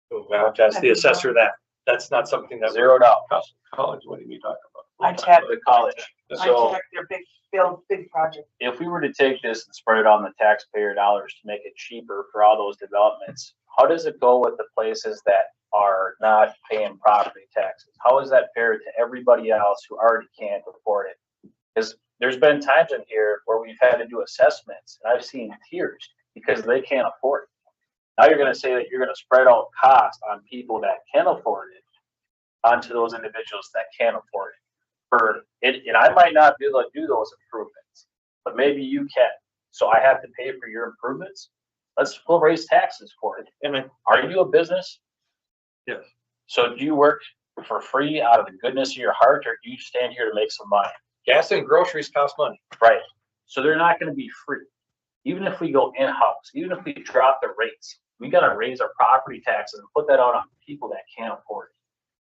Well, that's the assessor that's not something that. $0. College, what are you talking about? I checked, The college. I So checked their big project. if we were to take this and spread it on the taxpayer dollars to make it cheaper for all those developments, how does it go with the places that are not paying property taxes? How is that fair to everybody else who already can't afford it? Because there's been times in here where we've had to do assessments, and I've seen tears because they can't afford it. Now you're gonna say that you're gonna spread out cost on people that can afford it onto those individuals that can't afford it. And I might not be able to do those improvements, but maybe you can. So I have to pay for your improvements? We'll raise taxes for it. And are you a business? Yes. So do you work for free out of the goodness of your heart, or do you stand here to make some money? Gas and groceries cost money. Right. So they're not gonna be free. Even if we go in-house, even if we drop the rates, we gotta raise our property taxes and put that out on people that can't afford it.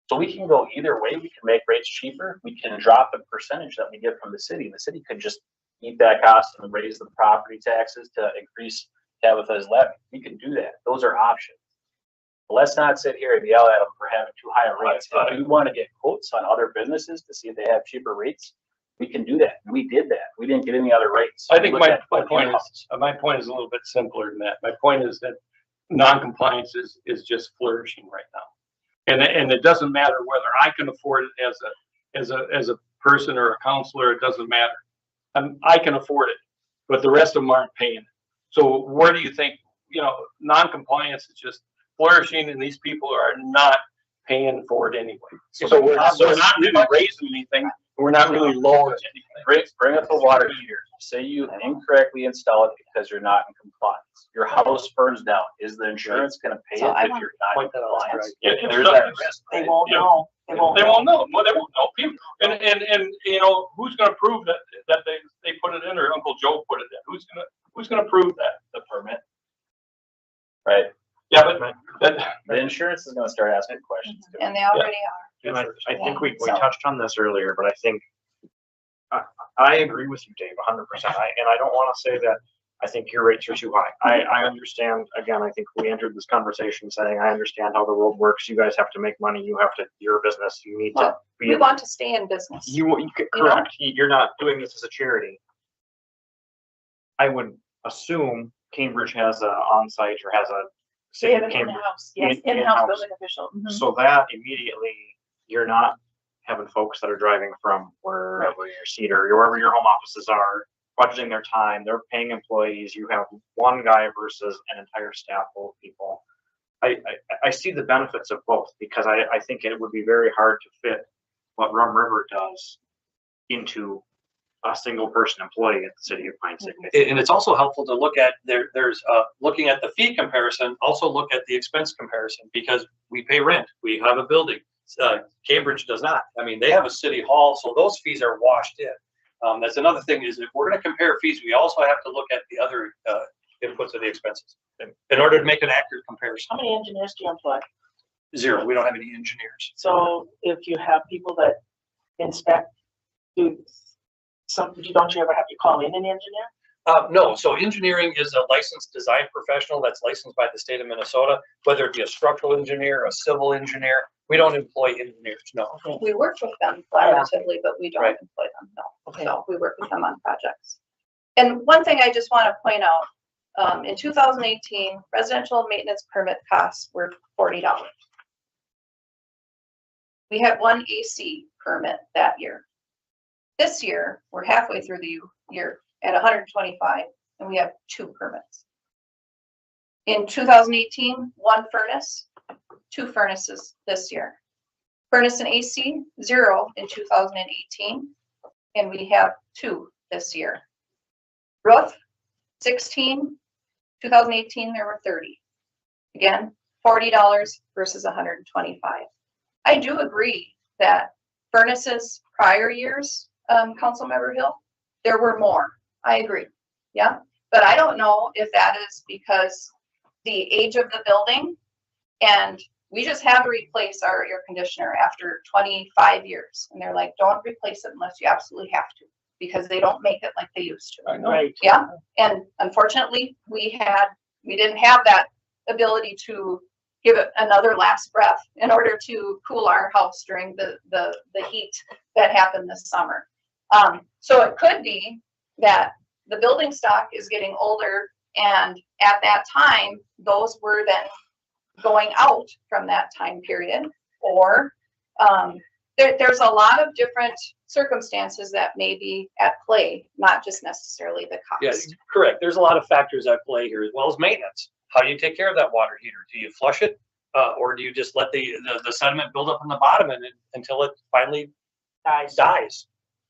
So we can go either way. We can make rates cheaper. We can drop the percentage that we get from the city. The city could just eat that cost and raise the property taxes to increase Tabitha's levy. We can do that. Those are options. But let's not sit here and yell at them for having too high rates. If we want to get quotes on other businesses to see if they have cheaper rates, we can do that. We did that. We didn't get any other rates. I think my point is a little bit simpler than that. My point is that non-compliance is just flourishing right now. And it doesn't matter whether I can afford it as a person or a counselor, it doesn't matter. I can afford it, but the rest of them aren't paying it. So where do you think, non-compliance is just flourishing, and these people are not paying for it anyway. So we're not really raising anything. We're not really lowering anything. Bring up a water heater. Say you incorrectly install it because you're not in compliance. Your house burns down. Is the insurance going to pay So it if you're not in compliance? Yeah, There's that risk. They won't know. They won't know. Well, they won't know. People, and who's going to prove that they put it in, or Uncle Joe put it in? Who's going to prove that? The permit. Right. Yeah, but The insurance is going to start asking questions. too. And they already are. And I think we So- touched on this earlier, but I think I agree with you, Dave, 100%. And I don't want to say that I think your rates are too high. I understand, again, I think we entered this conversation saying, I understand how the world works. You guys have to make money. You're a business. You need to Well, be. We want to stay in business. Correct. You're not doing this as a charity. I would assume Cambridge has a on-site or has a They have an Cambridge. in-house, yes, in-house. in-house building official. Mhm. So that immediately, you're not having folks that are driving from wherever your seat or wherever your home offices are, budgeting their time, they're paying employees. You have one guy versus an entire staff full of people. I see the benefits of both, because I think it would be very hard to fit what Rum River does into a single person employee at the city of Pine City. And it's also helpful to look at looking at the fee comparison, also look at the expense comparison, because we pay rent, we have a building. Cambridge does not. I mean, they have a city hall, so those fees are washed in. That's another thing, is if we're going to compare fees, we also have to look at the other input to the expenses in order to make an accurate comparison. How many engineers do you employ? Zero, we don't have any engineers. So if you have people that inspect, don't you ever have to call in an engineer? No, so engineering is a licensed design professional that's licensed by the state of Minnesota, whether it be a structural engineer, a civil engineer. We don't employ engineers, no. Okay. We work with them collaboratively, but we don't Right. employ them, no. Okay. So we work with them on projects. And one thing I just want to point out, in 2018, residential maintenance permit costs were $40. We had one AC permit that year. This year, we're halfway through the year at 125, and we have 2 permits. In 2018, 1 furnace, 2 furnaces this year. Furnace and AC, 0 in 2018, and we have 2 this year. Roof, 16, 2018, there were 30. Again, $40 versus 125. I do agree that furnaces prior years, Councilmember Hill, there were more. I agree. Yeah. But I don't know if that is because the age of the building, and we just had to replace our air conditioner after 25 years. And they're like, don't replace it unless you absolutely have to, because they don't make it like they used to. I know. Right. Yeah. And unfortunately, we didn't have that ability to give it another last breath in order to cool our house during the heat that happened this summer. So it could be that the building stock is getting older, and at that time, those were then going out from that time period, or there's a lot of different circumstances that may be at play, not just necessarily the cost. Yeah, correct. There's a lot of factors at play here, as well as maintenance. How do you take care of that water heater? Do you flush it, or do you just let the sediment build up in the bottom until it finally dies?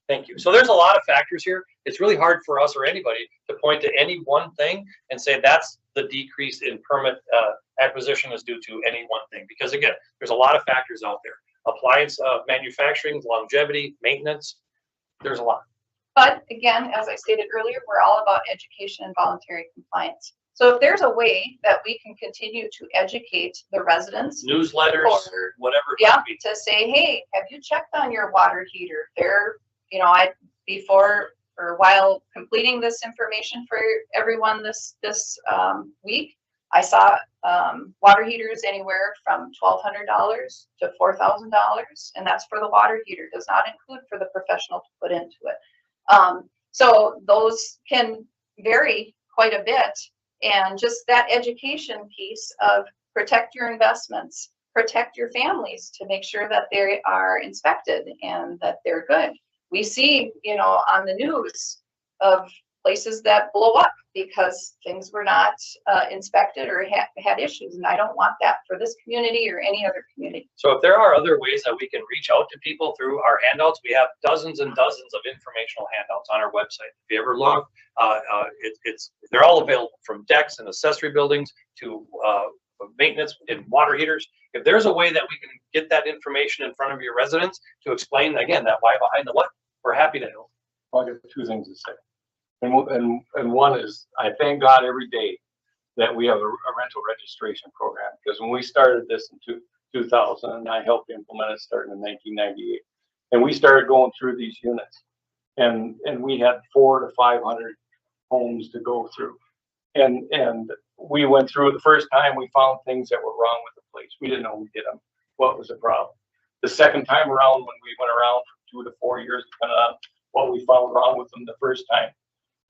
Thank you. So there's a lot of factors here. It's really hard for us or anybody to point to any one thing and say that's the decrease in permit acquisition is due to any one thing. Because again, there's a lot of factors out there. Appliance manufacturing, longevity, maintenance, there's a lot. But again, as I stated earlier, we're all about education and voluntary compliance. So if there's a way that we can continue to educate the residents, Newsletters, or, whatever it yeah, might be. to say, hey, have you checked on your water heater? While completing this information for everyone this week, I saw water heaters anywhere from $1,200 to $4,000, and that's for the water heater. Does not include for the professional to put into it. So those can vary quite a bit, and just that education piece of protect your investments, protect your families to make sure that they are inspected and that they're good. We see, on the news of places that blow up because things were not inspected or had issues, and I don't want that for this community or any other community. So if there are other ways that we can reach out to people through our handouts, we have dozens and dozens of informational handouts on our website. If you ever look, they're all available, from decks and accessory buildings to maintenance in water heaters. If there's a way that we can get that information in front of your residents to explain, again, that why behind the what, we're happy to help. Well, I got 2 things to say. And one is, I thank God every day that we have a rental registration program, because when we started this in 2000, and I helped implement it starting in 1998, and we started going through these units, and we had 400 to 500 homes to go through. And we went through the first time, we found things that were wrong with the place. We didn't know we did them. What was the problem? The second time around, when we went around for 2 to 4 years, depending on what we found wrong with them the first time,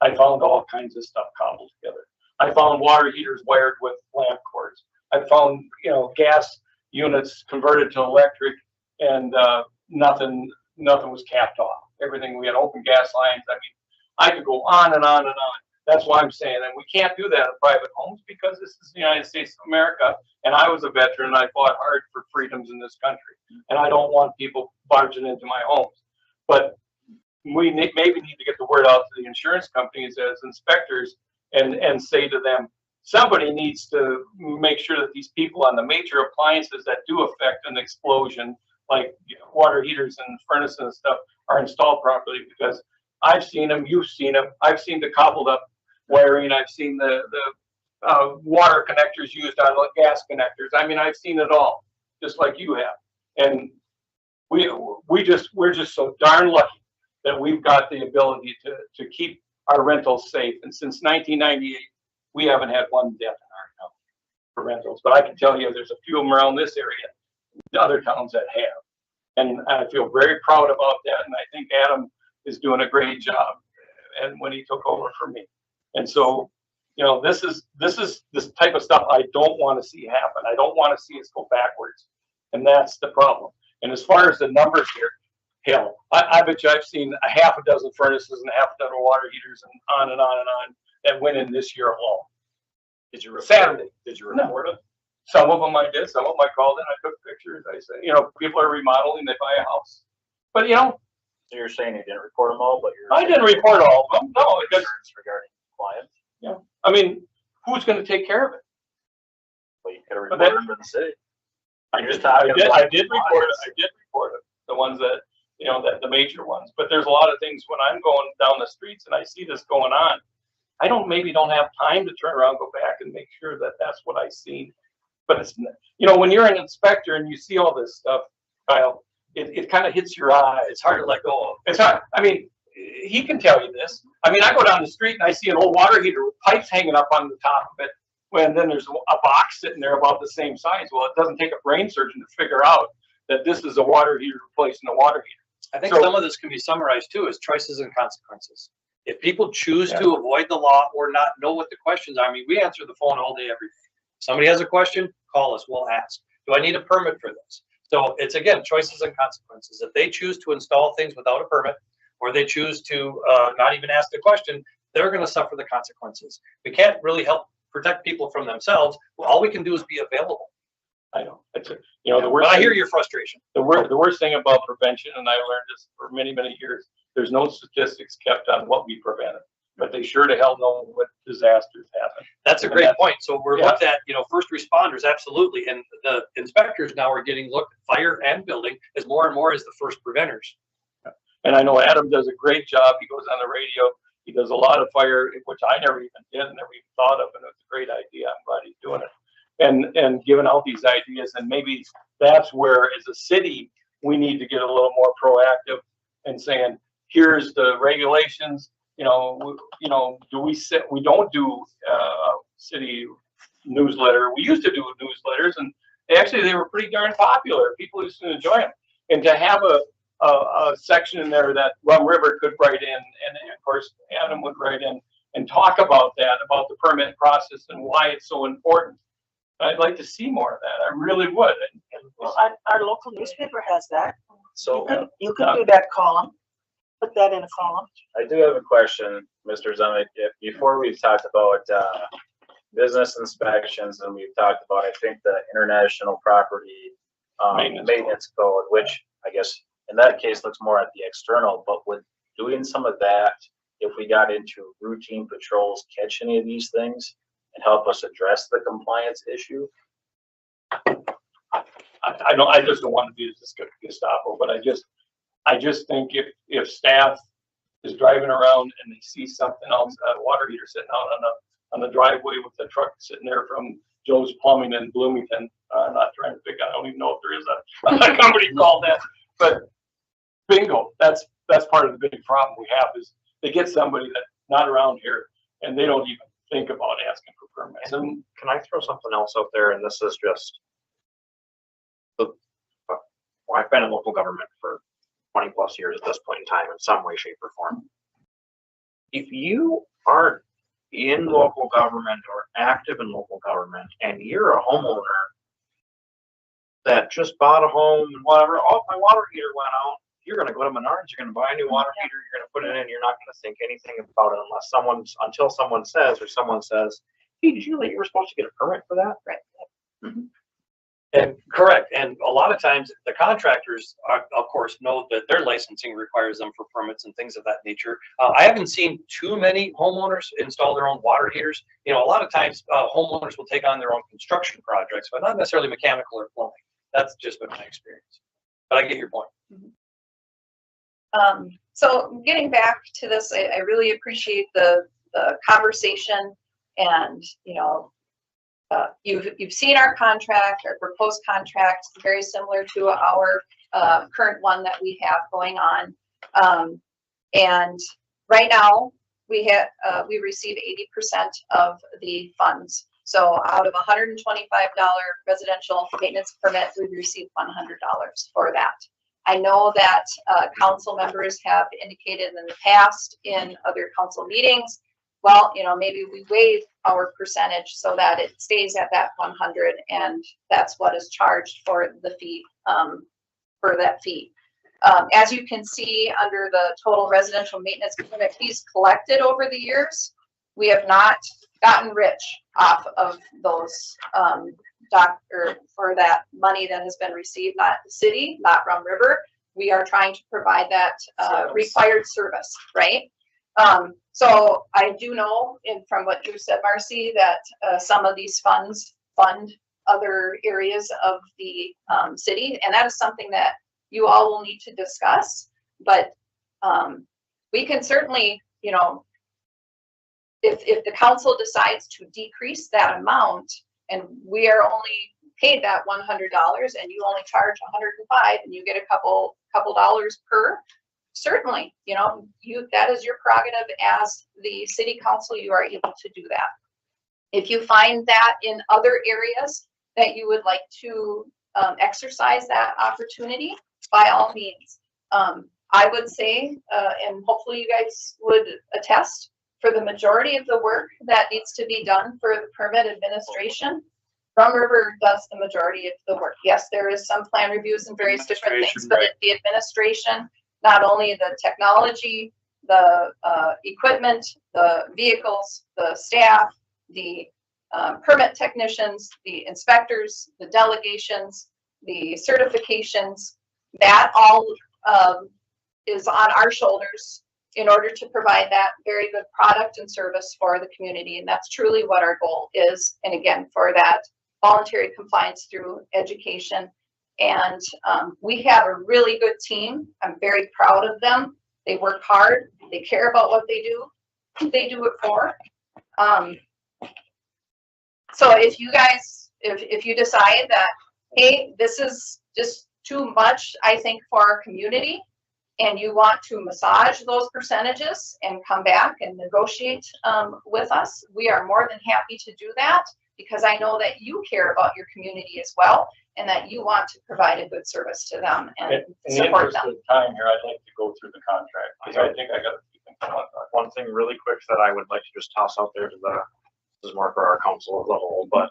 I found all kinds of stuff cobbled together. I found water heaters wired with lamp cords. I found, gas units converted to electric, and nothing was capped off. Everything, we had open gas lines. I mean, I could go on and on and on. That's why I'm saying, and we can't do that in private homes, because this is the United States of America, and I was a veteran, and I fought hard for freedoms in this country, and I don't want people barging into my homes. But we maybe need to get the word out to the insurance companies as inspectors, and say to them, somebody needs to make sure that these people on the major appliances that do affect an explosion, like water heaters and furnaces and stuff, are installed properly, because I've seen them, you've seen them, I've seen the cobbled up wiring, I've seen the water connectors used on the gas connectors. I mean, I've seen it all, just like you have. And we're just so darn lucky that we've got the ability to keep our rentals safe. And since 1998, we haven't had one death in our town for rentals. But I can tell you, there's a few of them around this area, the other towns that have. And I feel very proud about that. And I think Adam is doing a great job. And when he took over for me, and so, you know, this is this type of stuff I don't want to see happen. I don't want to see us go backwards, and that's the problem. And as far as the numbers here, hell, I bet you I've seen a half a dozen furnaces and a half a dozen water heaters and on and on and on that went in this year alone. Did you report Saturday? Did you report it? Some of them I did. Some of them I called in. I took pictures. I said, you know, people are remodeling. They buy a house, but you know. So you're saying you didn't report them all, but you're. I didn't report all of them. No, because regarding compliance. yeah, I mean, who's going to take care of it? Well, you could have But reported them in the city. I You're just did talking about report it. I did report it. The ones that, you know, that the major ones. But there's a lot of things when I'm going down the streets and I see this going on, I maybe don't have time to turn around, go back and make sure that that's what I seen. But it's, you know, when you're an inspector and you see all this stuff, Kyle, it kind of hits your eye. It's hard to let go of. It's hard. I mean, he can tell you this. I mean, I go down the street and I see an old water heater with pipes hanging up on the top of it. When then there's a box sitting there about the same size. Well, it doesn't take a brain surgeon to figure out that this is a water heater replacing a water heater. I think So- some of this can be summarized too as choices and consequences. If people choose to avoid the law or not know what the questions are, I mean, we answer the phone all day, every day. Somebody has a question, call us, we'll ask. Do I need a permit for this? So it's, again, choices and consequences. If they choose to install things without a permit, or they choose to not even ask the question, they're going to suffer the consequences. We can't really help protect people from themselves. Well, all we can do is be available. I know. It's a, you know, the worst. But I thing- hear your frustration. The worst thing about prevention, and I learned this for many, many years, there's no statistics kept on what we prevented, but they sure to hell know what disasters happen. That's a And great that's- point. So we're yeah. looked at, you know, first responders, absolutely. And the inspectors now are getting looked at fire and building as more and more as the first preventers. And I know Adam does a great job. He goes on the radio. He does a lot of fire, which I never even did, never even thought of, and it's a great idea. I'm glad he's doing it. And giving out these ideas, and maybe that's where, as a city, we need to get a little more proactive and saying, here's the regulations. You know, we don't do city newsletter. We used to do newsletters, and actually they were pretty darn popular. People used to enjoy them. And to have a section in there that Rum River could write in, and of course Adam would write in and talk about that, about the permit process and why it's so important. I'd like to see more of that. I really would. Well, our local newspaper has that. So You could do that column, put that in a column. I do have a question, Mr. Zemek. Before we've talked about business inspections, and we've talked about, I think, the international property maintenance code, which I guess in that case looks more at the external, but with doing some of that, if we got into routine patrols, catch any of these things and help us address the compliance issue? I just don't want to be a Gestapo, but I just think if staff is driving around and they see something else, a water heater sitting out on the driveway with the truck sitting there from Joe's Plumbing in Bloomington, I'm not trying to pick, I don't even know if there is a company called that, but bingo, that's part of the big problem we have is they get somebody that's not around here and they don't even think about asking for permits. And Can I throw something else out there? And this is just, I've been in local government for 20 plus years at this point in time in some way, shape or form. If you are in local government or active in local government and you're a homeowner that just bought a home and whatever, oh, my water heater went out, you're going to go to Menards, you're going to buy a new water heater, you're going to put it in, you're not going to think anything about it until someone says, hey, did you know that you were supposed to get a permit for that? Right. Mm-hmm. And correct. And a lot of times the contractors are, of course, know that their licensing requires them for permits and things of that nature. I haven't seen too many homeowners install their own water heaters. You know, a lot of times homeowners will take on their own construction projects, but not necessarily mechanical or plumbing. That's just been my experience. But I get your point. So getting back to this, I really appreciate the the conversation and, you've seen our contract, our proposed contract, very similar to our current one that we have going on. And right now, we receive 80% of the funds. So out of $125 residential maintenance permit, we've received $100 for that. I know that council members have indicated in the past in other council meetings, well, maybe we waive our percentage so that it stays at that 100, and that's what is charged for the fee, for that fee. As you can see under the total residential maintenance permit fees collected over the years, we have not gotten rich off of those for that money that has been received, not the city, not Rum River. We are trying to provide that required service, right? So I do know, from what you said, Marcy, that some of these funds fund other areas of the city, and that is something that you all will need to discuss. But we can certainly, if the council decides to decrease that amount, and we are only paid that $100, and you only charge 105, and you get a couple dollars per, certainly, that is your prerogative as the city council. You are able to do that. If you find that in other areas that you would like to exercise that opportunity, by all means. I would say, and hopefully you guys would attest, for the majority of the work that needs to be done for the permit administration, Rum River does the majority of the work. Yes, there is some plan reviews and various different things, but the administration, not only the technology, the equipment, the vehicles, the staff, the permit technicians, the inspectors, the delegations, the certifications, that all is on our shoulders in order to provide that very good product and service for the community. And that's truly what our goal is. And again, for that voluntary compliance through education. And we have a really good team. I'm very proud of them. They work hard. They care about what they do, who they do it for. So if you guys, if you decide that, hey, this is just too much, I think, for our community, and you want to massage those percentages and come back and negotiate with us, we are more than happy to do that, because I know that you care about your community as well, and that you want to provide a good service to them and support them. In the interest of time here, I'd like to go through the contract, because I think I got a few things I want to talk about. One thing really quick that I would like to just toss out there to this is more for our council level, but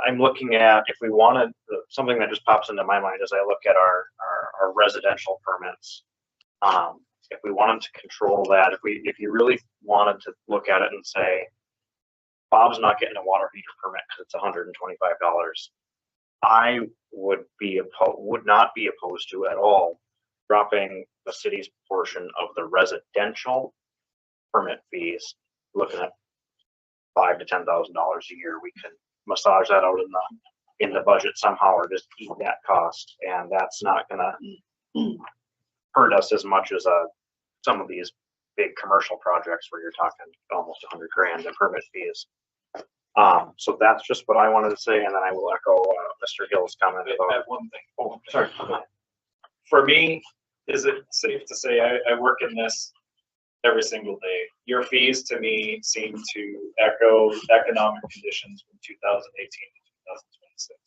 I'm looking at, if we wanted, something that just pops into my mind as I look at our residential permits. If we wanted to control that, if you really wanted to look at it and say, Bob's not getting a water heater permit because it's $125, I would not be opposed to at all dropping the city's portion of the residential permit fees, looking at $5,000 to $10,000 a year. We can massage that out in the budget somehow, or just eat that cost, and that's not gonna hurt us as much as some of these big commercial projects where you're talking almost $100,000 in permit fees. So that's just what I wanted to say, and then I will echo Mr. Hill's comment I about. have one thing. Oh, sorry. For me, is it safe to say I work in this every single day? Your fees to me seem to echo economic conditions from 2018 to 2026.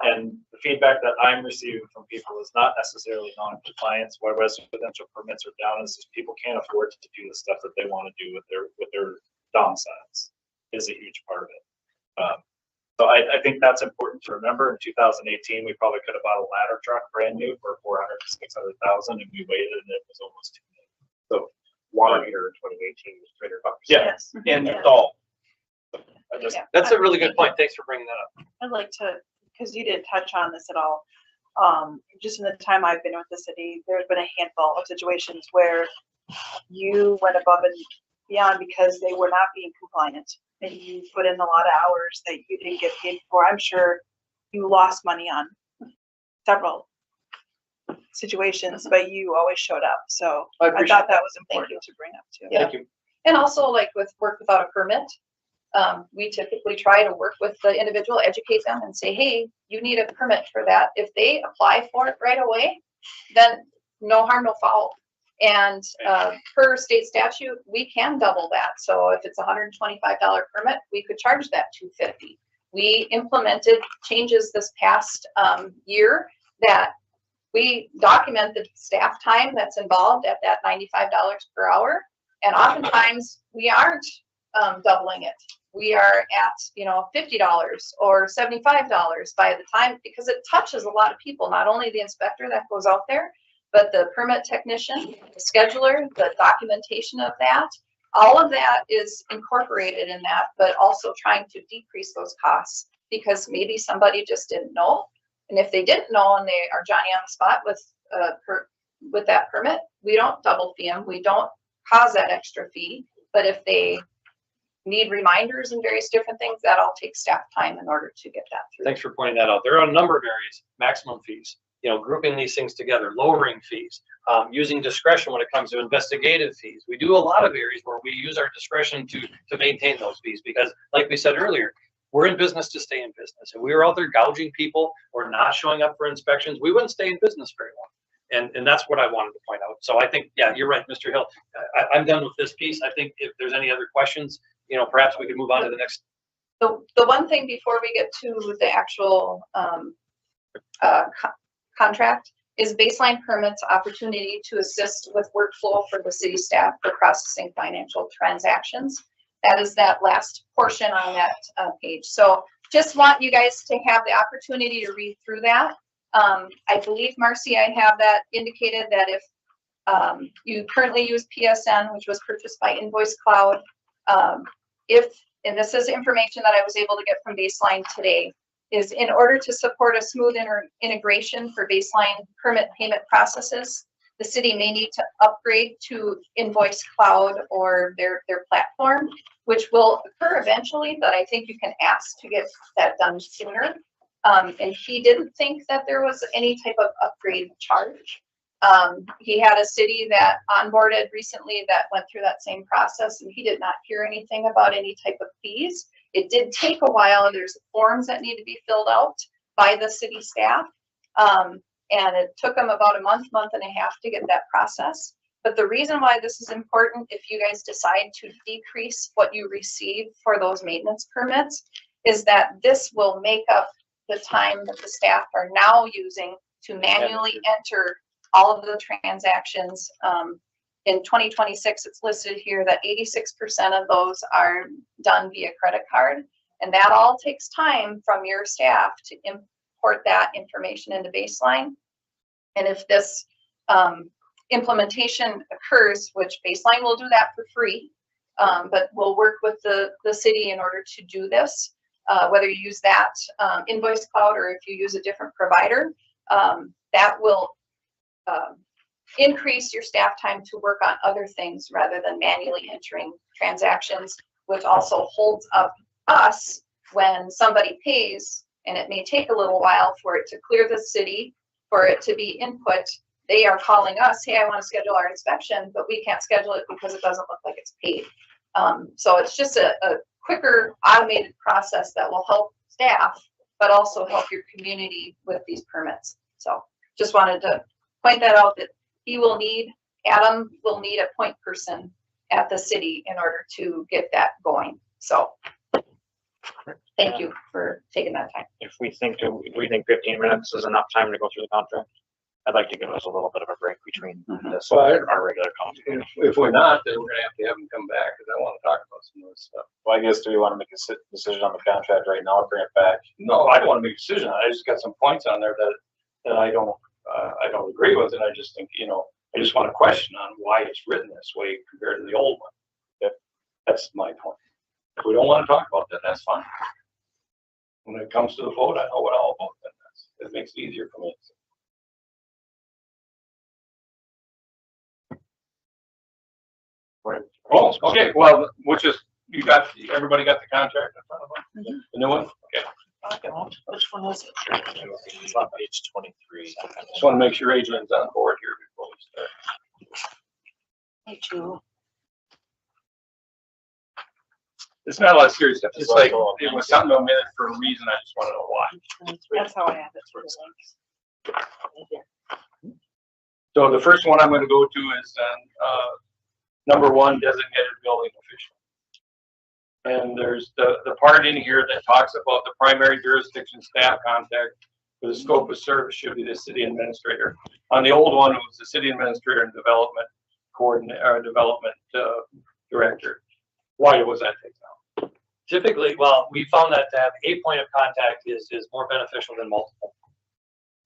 And the feedback that I'm receiving from people is not necessarily non-compliance. Why residential permits are down is just people can't afford to do the stuff that they want to do with their domiciles, is a huge part of it. So I think that's important to remember. In 2018, we probably could have bought a ladder truck brand new for $400,000 to $600,000, and we waited, and it was almost $2 million. So Water heater in 2018 was $300. yeah, Yes. and it's all. That's a really good point. Thanks for bringing that up. I'd like to, because you didn't touch on this at all. Just in the time I've been with the city, there's been a handful of situations where you went above and beyond because they were not being compliant, and you put in a lot of hours that you didn't get paid for. I'm sure you lost money on several situations, but you always showed up. So I I appreciate thought that was Thank important to bring up too. Yeah. Thank you. And also like with work without a permit, we typically try to work with the individual, educate them and say, hey, you need a permit for that. If they apply for it right away, then no harm, no foul. And per state statute, we can double that. So if it's $125 permit, we could charge that $250. We implemented changes this past year that we document the staff time that's involved at that $95 per hour. And oftentimes we aren't doubling it. We are at, $50 or $75 by the time, because it touches a lot of people, not only the inspector that goes out there, but the permit technician, the scheduler, the documentation of that. All of that is incorporated in that, but also trying to decrease those costs because maybe somebody just didn't know. And if they didn't know and they are Johnny on the spot with that permit, we don't double fee them. We don't cause that extra fee. But if they need reminders and various different things, that all takes staff time in order to get that through. Thanks for pointing that out. There are a number of areas, maximum fees, grouping these things together, lowering fees, using discretion when it comes to investigative fees. We do a lot of areas where we use our discretion to maintain those fees because, like we said earlier, we're in business to stay in business. If we were out there gouging people or not showing up for inspections, we wouldn't stay in business very long. And that's what I wanted to point out. So I think, yeah, you're right, Mr. Hill. I'm done with this piece. I think if there's any other questions, perhaps we could move on to the next. The one thing before we get to the actual contract is baseline permits opportunity to assist with workflow for the city staff for processing financial transactions. That is that last portion on that page. So just want you guys to have the opportunity to read through that. I believe, Marcy, I have that indicated that if you currently use PSN, which was purchased by Invoice Cloud, and this is information that I was able to get from Baseline today, is in order to support a smooth integration for baseline permit payment processes, the city may need to upgrade to Invoice Cloud or their platform, which will occur eventually, but I think you can ask to get that done sooner. And he didn't think that there was any type of upgrade charge. He had a city that onboarded recently that went through that same process, and he did not hear anything about any type of fees. It did take a while. There's forms that need to be filled out by the city staff. And it took them about a month and a half to get that process. But the reason why this is important, if you guys decide to decrease what you receive for those maintenance permits, is that this will make up the time that the staff are now using to manually enter all of the transactions. In 2026, it's listed here that 86% of those are done via credit card. And that all takes time from your staff to import that information into Baseline. And if this implementation occurs, which Baseline will do that for free, but we'll work with the city in order to do this, whether you use that Invoice Cloud or if you use a different provider, that will increase your staff time to work on other things rather than manually entering transactions, which also holds up us when somebody pays, and it may take a little while for it to clear the city, for it to be input. They are calling us, hey, I want to schedule our inspection, but we can't schedule it because it doesn't look like it's paid. So it's just a quicker automated process that will help staff, but also help your community with these permits. So just wanted to point that out, that Adam will need a point person at the city in order to get that going. So thank you for taking that time. If we think 15 minutes is enough time to go through the contract, I'd like to give us a little bit of a break between this Well, and our regular council. If we're not, then we're gonna have to have them come back, because I want to talk about some of this stuff. Well, I guess, do we want to make a decision on the contract right now or bring it back? No, I don't want to make a decision. I just got some points on there that I don't agree with, and I just think, I just want a question on why it's written this way compared to the old one. That's my point. If we don't want to talk about that, that's fine. When it comes to the vote, I know what I'll vote, then it makes it easier for me. Right. Oh, okay, well, everybody got the contract in front of them? The new one? Okay. Which one is it? It's on page 23. Just want to make sure Adrian's on board here before we start. Me too. It's not a lot of serious stuff. It's like, it was something omitted for a reason. I just want to know why. That's how I have it for the links. So the first one I'm going to go to is number 1, designated building official. And there's the part in here that talks about the primary jurisdiction staff contact for the scope of service should be the city administrator. On the old one, it was the city administrator and development coordinator, or development director. Why was that taken out? Typically, well, we found that to have a point of contact is more beneficial than multiple.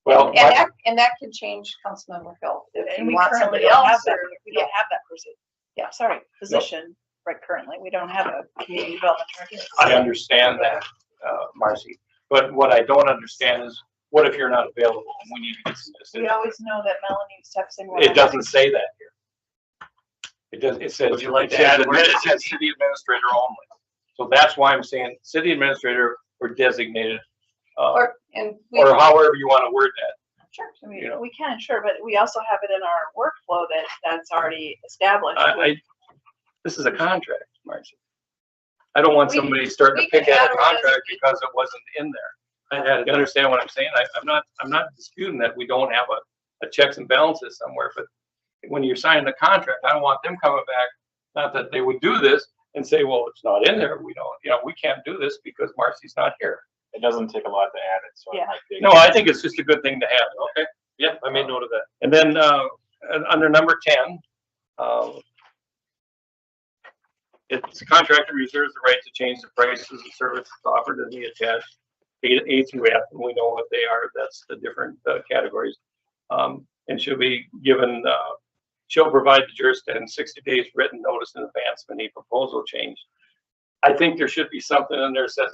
Well, And that can change, Councilmember Hill, if And you we want currently somebody don't have else. that, or- we don't have that person. Yeah. Sorry, position, right, currently, we don't have a community development director. I understand that, Marcy, but what I don't understand is, what if you're not available and we need to get some We assistance? always know that Melanie steps in. It doesn't say that here. It does, it says, Would you like it to add says the word it says city administrator only. So that's why I'm saying city administrator or designated, or And however you want to word that. Sure. I mean, you know. we can, sure, but we also have it in our workflow that's already established. This is a contract, Marcy. I don't want We- somebody starting we to pick can at add a a contract because it wasn't in there. You understand what I'm saying? I'm not disputing that we don't have a checks and balances somewhere, but when you're signing the contract, I don't want them coming back, not that they would do this and say, well, it's not in there. We don't, we can't do this because Marcy's not here. It doesn't take a lot to add it, so. it Yeah. might be a No, I think it's just a good thing to have. Okay. Yeah, I made note of that. And then, under number 10, it's contractor reserves the right to change the prices of services offered in the attached A through F, and we know what they are. That's the different categories. And should be given, shall provide the jurisdiction 60 days written notice in advance of any proposal change. I think there should be something in there that says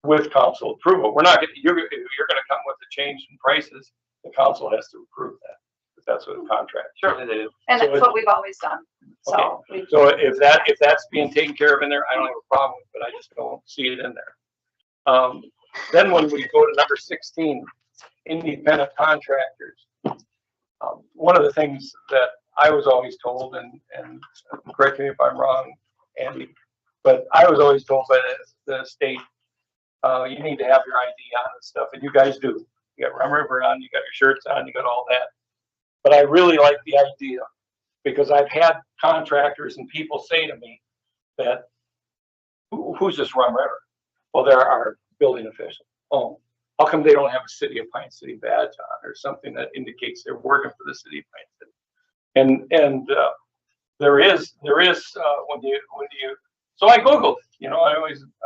with council approval. We're not gonna, you're gonna come with a change in prices, the council has to approve that. That's what a contract. Certainly they do. And So that's what we've always done. So we So if that's being taken care of in there, I don't have a problem with it, but I just don't see it in there. Then when we go to number 16, independent contractors. One of the things that I was always told, and correct me if I'm wrong, Andy, but I was always told by the state, you need to have your ID on and stuff, and you guys do. You got Rum River on, you got your shirts on, you got all that. But I really like the idea, because I've had contractors and people say to me that, who's this Rum River? Well, they're our building official. Oh, how come they don't have a City of Pine City badge on or something that indicates they're working for the City of Pine City? And there is when you so I Googled,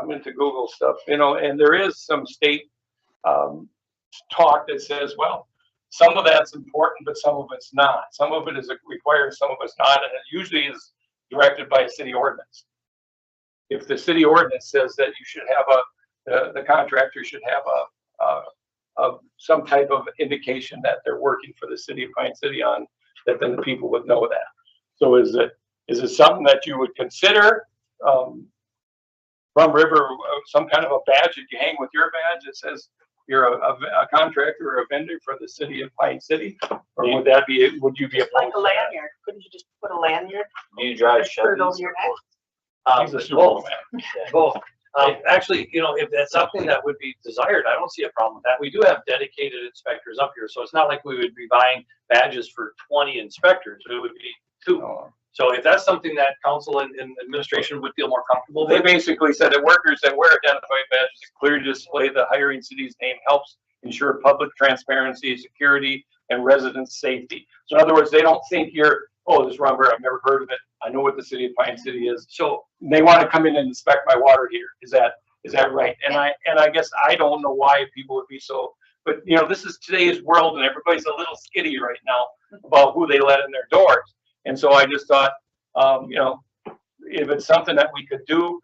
I'm into Google stuff, and there is some state talk that says, well, some of that's important, but some of it's not. Some of it is required, some of it's not, and it usually is directed by a city ordinance. If the city ordinance says that you should have the contractor should have some type of indication that they're working for the City of Pine City on, that then the people would know that. So is it something that you would consider, Rum River, some kind of a badge that you hang with your badge that says you're a contractor or a vendor for the City of Pine City? Or would you be opposed Like a to that? lanyard, couldn't you just put a lanyard? Do you drive Put it over Chevys? your neck? He's a Superman. Both. Actually, if that's something that would be desired, I don't see a problem with that. We do have dedicated inspectors up here, so it's not like we would be buying badges for 20 inspectors. It would be 2. So if that's something that council and administration would feel more comfortable They with, basically said that workers that wear identified badges that clearly display the hiring city's name helps ensure public transparency, security, and resident safety. So in other words, they don't think you're, oh, this Rum River, I've never heard of it. I know what the City of Pine City is. So they want to come in and inspect my water heater. Is that right? And I guess I don't know why people would be so, but this is today's world and everybody's a little skitty right now about who they let in their doors. And so I just thought, if it's something that we could do,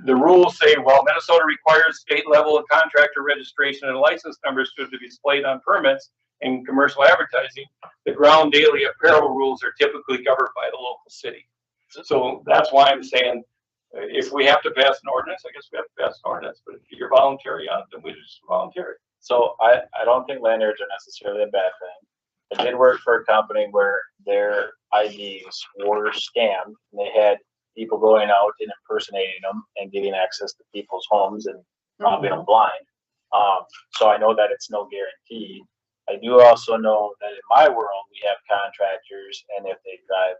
the rules say, well, Minnesota requires state level of contractor registration and license numbers to be displayed on permits in commercial advertising. The ground daily apparel rules are typically governed by the local city. So that's why I'm saying, if we have to pass an ordinance, I guess we have to pass an ordinance, but if you're voluntary on it, then we just volunteer. So I don't think lanyards are necessarily a bad thing. I did work for a company where their IDs were scammed. And they had people going out and impersonating them and getting access to people's homes and robbing them blind. So I know that it's no guarantee. I do also know that in my world, we have contractors, and if they drive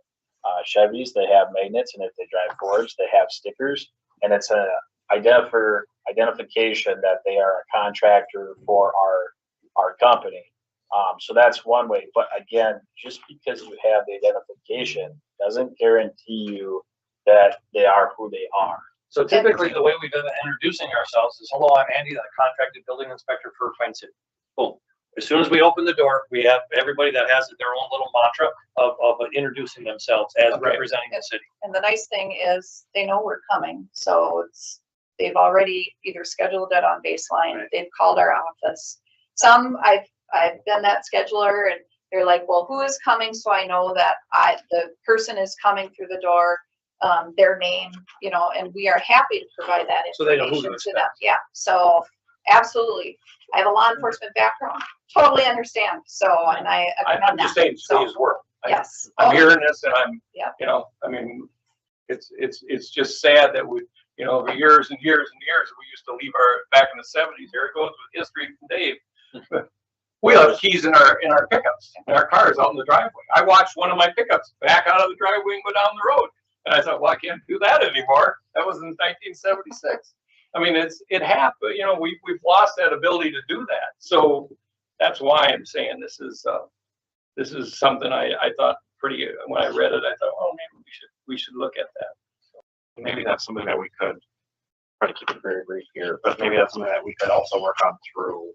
Chevys, they have magnets, and if they drive Fords, they have stickers, and it's an identification that they are a contractor for our company. So that's one way. But again, just because you have the identification doesn't guarantee you that they are who they are. So typically, the way we've been introducing ourselves is, hello, I'm Andy, the contracted building inspector for Pine City. Boom. As soon as we open the door, we have everybody that has their own little mantra of introducing themselves as representing the city. And the nice thing is they know we're coming. So they've already either scheduled it on Baseline, Right. they've called our office. Some I've been that scheduler and they're like, well, who is coming? So I know that the person is coming through the door, their name, and we are happy to provide that So they know who information to to them. Yeah. So absolutely. I have a law enforcement background. Totally understand. So, and I I'm commend just that. saying, So, today's work. yes. I'm Oh, hearing this and I'm, Yeah. I mean, it's just sad that we, for years and years and years, we used to leave back in the 70s, here it goes with history from Dave. We left keys in our pickups, in our cars out in the driveway. I watched one of my pickups back out of the driveway and go down the road. And I thought, well, I can't do that anymore. That was in 1976. I mean, it happened, we've lost that ability to do that. So that's why I'm saying this is something I thought when I read it, I thought, oh, maybe we should look at that. Maybe that's something that we could try to keep it very brief here, but maybe that's something that we could also work on through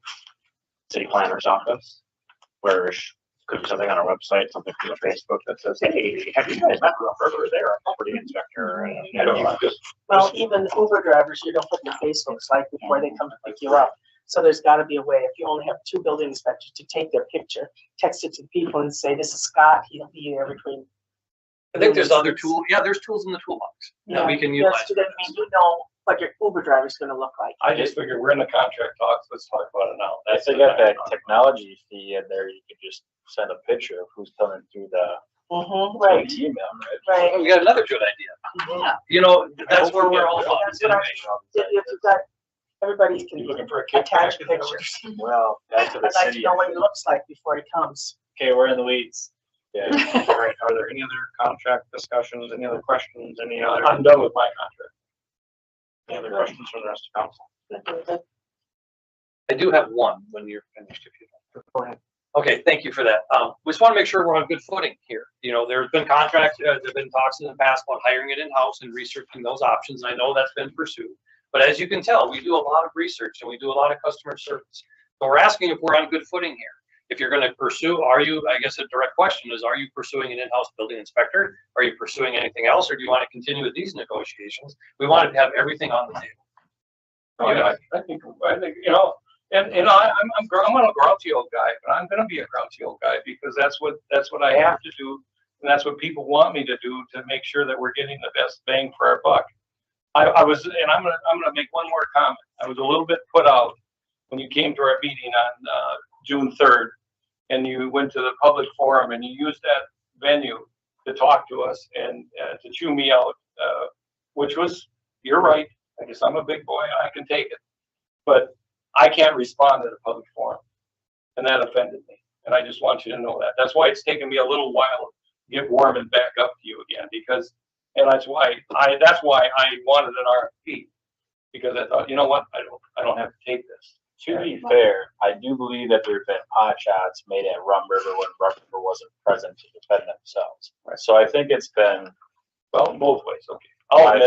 city planner's office, where could be something on our website, something from the Facebook that says, hey, have you guys met Rob River? They're a property inspector. And, Well, even Uber drivers, you don't put their Facebooks like before they come to pick you up. So there's gotta be a way, if you only have 2 building inspectors, to take their picture, text it to people and say, this is Scott, he'll be there between. I think there's other tools. Yeah, there's tools in the toolbox that we can utilize. Yes, I mean, you know what your Uber driver's gonna look like. I just figured we're in the contract talks, let's talk about it now. If they got that technology fee in there, you could just send a picture of who's coming through Right, the email, right. We got another good idea. Yeah. That's where we're all about. That's what I- If you've got, everybody You can looking for a kickback? attach Is that what- pictures. Well, back to the I'd like to city. know what he looks like before he comes. Okay, we're in the weeds. Yeah. All right, are there any other contract discussions, any other questions, any other, I'm done with my contract. any other questions from the rest of council? I do have one when you're finished, if you don't. Go ahead. Okay, thank you for that. We just want to make sure we're on good footing here. There's been there've been talks in the past about hiring it in-house and researching those options. I know that's been pursued. But as you can tell, we do a lot of research and we do a lot of customer service. So we're asking if we're on good footing here. If you're going to pursue, I guess a direct question is, are you pursuing an in-house building inspector? Are you pursuing anything else? Or do you want to continue with these negotiations? We wanted to have everything on the table. I think, and I'm a grouchy old guy, but I'm gonna be a grouchy old guy because that's what I have to do. And that's what people want me to do to make sure that we're getting the best bang for our buck. I'm gonna make one more comment. I was a little bit put out when you came to our meeting on June 3rd and you went to the public forum and you used that venue to talk to us and to chew me out, which was, you're right. I guess I'm a big boy. I can take it, but I can't respond to the public forum, and that offended me. And I just want you to know that. That's why it's taken me a little while to get warm and back up to you again, and that's why I wanted an RFP, because I thought, you know what, I don't have to take this. To be fair, I do believe that there have been pot shots made at Rum River when Rum River wasn't present to defend themselves. So I think it's been, Well, both ways, okay. I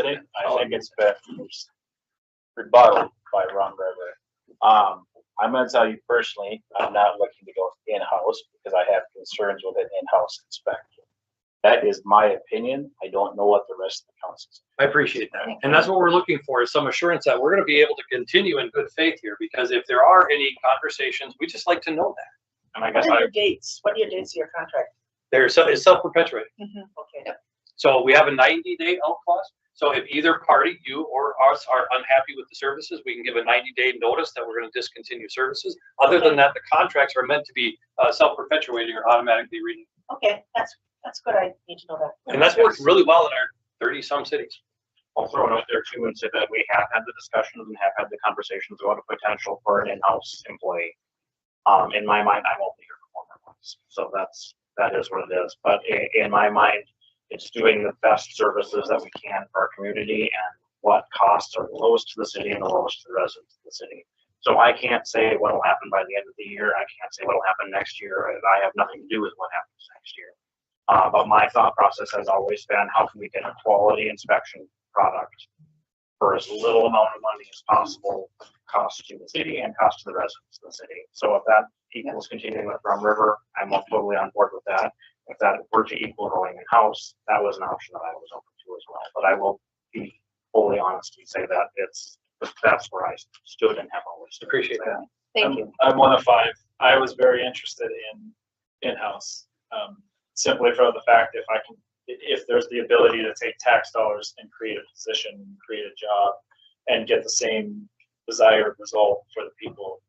think it's been rebutted by Rum River. I'm gonna tell you personally, I'm not looking to go in-house because I have concerns with an in-house inspector. That is my opinion. I don't know what the rest of the council says. I appreciate that. And that's what we're looking for, is some assurance that we're going to be able to continue in good faith here, because if there are any conversations, we just like to know that. And I guess What are your dates? What are your dates of your contract? It's self-perpetuating. Okay. So we have a 90-day out clause. So if either party, you or us, are unhappy with the services, we can give a 90-day notice that we're going to discontinue services. Other than that, the contracts are meant to be self-perpetuating or automatically renewed. Okay, that's good. I need to know that. And that's worked really well in our 30-some cities. I'll throw it out there too and say that we have had the discussions and have had the conversations about a potential for an in-house employee. In my mind, I'm only here for 4 months, so that is what it is. But in my mind, it's doing the best services that we can for our community and what costs are the lowest to the city and the lowest to the residents of the city. So I can't say what will happen by the end of the year. I can't say what will happen next year. I have nothing to do with what happens next year. But my thought process has always been, how can we get a quality inspection product for as little amount of money as possible, cost to the city and cost to the residents of the city. So if that equals continuing with Rum River, I'm totally on board with that. If that were to equal going in-house, that was an option that I was open to as well. But I will be fully honest and say that that's where I stood and have always stood. Appreciate that. Thank you. I'm one of 5. I was very interested in in-house, simply for the fact if there's the ability to take tax dollars and create a position, create a job, and get the same desired result for the people,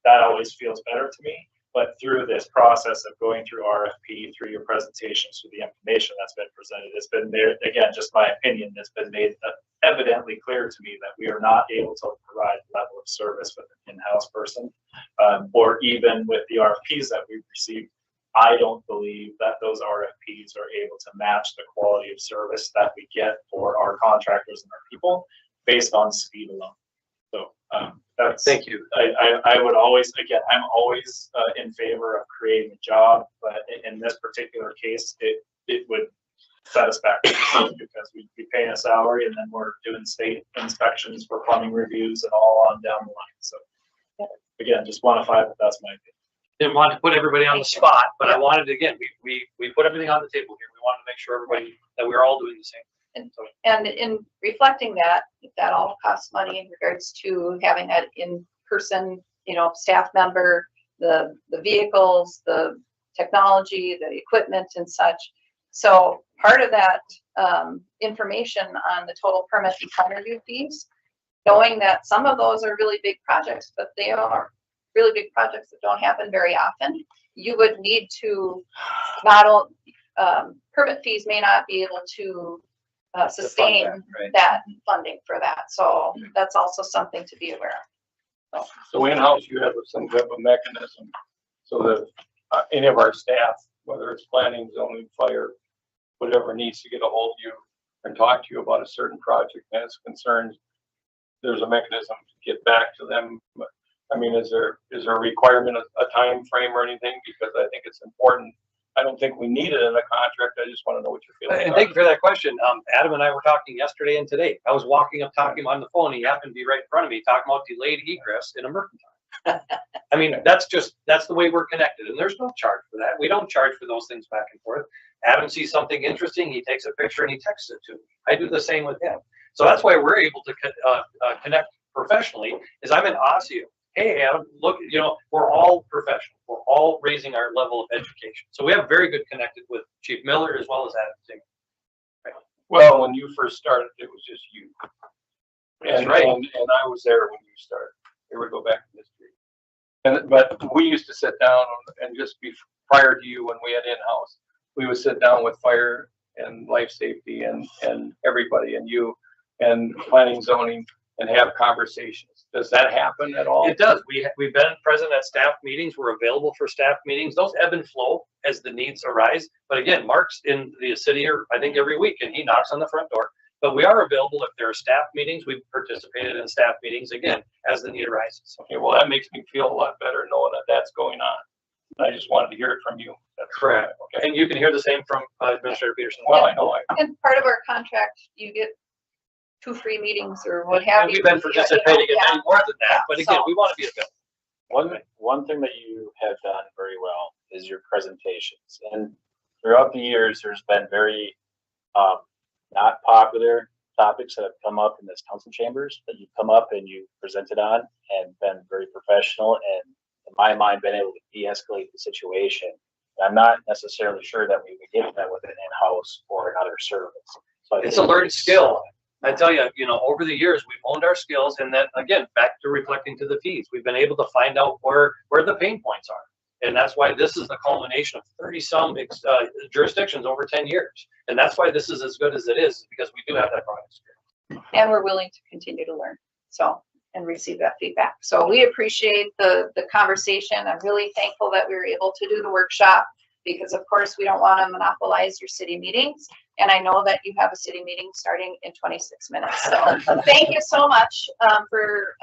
that always feels better to me. But through this process of going through RFP, through your presentations, through the information that's been presented, it's been there, again, just my opinion, it's been made evidently clear to me that we are not able to provide the level of service with an in-house person, or even with the RFPs that we've received. I don't believe that those RFPs are able to match the quality of service that we get for our contractors and our people based on speed alone. So that's, thank you. I would always, again, I'm always in favor of creating a job, but in this particular case, it would set us back because we pay a salary and then we're doing state inspections for plumbing reviews and all on down the line. So again, just want to find that that's my opinion. Didn't want to put everybody on the spot, but I wanted to, again, we put everything on the table here. We wanted to make sure everybody, that we're all doing the same. And in reflecting that, that all costs money in regards to having that in-person, staff member, the vehicles, the technology, the equipment and such. So part of that information on the total permit and plan review fees, knowing that some of those are really big projects, but they are really big projects that don't happen very often, you would need to not only, permit fees may not be able to sustain that funding for that. So that's also something to be aware of. So in-house, you have some type of mechanism so that any of our staff, whether it's planning, zoning, fire, whatever, needs to get a hold of you and talk to you about a certain project and its concerns, there's a mechanism to get back to them. I mean, is there a requirement, a time frame or anything? Because I think it's important. I don't think we need it in a contract. I just want to know what you're feeling. And thank you for that question. Adam and I were talking yesterday and today. I was walking up, talking on the phone. He happened to be right in front of me, talking about delayed egress in a mercantile. I mean, that's the way we're connected, and there's no charge for that. We don't charge for those things back and forth. Adam sees something interesting, he takes a picture and he texts it to me. I do the same with him. So that's why we're able to connect professionally. Is I'm in Osseo. Hey, Adam, look, we're all professional. We're all raising our level of education. So we have very good connected with Chief Miller as well as Adam Singer. Right. Well, when you first started, it was just you. That's right. And I was there when you started. Here we go back to history. But we used to sit down and just be prior to you when we had in-house, we would sit down with fire and life safety and everybody and you and planning, zoning, and have conversations. Does that happen at all? It does. We've been present at staff meetings. We're available for staff meetings. Those ebb and flow as the needs arise. But again, Mark's in the city here, I think every week, and he knocks on the front door. But we are available if there are staff meetings. We've participated in staff meetings again as the need arises. Okay, well, that makes me feel a lot better knowing that that's going on. I just wanted to hear it from you. That's correct. Okay. And you can hear the same from Administrator Peterson. Well, I know. And part of our contract, you get 2 free meetings or what have and you. We've been participating in many more than that, but again, we want to be available. One thing that you have done very well is your presentations. And throughout the years, there's been very not popular topics that have come up in this council chambers that you've come up and you presented on and been very professional and, in my mind, been able to de-escalate the situation. And I'm not necessarily sure that we would get that with an in-house or another service. So I It's a think learned skill. I tell you, over the years, we've honed our skills, and then again, back to reflecting to the fees, we've been able to find out where the pain points are. And that's why this is the culmination of 30-some jurisdictions over 10 years. And that's why this is as good as it is, because we do have that product experience. And we're willing to continue to learn, and receive that feedback. So we appreciate the conversation. I'm really thankful that we were able to do the workshop, because of course we don't want to monopolize your city meetings. And I know that you have a city meeting starting in 26 minutes. So thank you so much for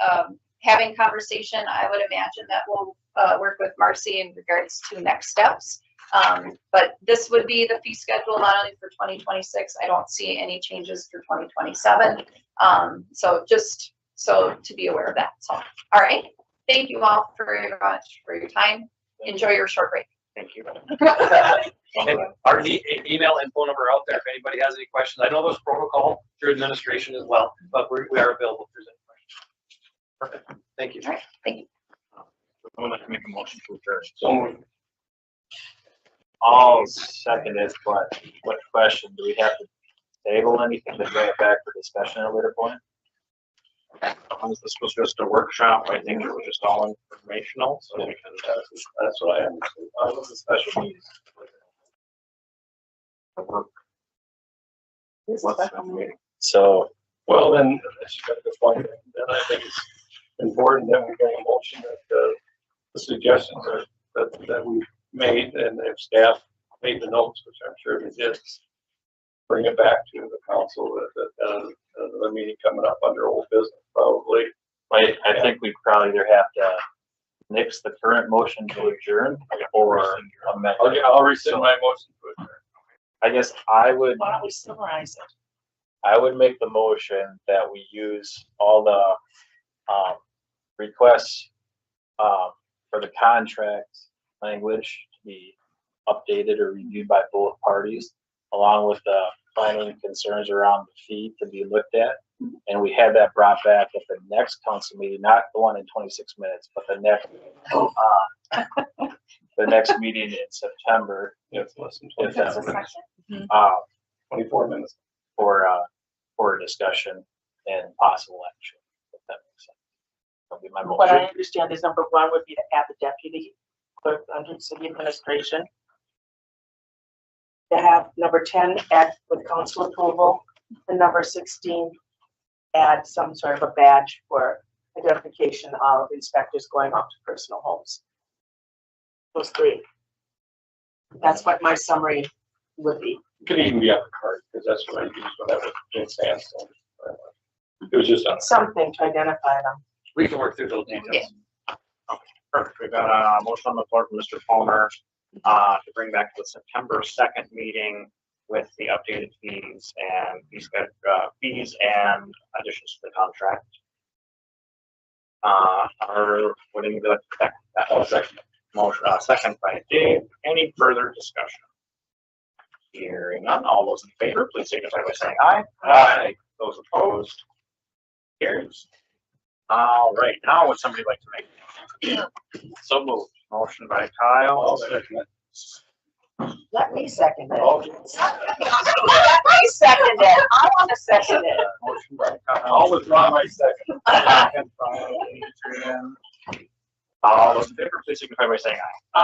having conversation. I would imagine that we'll work with Marcy in regards to next steps. But this would be the fee schedule not only for 2026. I don't see any changes for 2027. So just so to be aware of that. So, all right. Thank you all very much for your time. Enjoy your short break. Thank you. And our email and phone number are out there if anybody has any questions. I know there's protocol through administration as well, but we are available if there's any questions. Perfect. Thank you. All right. Thank you. I would like to make a motion to adjourn. So I'll second it, but what question, do we have to table anything to bring it back for discussion at a later point? This was just a workshop. I think it was just all informational, so we can, that's what I understood. I was a special meeting. work. This What's special meeting. So, Well, then, that's the point. Then I think it's important that we bring a motion that, the suggestions that we made, and if staff made the notes, which I'm sure they did, bring it back to the council at the meeting coming up under old business, probably. I think we probably either have to nix the current motion to adjourn or amend. Okay, I'll rescind my motion to adjourn. I guess I would, Why don't we summarize it? I would make the motion that we use all the, requests, for the contract language to be updated or reviewed by both parties, along with the planning concerns around the fee to be looked at. And we had that brought back at the next council meeting, not the one in 26 minutes, but the next meeting in September, It's less than if 24 that's a minutes. section, 24 minutes. for discussion and possible action, if that makes sense. That'll be my What I motion. understand is number one would be to add the deputy clerk under city administration. To have number 10 add with council approval, and number 16 add some sort of a badge for identification of inspectors going out to personal homes. Those three. That's what my summary would be. It could even be on the card, because that's what I used when I was doing sandstone. It was just on. Something to identify them. We can work through those details. Perfect. We've got a motion on the floor from Mr. Palmer, to bring back to the September 2nd meeting with the updated fees and fees and additions to the contract. What do you like to that second motion, second by Dave. Any further discussion? Hearing none. All those in favor, please signify by saying aye. Aye. Those opposed? Carries. All right, now would somebody like to make? So moved. Motion by Kyle. I'll second it. Let me second it. Oh. Let me second it. I want to second it. Motion by Kyle. I'll withdraw my second. Second by Adrian. All those in favor, please signify by saying aye.